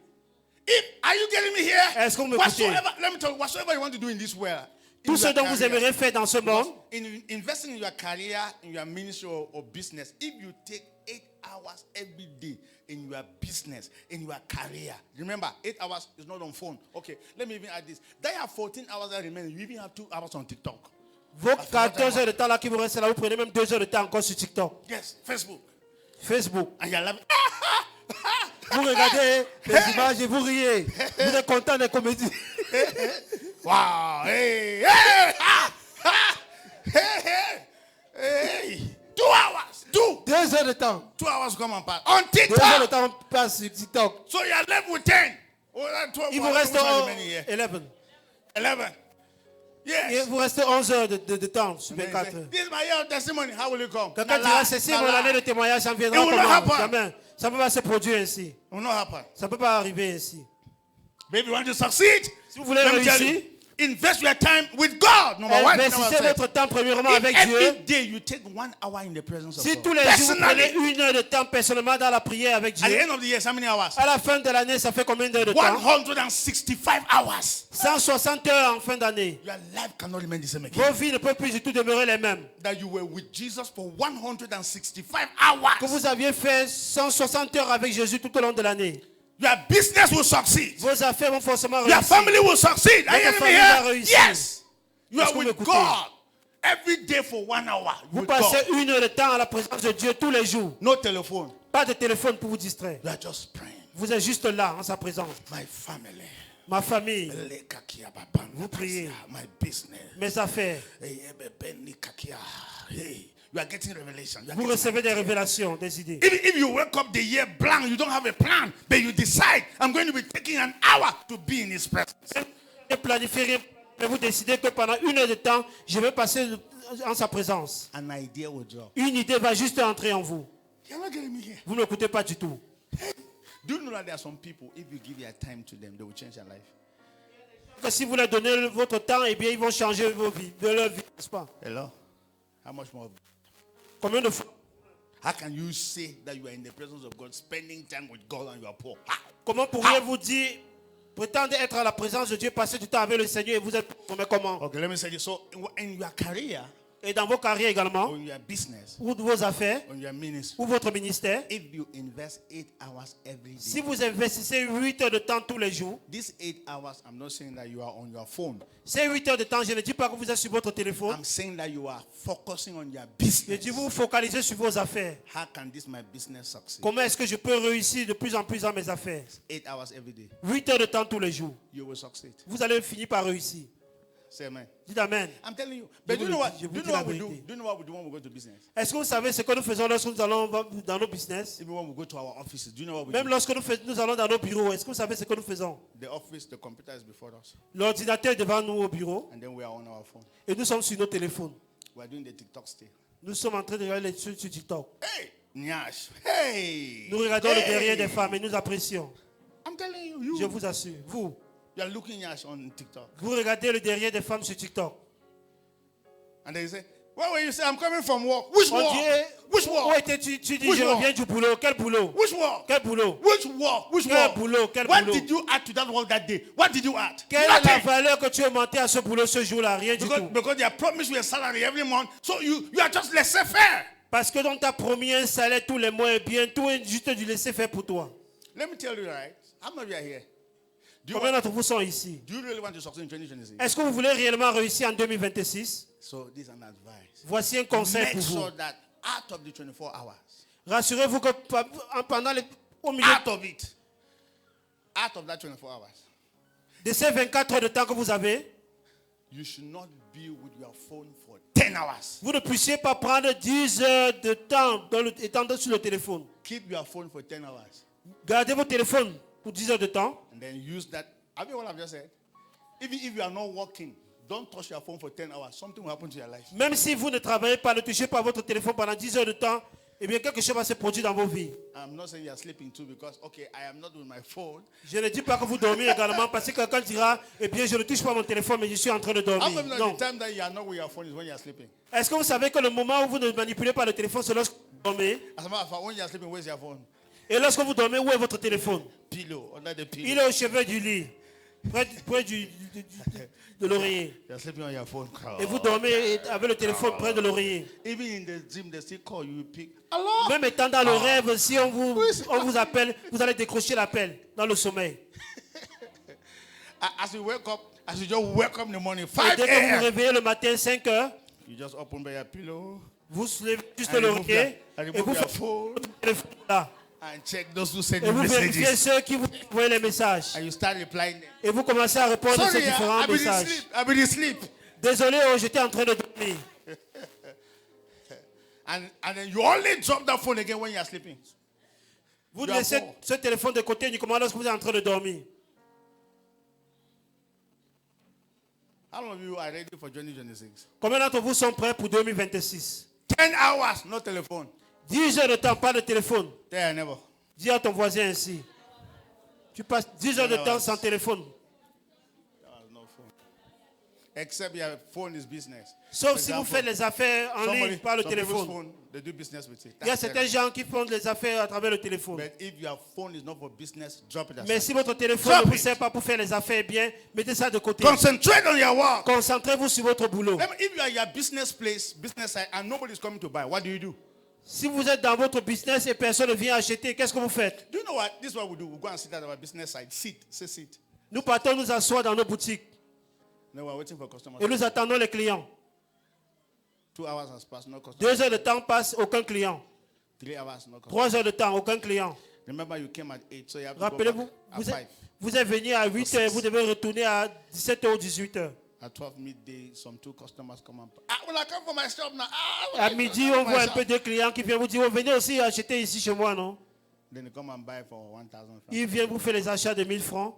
[SPEAKER 1] Are you getting me here?
[SPEAKER 2] Est-ce que vous m'écoutez?
[SPEAKER 1] Let me tell you, whatsoever you want to do in this world,
[SPEAKER 2] Tout ce dont vous aimeriez faire dans ce monde,
[SPEAKER 1] in investing in your career, in your ministry or business, if you take 8 hours every day in your business, in your career, remember 8 hours is not on phone. Okay, let me even add this. There are 14 hours that remain. You even have 2 hours on TikTok.
[SPEAKER 2] vos 14 heures de temps là qui vous restent là, vous prenez même 2 heures de temps encore sur TikTok,
[SPEAKER 1] Yes, Facebook.
[SPEAKER 2] Facebook.
[SPEAKER 1] And you're laughing.
[SPEAKER 2] Vous regardez les images et vous riez. Vous êtes content des comédies.
[SPEAKER 1] Wow. Hey, hey, ha, ha, hey, hey, hey. 2 hours.
[SPEAKER 2] 2 heures de temps.
[SPEAKER 1] 2 hours come on pass. On
[SPEAKER 2] 2 heures de
[SPEAKER 1] TikTok.
[SPEAKER 2] temps passe sur TikTok.
[SPEAKER 1] So you're left with 10. Oh, that's 12
[SPEAKER 2] Il vous
[SPEAKER 1] hours.
[SPEAKER 2] reste
[SPEAKER 1] How many here?
[SPEAKER 2] 11.
[SPEAKER 1] 11.
[SPEAKER 2] Il
[SPEAKER 1] Yes.
[SPEAKER 2] vous reste 11 heures de temps sur
[SPEAKER 1] And then
[SPEAKER 2] 24
[SPEAKER 1] you say,
[SPEAKER 2] heures.
[SPEAKER 1] this is my year of testimony. How will it come?
[SPEAKER 2] Quelqu'un
[SPEAKER 1] Nah,
[SPEAKER 2] dira,
[SPEAKER 1] lie,
[SPEAKER 2] c'est
[SPEAKER 1] nah,
[SPEAKER 2] mon année de
[SPEAKER 1] lie.
[SPEAKER 2] témoignage, ça ne viendra
[SPEAKER 1] It will not
[SPEAKER 2] comment?
[SPEAKER 1] happen.
[SPEAKER 2] Jamais. Ça ne peut pas se produire ainsi.
[SPEAKER 1] It will not happen.
[SPEAKER 2] Ça ne peut pas arriver ainsi.
[SPEAKER 1] Baby, you want to succeed?
[SPEAKER 2] Si vous voulez
[SPEAKER 1] Let me tell
[SPEAKER 2] réussir,
[SPEAKER 1] you, invest your time with God. Number one.
[SPEAKER 2] investissez votre temps premièrement
[SPEAKER 1] If
[SPEAKER 2] avec
[SPEAKER 1] every
[SPEAKER 2] Dieu.
[SPEAKER 1] day you take 1 hour in the presence of
[SPEAKER 2] Si
[SPEAKER 1] God.
[SPEAKER 2] tous les jours vous
[SPEAKER 1] Personally,
[SPEAKER 2] prenez 1 heure de temps personnellement dans la prière avec
[SPEAKER 1] at the
[SPEAKER 2] Dieu,
[SPEAKER 1] end of the year, how many hours?
[SPEAKER 2] à la fin de l'année, ça fait combien d'heures de temps?
[SPEAKER 1] 165 hours.
[SPEAKER 2] 160 heures en fin d'année.
[SPEAKER 1] Your life cannot remain the same again.
[SPEAKER 2] Vos vies ne peuvent plus du tout demeurer les mêmes.
[SPEAKER 1] That you were with Jesus for 165 hours.
[SPEAKER 2] Que vous aviez fait 160 heures avec Jésus tout au long de l'année.
[SPEAKER 1] Your business will succeed.
[SPEAKER 2] Vos affaires vont forcément
[SPEAKER 1] Your
[SPEAKER 2] réussir.
[SPEAKER 1] family will succeed. Are you
[SPEAKER 2] Votre
[SPEAKER 1] hearing me
[SPEAKER 2] famille va
[SPEAKER 1] here?
[SPEAKER 2] réussir.
[SPEAKER 1] Yes. You
[SPEAKER 2] Est-ce
[SPEAKER 1] are
[SPEAKER 2] que vous
[SPEAKER 1] with
[SPEAKER 2] m'écoutez?
[SPEAKER 1] God every day for 1 hour.
[SPEAKER 2] Vous
[SPEAKER 1] With
[SPEAKER 2] passez
[SPEAKER 1] God.
[SPEAKER 2] 1 heure de temps à la présence de Dieu tous les jours.
[SPEAKER 1] No telephone.
[SPEAKER 2] Pas de téléphone pour vous distraire.
[SPEAKER 1] You are just praying.
[SPEAKER 2] Vous êtes juste là en sa présence.
[SPEAKER 1] My family.
[SPEAKER 2] Ma famille,
[SPEAKER 1] Vous
[SPEAKER 2] priez.
[SPEAKER 1] My business.
[SPEAKER 2] mes affaires.
[SPEAKER 1] Hey, you are getting revelation. You are
[SPEAKER 2] Vous
[SPEAKER 1] getting-
[SPEAKER 2] recevez des révélations, des idées.
[SPEAKER 1] If you wake up the year blank, you don't have a plan, but you decide, I'm going to be taking an hour to be in His presence.
[SPEAKER 2] Ne planifiez rien, mais vous décidez que pendant 1 heure de temps, je vais passer en sa présence.
[SPEAKER 1] An idea will drop.
[SPEAKER 2] Une idée va juste entrer en vous.
[SPEAKER 1] You're not getting me here.
[SPEAKER 2] Vous ne m'écoutez pas du tout.
[SPEAKER 1] Do you know that there are some people, if you give your time to them, they will change their life?
[SPEAKER 2] Que si vous leur donnez votre temps, eh bien, ils vont changer vos vies, de leur vie, n'est-ce pas?
[SPEAKER 1] Hello? How much more?
[SPEAKER 2] Combien de fois?
[SPEAKER 1] How can you say that you are in the presence of God, spending time with God and you are poor? How?
[SPEAKER 2] Comment pourriez-vous dire, prétendre être à la présence de Dieu, passer du temps avec le Seigneur et vous êtes pauvre? Mais comment?
[SPEAKER 1] Okay, let me say this. So, in your career,
[SPEAKER 2] Et dans vos carrières également,
[SPEAKER 1] or in your business,
[SPEAKER 2] ou de vos affaires,
[SPEAKER 1] or in your ministry,
[SPEAKER 2] ou votre ministère,
[SPEAKER 1] if you invest 8 hours every day,
[SPEAKER 2] si vous investissez 8 heures de temps tous les jours,
[SPEAKER 1] these 8 hours, I'm not saying that you are on your phone.
[SPEAKER 2] ces 8 heures de temps, je ne dis pas que vous êtes sur votre téléphone,
[SPEAKER 1] I'm saying that you are focusing on your
[SPEAKER 2] je
[SPEAKER 1] business.
[SPEAKER 2] dis vous focalisez sur vos affaires.
[SPEAKER 1] How can this my business succeed?
[SPEAKER 2] Comment est-ce que je peux réussir de plus en plus dans mes affaires?
[SPEAKER 1] 8 hours every day.
[SPEAKER 2] 8 heures de temps tous les jours.
[SPEAKER 1] You will succeed.
[SPEAKER 2] Vous allez finir par réussir.
[SPEAKER 1] Say amen.
[SPEAKER 2] Dites Amen.
[SPEAKER 1] I'm telling you. But do
[SPEAKER 2] vous
[SPEAKER 1] you know
[SPEAKER 2] le
[SPEAKER 1] what?
[SPEAKER 2] dis, je
[SPEAKER 1] Do
[SPEAKER 2] vous
[SPEAKER 1] you
[SPEAKER 2] dis
[SPEAKER 1] know
[SPEAKER 2] la
[SPEAKER 1] what we do?
[SPEAKER 2] vérité.
[SPEAKER 1] Do you know what we do when we go to business?
[SPEAKER 2] Est-ce que vous savez ce que nous faisons lorsque nous allons dans nos business?
[SPEAKER 1] Even when we go to our offices, do you know what we
[SPEAKER 2] Même
[SPEAKER 1] do?
[SPEAKER 2] lorsque nous allons dans nos bureaux, est-ce que vous savez ce que nous faisons?
[SPEAKER 1] The office, the computer is before us,
[SPEAKER 2] L'ordinateur est devant nous au bureau
[SPEAKER 1] and then we are on our phone.
[SPEAKER 2] et nous sommes sur nos téléphones.
[SPEAKER 1] We are doing the TikTok still.
[SPEAKER 2] Nous sommes en train de regarder sur TikTok.
[SPEAKER 1] Hey, Nyash. Hey.
[SPEAKER 2] Nous regardons le derrière
[SPEAKER 1] Hey.
[SPEAKER 2] des femmes et nous apprécions.
[SPEAKER 1] I'm telling you,
[SPEAKER 2] Je vous assure. Vous
[SPEAKER 1] you are looking Nyash on TikTok,
[SPEAKER 2] vous regardez le derrière des femmes sur TikTok.
[SPEAKER 1] and then you say, "Where were you? Say I'm coming from work. Which
[SPEAKER 2] On
[SPEAKER 1] work?
[SPEAKER 2] dit,
[SPEAKER 1] Which
[SPEAKER 2] où
[SPEAKER 1] work?
[SPEAKER 2] étais-tu? Tu dis,
[SPEAKER 1] Which
[SPEAKER 2] je
[SPEAKER 1] work?
[SPEAKER 2] reviens du boulot. Quel boulot?
[SPEAKER 1] Which work?
[SPEAKER 2] Quel boulot?
[SPEAKER 1] Which work? Which
[SPEAKER 2] Quel
[SPEAKER 1] work?
[SPEAKER 2] boulot? Quel
[SPEAKER 1] What
[SPEAKER 2] boulot?
[SPEAKER 1] did you add to that work that day? What did you add?
[SPEAKER 2] Quelle est la
[SPEAKER 1] Nothing.
[SPEAKER 2] valeur que tu as monté à ce boulot ce jour-là? Rien du tout.
[SPEAKER 1] Because they are promised you a salary every month, so you are just laissez-faire.
[SPEAKER 2] Parce que l'on t'a promis un salaire tous les mois et bien tout est juste du laisser faire pour toi.
[SPEAKER 1] Let me tell you, right? How many of you are here?
[SPEAKER 2] Combien d'entre vous sont ici?
[SPEAKER 1] Do you really want to succeed in 2026?
[SPEAKER 2] Est-ce que vous voulez réellement réussir en 2026?
[SPEAKER 1] So this is an advice.
[SPEAKER 2] Voici un conseil
[SPEAKER 1] Make
[SPEAKER 2] pour vous.
[SPEAKER 1] sure that out of the 24 hours,
[SPEAKER 2] Rassurez-vous que pendant au milieu
[SPEAKER 1] out of it, out of that 24 hours,
[SPEAKER 2] de ces 24 heures de temps que vous avez,
[SPEAKER 1] you should not be with your phone for 10 hours.
[SPEAKER 2] vous ne puissiez pas prendre 10 heures de temps étant sur le téléphone.
[SPEAKER 1] Keep your phone for 10 hours.
[SPEAKER 2] Gardez vos téléphones pour 10 heures de temps.
[SPEAKER 1] And then use that. Have you what I've just said? If you are not working, don't touch your phone for 10 hours. Something will happen to your life.
[SPEAKER 2] Même si vous ne travaillez pas, ne touchez pas votre téléphone pendant 10 heures de temps, eh bien quelque chose va se produire dans vos vies.
[SPEAKER 1] I'm not saying you're sleeping too because, okay, I am not with my phone.
[SPEAKER 2] Je ne dis pas que vous dormez également parce que quelqu'un dira, eh bien je ne touche pas mon téléphone mais je suis en train de
[SPEAKER 1] How
[SPEAKER 2] dormir.
[SPEAKER 1] come
[SPEAKER 2] Non.
[SPEAKER 1] the time that you are not with your phone is when you are sleeping?
[SPEAKER 2] Est-ce que vous savez que le moment où vous ne manipulez pas le téléphone, c'est lorsque vous dormez?
[SPEAKER 1] As a matter of fact, when you are sleeping, where's your phone?
[SPEAKER 2] Et lorsque vous dormez, où est votre téléphone?
[SPEAKER 1] Pillow, under the pillow.
[SPEAKER 2] Il est au chevet du lit, près de l'oreiller.
[SPEAKER 1] You're sleeping on your phone.
[SPEAKER 2] Et vous dormez avec le téléphone près de l'oreiller.
[SPEAKER 1] Even in the gym, they still call you, you pick. Allah!
[SPEAKER 2] Même étant dans le rêve, si on vous appelle, vous allez décrocher l'appel dans le sommeil.
[SPEAKER 1] As you wake up, as you just wake up in the morning,
[SPEAKER 2] Et
[SPEAKER 1] 5
[SPEAKER 2] dès que vous vous
[SPEAKER 1] a.m.,
[SPEAKER 2] réveillez le matin, 5 heures,
[SPEAKER 1] you just open by your pillow
[SPEAKER 2] vous soulevez juste
[SPEAKER 1] and remove
[SPEAKER 2] l'oreiller
[SPEAKER 1] and
[SPEAKER 2] et
[SPEAKER 1] remove
[SPEAKER 2] vous
[SPEAKER 1] your
[SPEAKER 2] faites
[SPEAKER 1] phone
[SPEAKER 2] le téléphone là.
[SPEAKER 1] and check those who send
[SPEAKER 2] Et
[SPEAKER 1] you
[SPEAKER 2] vous vérifiez
[SPEAKER 1] messages.
[SPEAKER 2] ceux qui vous envoient les messages.
[SPEAKER 1] And you start replying them.
[SPEAKER 2] Et vous commencez à répondre à ces
[SPEAKER 1] Sorry,
[SPEAKER 2] différents
[SPEAKER 1] I've been
[SPEAKER 2] messages.
[SPEAKER 1] asleep. I've been asleep.
[SPEAKER 2] Désolé, oh, j'étais en train de dormir.
[SPEAKER 1] And then you only drop that phone again when you are sleeping.
[SPEAKER 2] Vous
[SPEAKER 1] You are
[SPEAKER 2] laissez
[SPEAKER 1] poor.
[SPEAKER 2] ce téléphone de côté uniquement lorsque vous êtes en train de dormir.
[SPEAKER 1] How many of you are ready for 2026?
[SPEAKER 2] Combien d'entre vous sont prêts pour 2026?
[SPEAKER 1] 10 hours, no telephone.
[SPEAKER 2] 10 heures de temps, pas de téléphone.
[SPEAKER 1] Tell your neighbor.
[SPEAKER 2] Dis à ton voisin ainsi. Tu passes 10 heures de temps sans téléphone.
[SPEAKER 1] No phone. Except your phone is business.
[SPEAKER 2] Sauf
[SPEAKER 1] For
[SPEAKER 2] si vous
[SPEAKER 1] example,
[SPEAKER 2] faites les affaires en ligne par le
[SPEAKER 1] some people's
[SPEAKER 2] téléphone.
[SPEAKER 1] phone, they do business with it.
[SPEAKER 2] Il y a
[SPEAKER 1] That's
[SPEAKER 2] certains
[SPEAKER 1] it.
[SPEAKER 2] gens qui font les affaires à travers le téléphone.
[SPEAKER 1] But if your phone is not for business, drop it aside.
[SPEAKER 2] Mais si votre téléphone
[SPEAKER 1] Drop
[SPEAKER 2] ne vous
[SPEAKER 1] it.
[SPEAKER 2] sert pas pour faire les affaires bien, mettez ça de côté.
[SPEAKER 1] Concentrate on your work.
[SPEAKER 2] Concentrez-vous sur votre boulot.
[SPEAKER 1] If you are your business place, business side, and nobody's coming to buy, what do?
[SPEAKER 2] Si vous êtes dans votre business et personne ne vient acheter, qu'est-ce que vous faites?
[SPEAKER 1] Do you know what? This is what we do. We go and sit at our business side. Sit. Say sit.
[SPEAKER 2] Nous partons nous asseoir dans nos boutiques
[SPEAKER 1] No, we're waiting for customers.
[SPEAKER 2] et nous attendons les clients.
[SPEAKER 1] 2 hours has passed, no customers.
[SPEAKER 2] 2 heures de temps passent, aucun client.
[SPEAKER 1] 3 hours, no customers.
[SPEAKER 2] 3 heures de temps, aucun client.
[SPEAKER 1] Remember, you came at 8, so you have to go
[SPEAKER 2] Rappelez-vous,
[SPEAKER 1] back at
[SPEAKER 2] vous
[SPEAKER 1] 5.
[SPEAKER 2] êtes, vous êtes venu à 8 heures, vous devez retourner à 17 h ou 18 h.
[SPEAKER 1] At 12 midday, some 2 customers come and well, I come for my shop now.
[SPEAKER 2] À midi, on voit un peu de clients qui viennent vous dire, oh, venez aussi acheter ici chez moi, non?
[SPEAKER 1] Then they come and buy for 1,000 francs.
[SPEAKER 2] Ils viennent vous faire les achats de 1000 francs.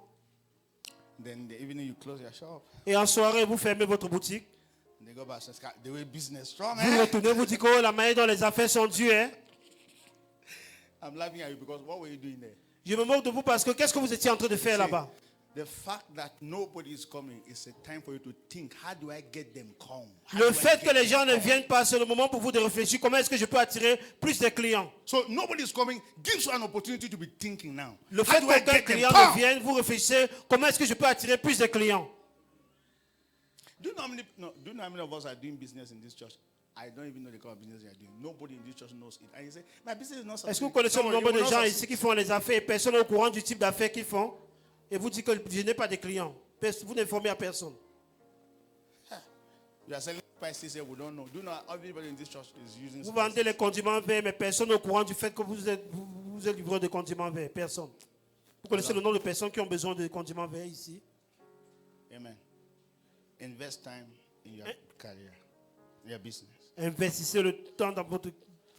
[SPEAKER 1] Then in the evening, you close your shop.
[SPEAKER 2] Et en soirée, vous fermez votre boutique.
[SPEAKER 1] And they go back and say, the way business strong,
[SPEAKER 2] Vous retournez, vous dites que oh, la manière dont les affaires sont dues. Hein?
[SPEAKER 1] I'm laughing at you because what were you doing there?
[SPEAKER 2] Je me moque de vous parce que qu'est-ce que vous étiez en train de faire là-bas?
[SPEAKER 1] The fact that nobody is coming is a time for you to think, how do I get them come? How
[SPEAKER 2] Le
[SPEAKER 1] do I
[SPEAKER 2] fait
[SPEAKER 1] get
[SPEAKER 2] que les
[SPEAKER 1] them
[SPEAKER 2] gens ne
[SPEAKER 1] come?
[SPEAKER 2] viennent pas, c'est le moment pour vous de réfléchir. Comment est-ce que je peux attirer plus de clients?
[SPEAKER 1] So nobody is coming gives you an opportunity to be thinking now.
[SPEAKER 2] Le
[SPEAKER 1] How
[SPEAKER 2] fait
[SPEAKER 1] do I
[SPEAKER 2] qu'aucun
[SPEAKER 1] get them
[SPEAKER 2] client
[SPEAKER 1] come?
[SPEAKER 2] ne vienne, vous réfléchissez. Comment est-ce que je peux attirer plus de clients?
[SPEAKER 1] Do you know how many of us are doing business in this church? I don't even know the kind of business you are doing. Nobody in this church knows it. And you say, my business is not
[SPEAKER 2] Est-ce que vous
[SPEAKER 1] succeeding.
[SPEAKER 2] connaissez le
[SPEAKER 1] Some of
[SPEAKER 2] nombre
[SPEAKER 1] you
[SPEAKER 2] de
[SPEAKER 1] will
[SPEAKER 2] gens
[SPEAKER 1] not
[SPEAKER 2] ici
[SPEAKER 1] succeed.
[SPEAKER 2] qui font les affaires et personne n'est au courant du type d'affaires qu'ils font? Et vous dites que je n'ai pas de clients. Vous n'informez à personne.
[SPEAKER 1] You are selling spices here, we don't know. Do you know everybody in this church is using
[SPEAKER 2] Vous vendez
[SPEAKER 1] spices?
[SPEAKER 2] les condiments verts, mais personne n'est au courant du fait que vous êtes livreur de condiments verts. Personne. Vous connaissez le nombre de personnes qui ont besoin de condiments verts ici?
[SPEAKER 1] Amen. Invest time in your career, your business.
[SPEAKER 2] Investissez le temps dans votre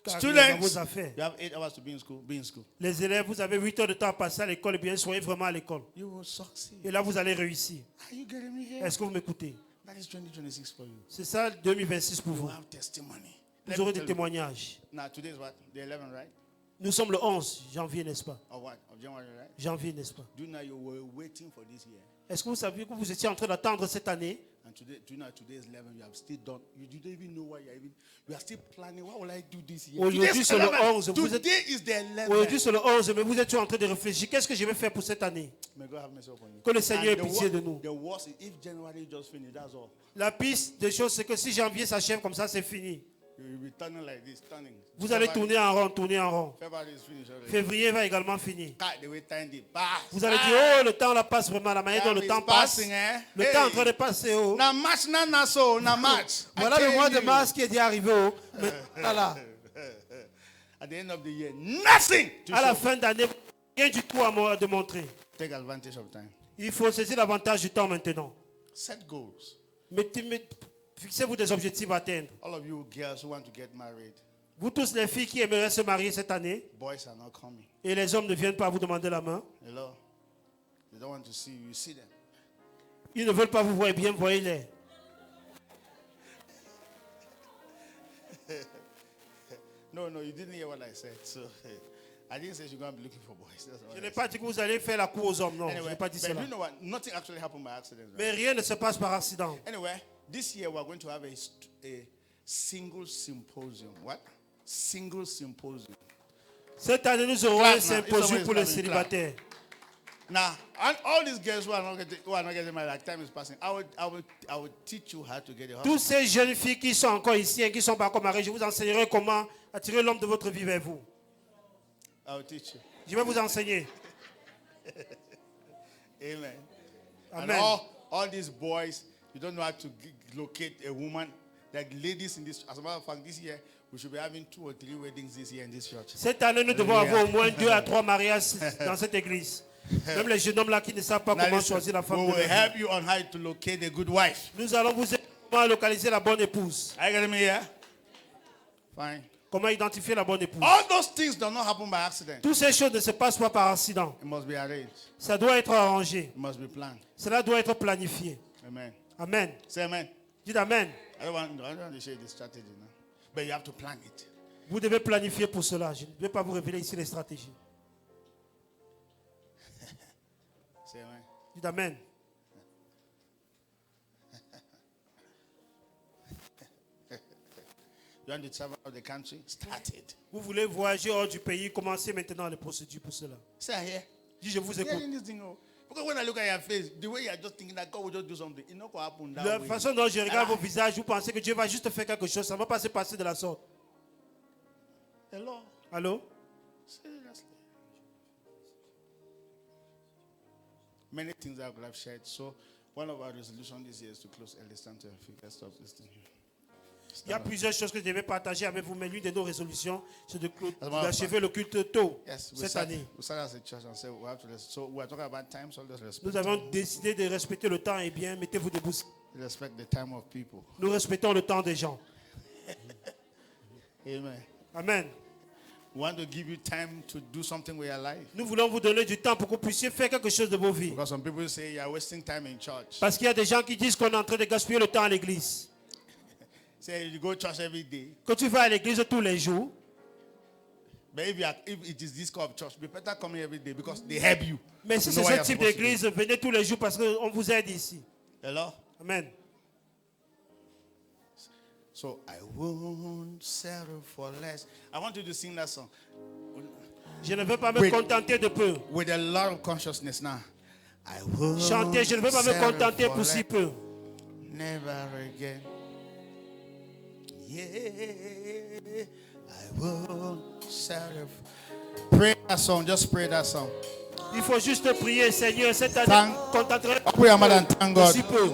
[SPEAKER 2] carrière, dans vos affaires.
[SPEAKER 1] you have 8 hours to be in school. Be in school.
[SPEAKER 2] Les élèves, vous avez 8 heures de temps à passer à l'école et bien soyez vraiment à l'école.
[SPEAKER 1] You will succeed.
[SPEAKER 2] Et là, vous allez réussir.
[SPEAKER 1] Are you getting me here?
[SPEAKER 2] Est-ce que vous m'écoutez?
[SPEAKER 1] That is 2026 for you.
[SPEAKER 2] C'est ça 2026 pour
[SPEAKER 1] You
[SPEAKER 2] vous.
[SPEAKER 1] have testimony.
[SPEAKER 2] Vous
[SPEAKER 1] Let
[SPEAKER 2] aurez
[SPEAKER 1] me
[SPEAKER 2] des
[SPEAKER 1] tell you.
[SPEAKER 2] témoignages.
[SPEAKER 1] Now today is what? The 11th, right?
[SPEAKER 2] Nous sommes le 11 janvier, n'est-ce pas?
[SPEAKER 1] Of what? Of January, right?
[SPEAKER 2] Janvier, n'est-ce pas?
[SPEAKER 1] Do you know you were waiting for this year?
[SPEAKER 2] Est-ce que vous saviez que vous étiez en train d'attendre cette année?
[SPEAKER 1] And today, do you know today is 11? You have still done. You don't even know why you are still planning. What will I do this year?
[SPEAKER 2] Aujourd'hui,
[SPEAKER 1] Today is
[SPEAKER 2] c'est le
[SPEAKER 1] 11.
[SPEAKER 2] 11. Vous êtes-
[SPEAKER 1] Today is the 11th.
[SPEAKER 2] Aujourd'hui, c'est le 11, mais vous êtes toujours en train de réfléchir. Qu'est-ce que je vais faire pour cette année?
[SPEAKER 1] May God have mercy upon you.
[SPEAKER 2] Que le Seigneur ait
[SPEAKER 1] And
[SPEAKER 2] pitié de nous.
[SPEAKER 1] the worst is if January just finished, that's all.
[SPEAKER 2] La piste des choses, c'est que si janvier s'achève comme ça, c'est fini.
[SPEAKER 1] You will be turning like this, turning.
[SPEAKER 2] Vous allez
[SPEAKER 1] February-
[SPEAKER 2] tourner en rond, tourner en rond.
[SPEAKER 1] February is finished already.
[SPEAKER 2] Février va également finir.
[SPEAKER 1] God, the way time they pass.
[SPEAKER 2] Vous allez dire, oh, le temps là passe vraiment, la manière dont le
[SPEAKER 1] Time
[SPEAKER 2] temps
[SPEAKER 1] is
[SPEAKER 2] passe.
[SPEAKER 1] passing, eh?
[SPEAKER 2] Le temps est en train de passer, oh.
[SPEAKER 1] Now March, now so, now March.
[SPEAKER 2] Voilà
[SPEAKER 1] I
[SPEAKER 2] le
[SPEAKER 1] tell
[SPEAKER 2] mois de
[SPEAKER 1] you.
[SPEAKER 2] mars qui est déjà arrivé, oh. Mais, voilà.
[SPEAKER 1] At the end of the year, nothing to
[SPEAKER 2] À la
[SPEAKER 1] show.
[SPEAKER 2] fin d'année, rien du tout à de montrer.
[SPEAKER 1] Take advantage of time.
[SPEAKER 2] Il faut saisir l'avantage du temps maintenant.
[SPEAKER 1] Set goals.
[SPEAKER 2] Fixez-vous des objectifs à atteindre.
[SPEAKER 1] All of you girls who want to get married,
[SPEAKER 2] Vous tous les filles qui aimeraient se marier cette année,
[SPEAKER 1] boys are not coming.
[SPEAKER 2] et les hommes ne viennent pas vous demander la main,
[SPEAKER 1] Hello? They don't want to see you. You see them.
[SPEAKER 2] ils ne veulent pas vous voir bien, voyez-les.
[SPEAKER 1] No, you didn't hear what I said. So I didn't say you're going to be looking for boys. That's what
[SPEAKER 2] Je
[SPEAKER 1] I
[SPEAKER 2] n'ai
[SPEAKER 1] said.
[SPEAKER 2] pas dit que vous allez faire la cour aux hommes, non. Je
[SPEAKER 1] Anyway,
[SPEAKER 2] n'ai pas dit
[SPEAKER 1] but
[SPEAKER 2] cela.
[SPEAKER 1] you know what? Nothing actually happened by accident. Right?
[SPEAKER 2] Mais rien ne se passe par accident.
[SPEAKER 1] Anyway, this year we're going to have a single symposium. What? Single symposium.
[SPEAKER 2] Cette année, nous aurons
[SPEAKER 1] Clap
[SPEAKER 2] un
[SPEAKER 1] now.
[SPEAKER 2] symposium
[SPEAKER 1] If
[SPEAKER 2] pour les
[SPEAKER 1] somebody is clapping,
[SPEAKER 2] célibataires.
[SPEAKER 1] Now, and all these girls who are not getting married, like time is passing. I would teach you how to get a husband.
[SPEAKER 2] Toutes ces jeunes filles qui sont encore ici et qui ne sont pas encore mariées, je vous enseignerai comment attirer l'homme de votre vie vers vous.
[SPEAKER 1] I will teach you.
[SPEAKER 2] Je vais vous enseigner.
[SPEAKER 1] Amen.
[SPEAKER 2] Amen.
[SPEAKER 1] And all these boys, you don't know how to locate a woman. Like ladies in this, as a matter of fact, this year we should be having 2 or 3 weddings this year in this church.
[SPEAKER 2] Cette année, nous devons avoir au moins 2 à 3 mariages dans cette église. Même les jeunes hommes là qui ne savent pas
[SPEAKER 1] Now
[SPEAKER 2] comment
[SPEAKER 1] listen,
[SPEAKER 2] choisir la femme
[SPEAKER 1] we
[SPEAKER 2] de
[SPEAKER 1] will
[SPEAKER 2] leur vie.
[SPEAKER 1] help you on how to locate a good wife.
[SPEAKER 2] Nous allons vous aider comment localiser la bonne épouse.
[SPEAKER 1] Are you getting me here? Fine.
[SPEAKER 2] Comment identifier la bonne épouse.
[SPEAKER 1] All those things do not happen by accident.
[SPEAKER 2] Toutes ces choses ne se passent pas par accident.
[SPEAKER 1] It must be arranged.
[SPEAKER 2] Ça doit être arrangé.
[SPEAKER 1] It must be planned.
[SPEAKER 2] Cela doit être planifié.
[SPEAKER 1] Amen.
[SPEAKER 2] Amen.
[SPEAKER 1] Say amen.
[SPEAKER 2] Dites Amen.
[SPEAKER 1] I don't want to share this strategy now. But you have to plan it.
[SPEAKER 2] Vous devez planifier pour cela. Je ne vais pas vous révéler ici les stratégies.
[SPEAKER 1] Say amen.
[SPEAKER 2] Dites Amen.
[SPEAKER 1] You want to travel out of the country? Start it.
[SPEAKER 2] Vous voulez voyager hors du pays, commencez maintenant les procédures pour cela.
[SPEAKER 1] Say I hear.
[SPEAKER 2] Dis, je vous
[SPEAKER 1] You're
[SPEAKER 2] écoute.
[SPEAKER 1] hearing this thing, oh. Because when I look at your face, the way you're just thinking that God will just do something, it's not going to happen that
[SPEAKER 2] La
[SPEAKER 1] way.
[SPEAKER 2] façon dont je regarde vos visages, vous pensez que Dieu va juste faire quelque chose. Ça ne va pas se passer de la sorte.
[SPEAKER 1] Hello?
[SPEAKER 2] Allô?
[SPEAKER 1] Seriously. Many things I could have shared. So one of our resolutions this year is to close early. Stand to your feet. Let's stop this thing.
[SPEAKER 2] Il y a plusieurs choses que je devais partager avec vous, mais l'une de nos résolutions, c'est
[SPEAKER 1] matter of
[SPEAKER 2] d'achever le culte tôt
[SPEAKER 1] Yes,
[SPEAKER 2] cette année.
[SPEAKER 1] we started as a church and said we have to so we're talking about time, so let's respect,
[SPEAKER 2] Nous avons décidé de respecter le temps. Eh bien, mettez-vous debout.
[SPEAKER 1] respect the time of people.
[SPEAKER 2] Nous respectons le temps des gens.
[SPEAKER 1] Amen.
[SPEAKER 2] Amen.
[SPEAKER 1] We want to give you time to do something with your life.
[SPEAKER 2] Nous voulons vous donner du temps pour que vous puissiez faire quelque chose de vos vies.
[SPEAKER 1] Because some people say you're wasting time in church.
[SPEAKER 2] Parce qu'il y a des gens qui disent qu'on est en train de gaspiller le temps à l'église.
[SPEAKER 1] Say you go to church every day.
[SPEAKER 2] Que tu vas à l'église tous les jours.
[SPEAKER 1] But if it is this kind of church, be better coming every day because they help you.
[SPEAKER 2] Mais si
[SPEAKER 1] to
[SPEAKER 2] c'est
[SPEAKER 1] know what
[SPEAKER 2] ce
[SPEAKER 1] you're
[SPEAKER 2] type
[SPEAKER 1] supposed to do.
[SPEAKER 2] d'église, venez tous les jours parce qu'on vous aide ici.
[SPEAKER 1] Hello?
[SPEAKER 2] Amen.
[SPEAKER 1] So I won't settle for less. I want you to sing that song
[SPEAKER 2] Je ne veux pas me
[SPEAKER 1] Wait.
[SPEAKER 2] contenter de peu.
[SPEAKER 1] with a lot of consciousness now. I won't
[SPEAKER 2] Chanter, je ne veux pas me
[SPEAKER 1] settle
[SPEAKER 2] contenter
[SPEAKER 1] for
[SPEAKER 2] pour si
[SPEAKER 1] less.
[SPEAKER 2] peu.
[SPEAKER 1] Never again. Yeah, I won't settle. Pray that song. Just pray that song.
[SPEAKER 2] Il faut juste prier, Seigneur, cette année,
[SPEAKER 1] Thank-
[SPEAKER 2] contenterai
[SPEAKER 1] Open your mouth and thank God.
[SPEAKER 2] si peu.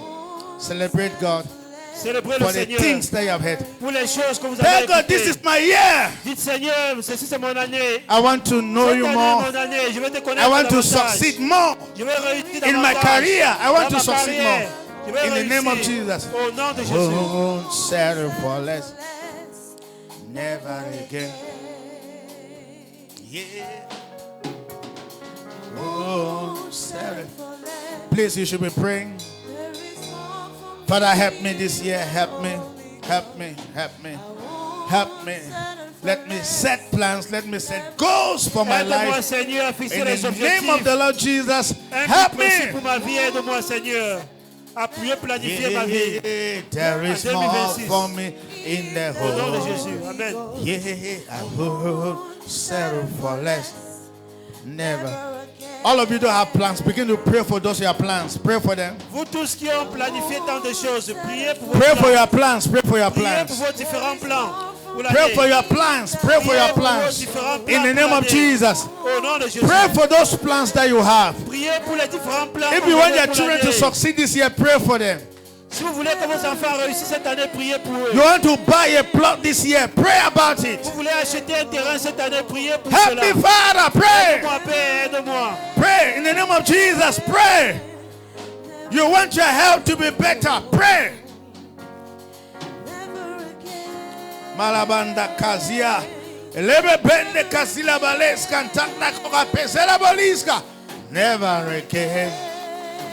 [SPEAKER 1] Celebrate God
[SPEAKER 2] Célébrez le
[SPEAKER 1] for the
[SPEAKER 2] Seigneur
[SPEAKER 1] things that you have had.
[SPEAKER 2] pour les choses que vous
[SPEAKER 1] Tell
[SPEAKER 2] avez
[SPEAKER 1] God, this
[SPEAKER 2] écoutées.
[SPEAKER 1] is my year.
[SPEAKER 2] Dites, Seigneur, ceci c'est mon année.
[SPEAKER 1] I want to know
[SPEAKER 2] Cette
[SPEAKER 1] you
[SPEAKER 2] année,
[SPEAKER 1] more.
[SPEAKER 2] mon année, je vais te
[SPEAKER 1] I
[SPEAKER 2] connaître
[SPEAKER 1] want to
[SPEAKER 2] davantage.
[SPEAKER 1] succeed more.
[SPEAKER 2] Je vais réussir
[SPEAKER 1] In my
[SPEAKER 2] davantage.
[SPEAKER 1] career, I want
[SPEAKER 2] Dans
[SPEAKER 1] to
[SPEAKER 2] ma
[SPEAKER 1] succeed
[SPEAKER 2] carrière, je vais
[SPEAKER 1] In the name of
[SPEAKER 2] réussir.
[SPEAKER 1] Jesus.
[SPEAKER 2] Au nom de Jésus.
[SPEAKER 1] Won't settle for less. Never again. Yeah. Won't settle. Please, you should be praying. Father, help me this year. Help me. Help me. Help me. Help me. Let me set plans. Let me set goals for my
[SPEAKER 2] Aide-moi,
[SPEAKER 1] life.
[SPEAKER 2] Seigneur, à fixer
[SPEAKER 1] In
[SPEAKER 2] les
[SPEAKER 1] the
[SPEAKER 2] objectifs.
[SPEAKER 1] name of the Lord Jesus,
[SPEAKER 2] Un
[SPEAKER 1] help
[SPEAKER 2] but précis
[SPEAKER 1] me.
[SPEAKER 2] pour ma vie, aide-moi, Seigneur, à mieux planifier ma vie.
[SPEAKER 1] Yeah, there is
[SPEAKER 2] En
[SPEAKER 1] more
[SPEAKER 2] 2026.
[SPEAKER 1] for me in the
[SPEAKER 2] Au nom de
[SPEAKER 1] whole.
[SPEAKER 2] Jésus. Amen.
[SPEAKER 1] Yeah, I will settle for less. Never. All of you don't have plans. Begin to pray for those who have plans. Pray for them.
[SPEAKER 2] Vous tous qui ont planifié tant de choses, priez pour vos
[SPEAKER 1] Pray for
[SPEAKER 2] plans.
[SPEAKER 1] your plans. Pray for your
[SPEAKER 2] Priez pour
[SPEAKER 1] plans.
[SPEAKER 2] vos différents plans. pour
[SPEAKER 1] Pray
[SPEAKER 2] l'année.
[SPEAKER 1] for your plans. Pray for your plans. In the name of Jesus.
[SPEAKER 2] Au nom de Jésus.
[SPEAKER 1] Pray for those plans that you have.
[SPEAKER 2] Priez pour les différents plans.
[SPEAKER 1] If
[SPEAKER 2] que
[SPEAKER 1] you
[SPEAKER 2] vous
[SPEAKER 1] want
[SPEAKER 2] avez
[SPEAKER 1] your
[SPEAKER 2] pour
[SPEAKER 1] children to
[SPEAKER 2] l'année.
[SPEAKER 1] succeed this year, pray for them.
[SPEAKER 2] Si vous voulez que vos enfants réussissent cette année, priez pour eux.
[SPEAKER 1] You want to buy a plot this year, pray about it.
[SPEAKER 2] Vous voulez acheter un terrain cette année, priez pour
[SPEAKER 1] Help
[SPEAKER 2] cela.
[SPEAKER 1] me, Father. Pray.
[SPEAKER 2] Aide-moi, Père, aide-moi.
[SPEAKER 1] Pray in the name of Jesus. Pray. You want your health to be better. Pray. Malabanda Kazia. Elebe bende kasila baleska ntakna koka pesela boliska. Never again.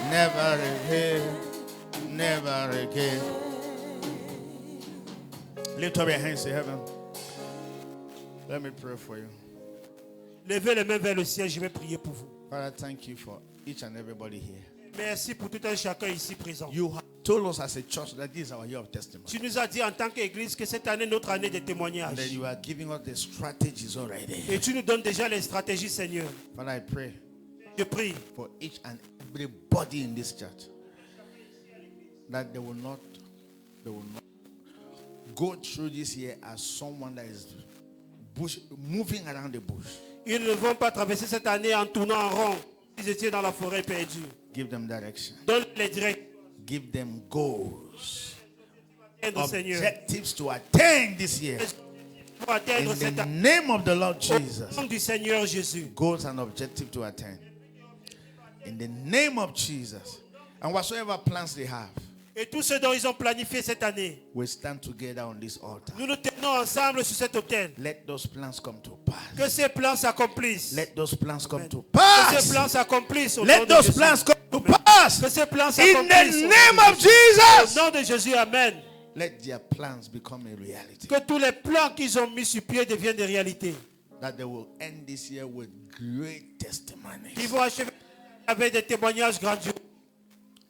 [SPEAKER 1] Never again. Never again. Lift up your hands to heaven. Let me pray for you.
[SPEAKER 2] Levez les mains vers le ciel, je vais prier pour vous.
[SPEAKER 1] Father, thank you for each and everybody here.
[SPEAKER 2] Merci pour tout un chacun ici présent.
[SPEAKER 1] You have told us as a church that this is our year of testimony.
[SPEAKER 2] Tu nous as dit en tant qu'Église que cette année est notre année de
[SPEAKER 1] And
[SPEAKER 2] témoignage.
[SPEAKER 1] then you are giving us the strategies already.
[SPEAKER 2] Et tu nous donnes déjà les stratégies, Seigneur.
[SPEAKER 1] Father, I pray
[SPEAKER 2] Je prie
[SPEAKER 1] for each and everybody in this church that they will not go through this year as someone that is moving around the bush.
[SPEAKER 2] ils ne vont pas traverser cette année en tournant en rond. Ils étaient dans la forêt perdue.
[SPEAKER 1] Give them direction.
[SPEAKER 2] Donne les directions,
[SPEAKER 1] Give them goals,
[SPEAKER 2] Seigneur.
[SPEAKER 1] objectives to attain this year.
[SPEAKER 2] Pour atteindre
[SPEAKER 1] In
[SPEAKER 2] cette
[SPEAKER 1] the
[SPEAKER 2] année.
[SPEAKER 1] name of the Lord
[SPEAKER 2] Au
[SPEAKER 1] Jesus.
[SPEAKER 2] nom du Seigneur Jésus.
[SPEAKER 1] Goals and objectives to attain. In the name of Jesus. And whatsoever plans they have,
[SPEAKER 2] Et tout ce dont ils ont planifié cette année,
[SPEAKER 1] we stand together on this altar.
[SPEAKER 2] nous nous tenons ensemble sur cet autel.
[SPEAKER 1] Let those plans come to pass.
[SPEAKER 2] Que ces plans s'accomplissent.
[SPEAKER 1] Let those plans come to
[SPEAKER 2] Que
[SPEAKER 1] pass.
[SPEAKER 2] ces plans s'accomplissent au nom
[SPEAKER 1] Let
[SPEAKER 2] de
[SPEAKER 1] those
[SPEAKER 2] Jésus.
[SPEAKER 1] plans come to pass.
[SPEAKER 2] Que ces plans
[SPEAKER 1] In
[SPEAKER 2] s'accomplissent
[SPEAKER 1] the
[SPEAKER 2] au nom
[SPEAKER 1] name
[SPEAKER 2] de
[SPEAKER 1] of
[SPEAKER 2] Jésus.
[SPEAKER 1] Jesus.
[SPEAKER 2] Au nom de Jésus, Amen.
[SPEAKER 1] Let their plans become a reality.
[SPEAKER 2] Que tous les plans qu'ils ont mis sur pied deviennent des réalités.
[SPEAKER 1] That they will end this year with great testimonies.
[SPEAKER 2] Ils vont achever avec des témoignages grandioses.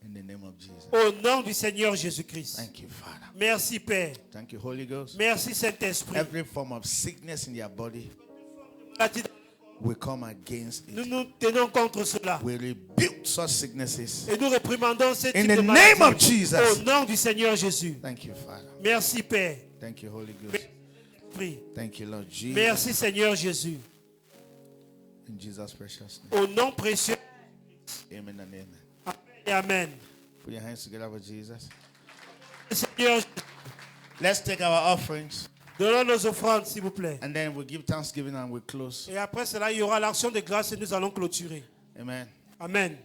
[SPEAKER 1] In the name of Jesus.
[SPEAKER 2] Au nom du Seigneur Jésus-Christ.
[SPEAKER 1] Thank you, Father.
[SPEAKER 2] Merci Père.
[SPEAKER 1] Thank you, Holy Ghost.
[SPEAKER 2] Merci Saint-Esprit.
[SPEAKER 1] Every form of sickness in their body, we come against
[SPEAKER 2] Nous
[SPEAKER 1] it.
[SPEAKER 2] nous tenons contre cela.
[SPEAKER 1] We rebuke such sicknesses.
[SPEAKER 2] Et nous réprimandons ce
[SPEAKER 1] In
[SPEAKER 2] type
[SPEAKER 1] the
[SPEAKER 2] de
[SPEAKER 1] name of
[SPEAKER 2] maladie.
[SPEAKER 1] Jesus.
[SPEAKER 2] Au nom du Seigneur Jésus.
[SPEAKER 1] Thank you, Father.
[SPEAKER 2] Merci Père.
[SPEAKER 1] Thank you, Holy Ghost.
[SPEAKER 2] Prie.
[SPEAKER 1] Thank you, Lord Jesus.
[SPEAKER 2] Merci Seigneur Jésus.
[SPEAKER 1] In Jesus' precious name.
[SPEAKER 2] Au nom précieux.
[SPEAKER 1] Amen and amen.
[SPEAKER 2] Amen et Amen.
[SPEAKER 1] Put your hands together for Jesus.
[SPEAKER 2] Seigneur,
[SPEAKER 1] Let's take our offerings
[SPEAKER 2] donnons nos offrandes, s'il vous plaît.
[SPEAKER 1] and then we'll give thanksgiving and we'll close.
[SPEAKER 2] Et après cela, il y aura l'action de grâce et nous allons clôturer.
[SPEAKER 1] Amen.
[SPEAKER 2] Amen.